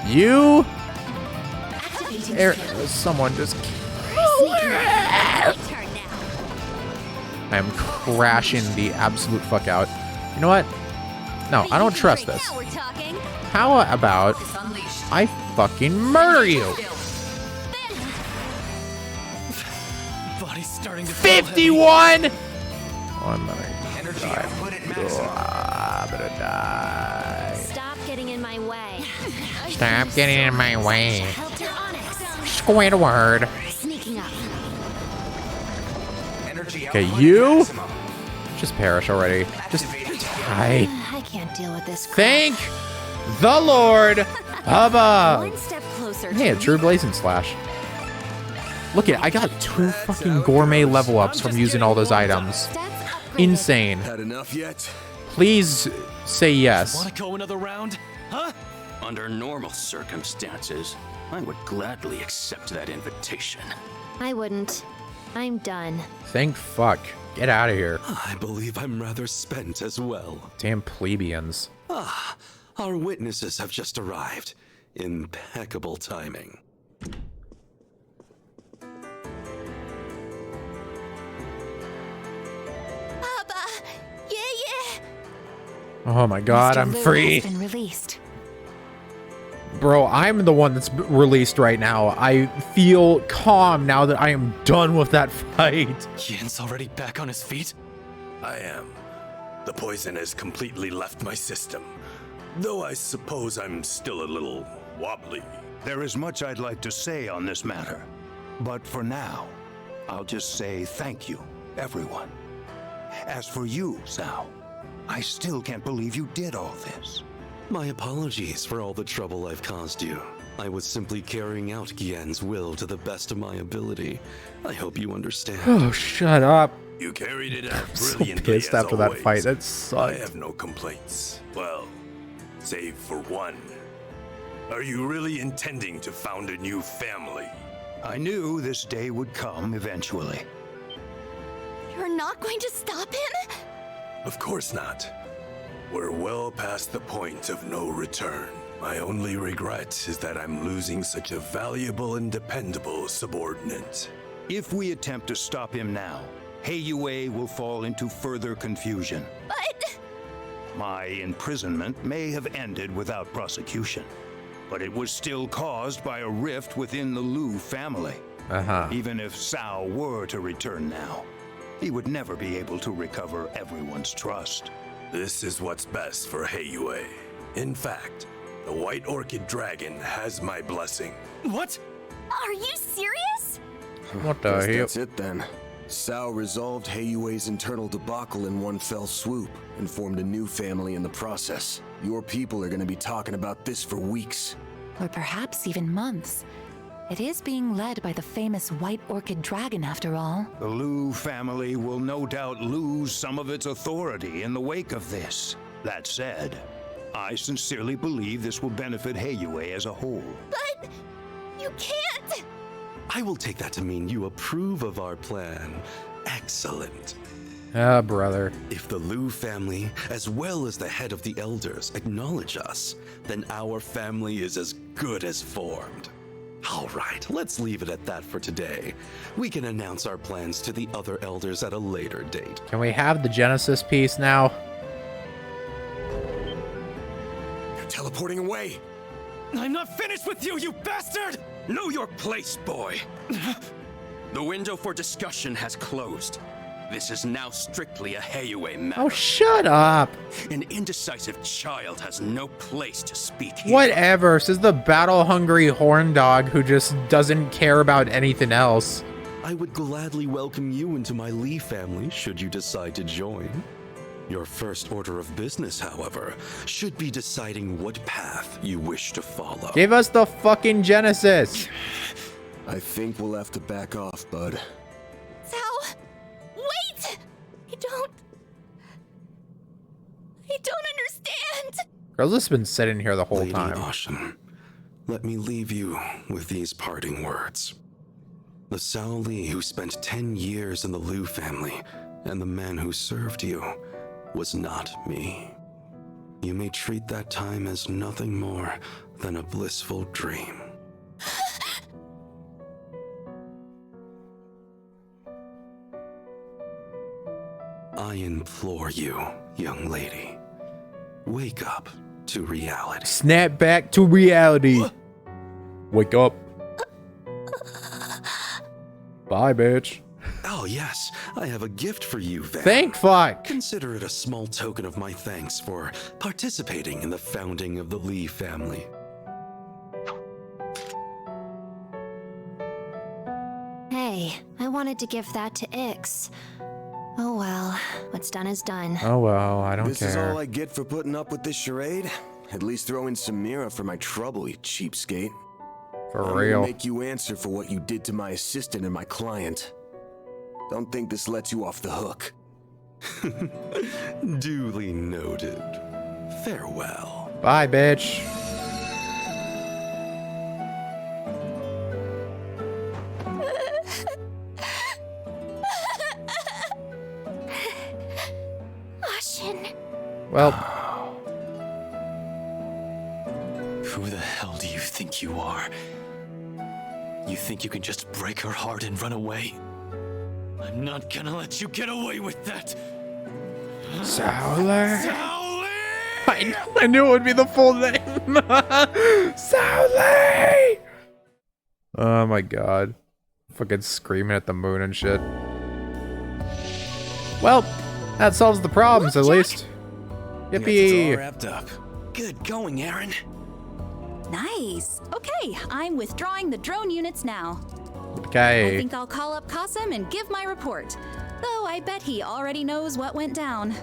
You... Someone just... I am crashing the absolute fuck out. You know what? No, I don't trust this. How about I fucking murder you? Body's starting to 51! I'm gonna die. I'm gonna die. Stop getting in my way. Stop getting in my way. Squidward. Sneaking up. Okay, you just perish already. Just die. I can't deal with this. Thank the Lord above. One step closer. Hey, a true blazing slash. Look at, I got 2 fucking gourmet level ups from using all those items. Insane. Had enough yet? Please say yes. Want to go another round? Huh? Under normal circumstances, I would gladly accept that invitation. I wouldn't. I'm done. Thank fuck. Get out of here. I believe I'm rather spent as well. Damn plebeians. Ah, our witnesses have just arrived. Impeccable timing. Papa! Yeah. Oh my god, I'm free. Been released. Bro, I'm the one that's released right now. I feel calm now that I am done with that fight. Yin's already back on his feet? I am. The poison has completely left my system. Though I suppose I'm still a little wobbly. There is much I'd like to say on this matter. But for now, I'll just say thank you, everyone. As for you, Sao, I still can't believe you did all this. My apologies for all the trouble I've caused you. I was simply carrying out Gien's will to the best of my ability. I hope you understand. Oh, shut up. You carried it out So brilliantly pissed as after that always. fight. That I sucked. have no complaints. Well, save for one. Are you really intending to found a new family? I knew this day would come eventually. You're not going to stop him? Of course not. We're well past the point of no return. My only regret is that I'm losing such a valuable and dependable subordinate. If we attempt to stop him now, Heiyue will fall into further confusion. But... My imprisonment may have ended without prosecution, but it was still caused by a rift within the Lu family. Even if Sao were to return now, he would never be able to recover everyone's trust. This is what's best for Heiyue. In fact, the White Orchid Dragon has my blessing. What? Are you serious? What the Guess hell? that's it then. Sao resolved Heiyue's internal debacle in one fell swoop and formed a new family in the process. Your people are going to be talking about this for weeks. Or perhaps even months. It is being led by the famous White Orchid Dragon, after all. The Lu family will no doubt lose some of its authority in the wake of this. That said, I sincerely believe this will benefit Heiyue as a whole. But... you can't! I will take that to mean you approve of our plan. Excellent. Ah, brother. If the Liu family, as well as the head of the elders, acknowledge us, then our family is as good as formed. All right, let's leave it at that for today. We can announce our plans to the other elders at a later date. Can we have the Genesis piece now? They're teleporting away. I'm not finished with you, you bastard! Know your place, boy. The window for discussion has closed. This is now strictly a Heiyue matter. Oh, shut up. An indecisive child has no place to speak here. Whatever, says the battle-hungry horn dog who just doesn't care about anything else. I would gladly welcome you into my Lee family should you decide to join. Your first order of business, however, should be deciding what path you wish to follow. Give us the fucking Genesis. I think we'll have to back off, bud. Sao, wait! I don't understand. Girl's just been sitting here the whole Lady time. Ashen, let me leave you with these parting words. The Sao Li who spent 10 years in the Liu family and the man who served you was not me. You may treat that time as nothing more than a blissful dream. I implore you, young lady, wake up to reality. Snap back to reality. Wake up. Bye, bitch. Oh yes, I have a gift for you, Van. Thank fuck. Consider it a small token of my thanks for participating in the founding of the Lee family. Hey, I wanted to give that to Ix. Oh well, what's done is done. Oh well, I don't care. This is care. all I get for putting up with this charade? At least throw in some Mira for my trouble, you cheapskate. For I'm real. gonna make you answer for what you did to my assistant and my client. Don't think this lets you off the hook. Duly noted. Farewell. Bye, bitch. Ashen. Well. Who the hell do you think you are? You think you can just break her heart and run away? I'm not gonna let you get away with that. Sowler. I knew it would be the full name. Sowler. Oh my god. Fucking screaming at the moon and shit. Well, that solves the problems at least. Yippee. It's all wrapped up. Good going, Aaron. Nice. Okay, I'm withdrawing the drone units now. Okay. I think I'll call up Qasim and give my report. Though I bet he already knows what went down.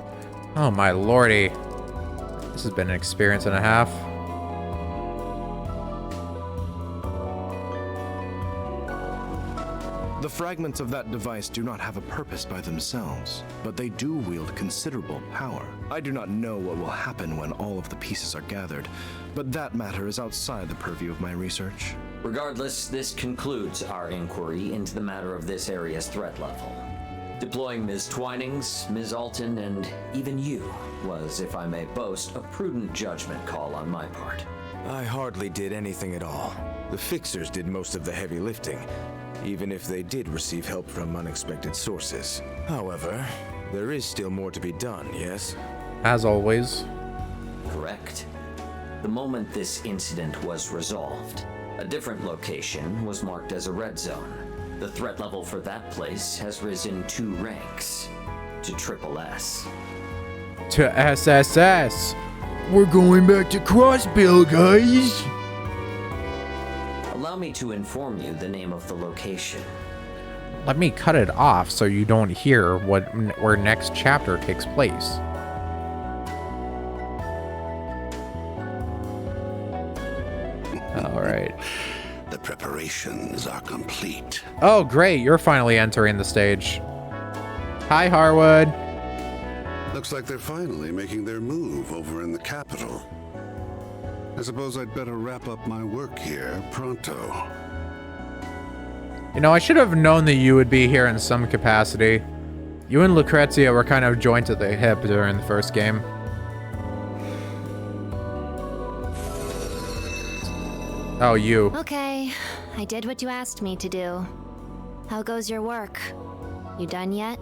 Oh my lordy. This has been an experience and a half. The fragments of that device do not have a purpose by themselves, but they do wield considerable power. I do not know what will happen when all of the pieces are gathered, but that matter is outside the purview of my research. Regardless, this concludes our inquiry into the matter of this area's threat level. Deploying Ms. Twinings, Ms. Alton, and even you was, if I may boast, a prudent judgment call on my part. I hardly did anything at all. The fixers did most of the heavy lifting, even if they did receive help from unexpected sources. However, there is still more to be done, yes? As always. Correct. The moment this incident was resolved, a different location was marked as a red zone. The threat level for that place has risen 2 ranks to SSS. To SSS. We're going back to Crossbill, guys. Allow me to inform you the name of the location. Let me cut it off so you don't hear where next chapter takes place. All right. The preparations are complete. Oh, great. You're finally entering the stage. Hi, Harwood. Looks like they're finally making their move over in the capital. I suppose I'd better wrap up my work here pronto. You know, I should have known that you would be here in some capacity. You and Lucrezia were kind of joined at the hip during the first game. Oh, you. Okay, I did what you asked me to do. How goes your work? You done yet?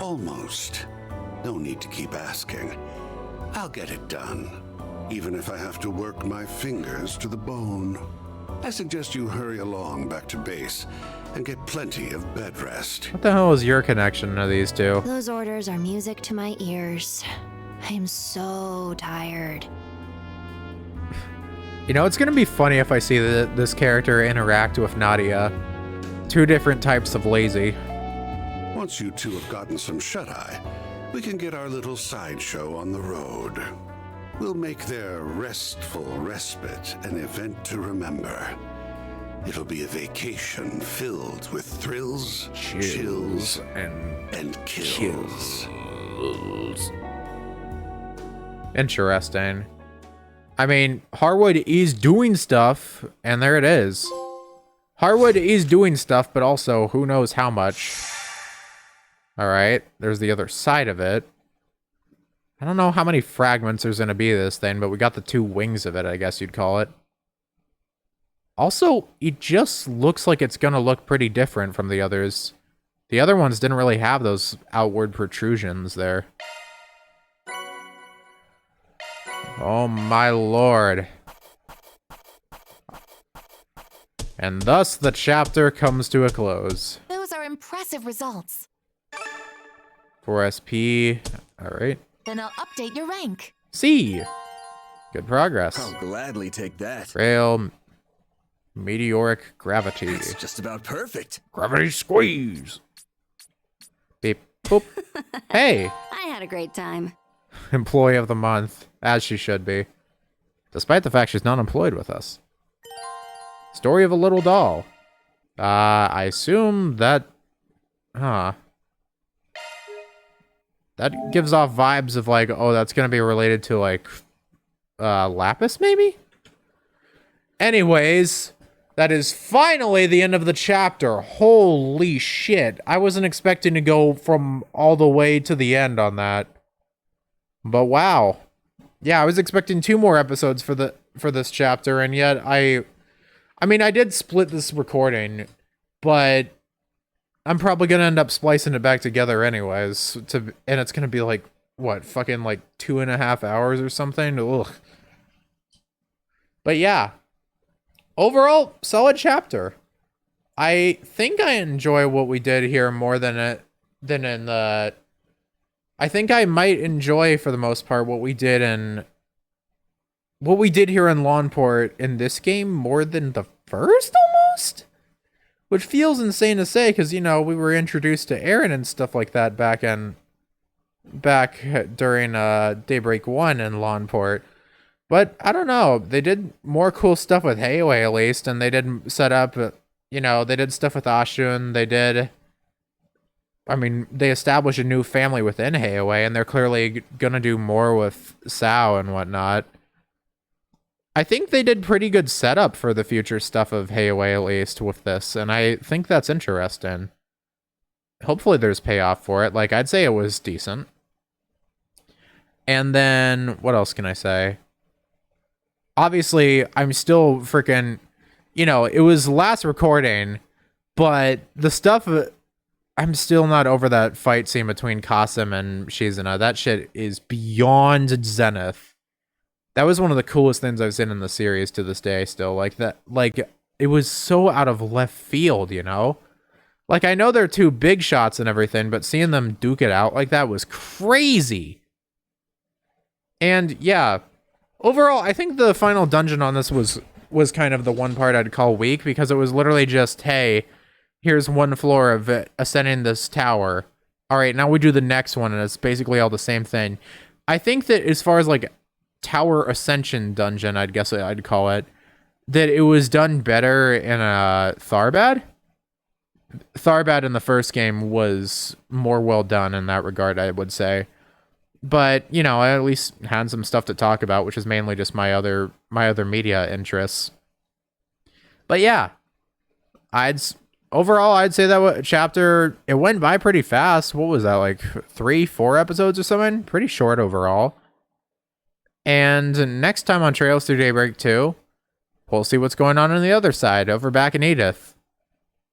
Almost. No need to keep asking. I'll get it done, even if I have to work my fingers to the bone. I suggest you hurry along back to base and get plenty of bed rest. What the hell is your connection to these two? Those orders are music to my ears. I am so tired. You know, it's gonna be funny if I see this character interact with Nadia. Two different types of lazy. Once you two have gotten some shut-eye, we can get our little sideshow on the road. We'll make their restful respite an event to remember. It'll be a vacation filled with thrills, chills, and kills. Interesting. I mean, Harwood is doing stuff, and there it is. Harwood is doing stuff, but also, who knows how much. Alright, there's the other side of it. I don't know how many fragments there's gonna be of this thing, but we got the two wings of it, I guess you'd call it. Also, it just looks like it's gonna look pretty different from the others. The other ones didn't really have those outward protrusions there. Oh my lord. And thus the chapter comes to a close. Those are impressive results. 4 SP. Alright. Then I'll update your rank. C. Good progress. I'll gladly take that. Frail. Meteoric gravity. It's just about perfect. Gravity squeeze. Beep. Boop. Hey. I had a great time. Employee of the month. As she should be. Despite the fact she's not employed with us. Story of a little doll. I assume that... Huh. That gives off vibes of like, oh, that's gonna be related to like... Lapis, maybe? Anyways... That is finally the end of the chapter. Holy shit. I wasn't expecting to go from all the way to the end on that. But wow. Yeah, I was expecting 2 more episodes for this chapter, and yet I mean, I did split this recording, but I'm probably gonna end up splicing it back together anyways. And it's gonna be like, what, fucking like 2.5 hours or something? Ugh. But yeah. Overall, solid chapter. I think I enjoy what we did here more than in the... I think I might enjoy, for the most part, what we did here in Lawnport in this game more than the first, almost? Which feels insane to say, because, you know, we were introduced to Aaron and stuff like that back during Daybreak 1 in Lawnport. But, I don't know, they did more cool stuff with Heiyue, at least, and they did set up, you know, they did stuff with Ashun, they established a new family within Heiyue, and they're clearly gonna do more with Sao and whatnot. I think they did pretty good setup for the future stuff of Heiyue, at least, with this, and I think that's interesting. Hopefully there's payoff for it. Like, I'd say it was decent. And then, what else can I say? Obviously, I'm still freaking, you know, it was last recording, but the stuff, I'm still not over that fight scene between Kasim and Shizuna. That shit is beyond zenith. That was one of the coolest things I've seen in the series to this day still. Like, that, like, it was so out of left field, you know? Like, I know they're 2 big shots and everything, but seeing them duke it out like that was crazy. And, yeah... Overall, I think the final dungeon on this was kind of the one part I'd call weak, because it was literally just, hey, here's 1 floor of it, ascending this tower. All right, now we do the next one, and it's basically all the same thing. I think that as far as, like, tower ascension dungeon, I guess I'd call it, that it was done better in Tharbad. Tharbad in the first game was more well done in that regard, I would say. But, you know, I at least had some stuff to talk about, which is mainly just my other media interests. But yeah, overall, I'd say that chapter, it went by pretty fast. What was that, like 3-4 episodes or something? Pretty short overall. And next time on Trails Through Daybreak 2, we'll see what's going on the other side, over back in Edith.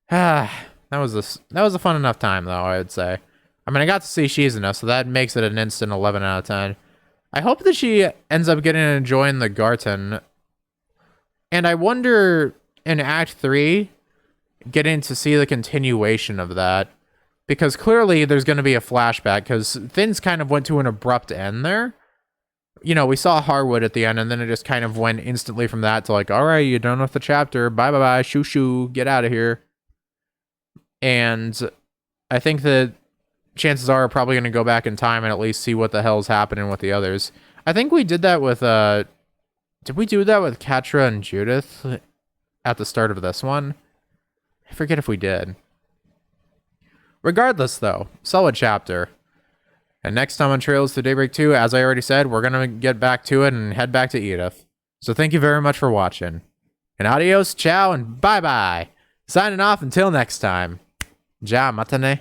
That was a fun enough time, though, I would say. I mean, I got to see Shizuna, so that makes it an instant 11 out of 10. I hope that she ends up getting to join the Garten. And I wonder, in Act 3, getting to see the continuation of that. Because clearly there's going to be a flashback, because things kind of went to an abrupt end there. You know, we saw Harwood at the end, and then it just kind of went instantly from that to like, all right, you're done with the chapter. Bye-bye-bye, shoo-shoo, get out of here. And I think that chances are probably going to go back in time and at least see what the hell's happening with the others. I think we did that with, did we do that with Katra and Judith at the start of this one? I forget if we did. Regardless, though, solid chapter. And next time on Trails to Daybreak 2, as I already said, we're going to get back to it and head back to Edith. So thank you very much for watching. And adios, ciao, and bye-bye. Signing off until next time. Ja matane.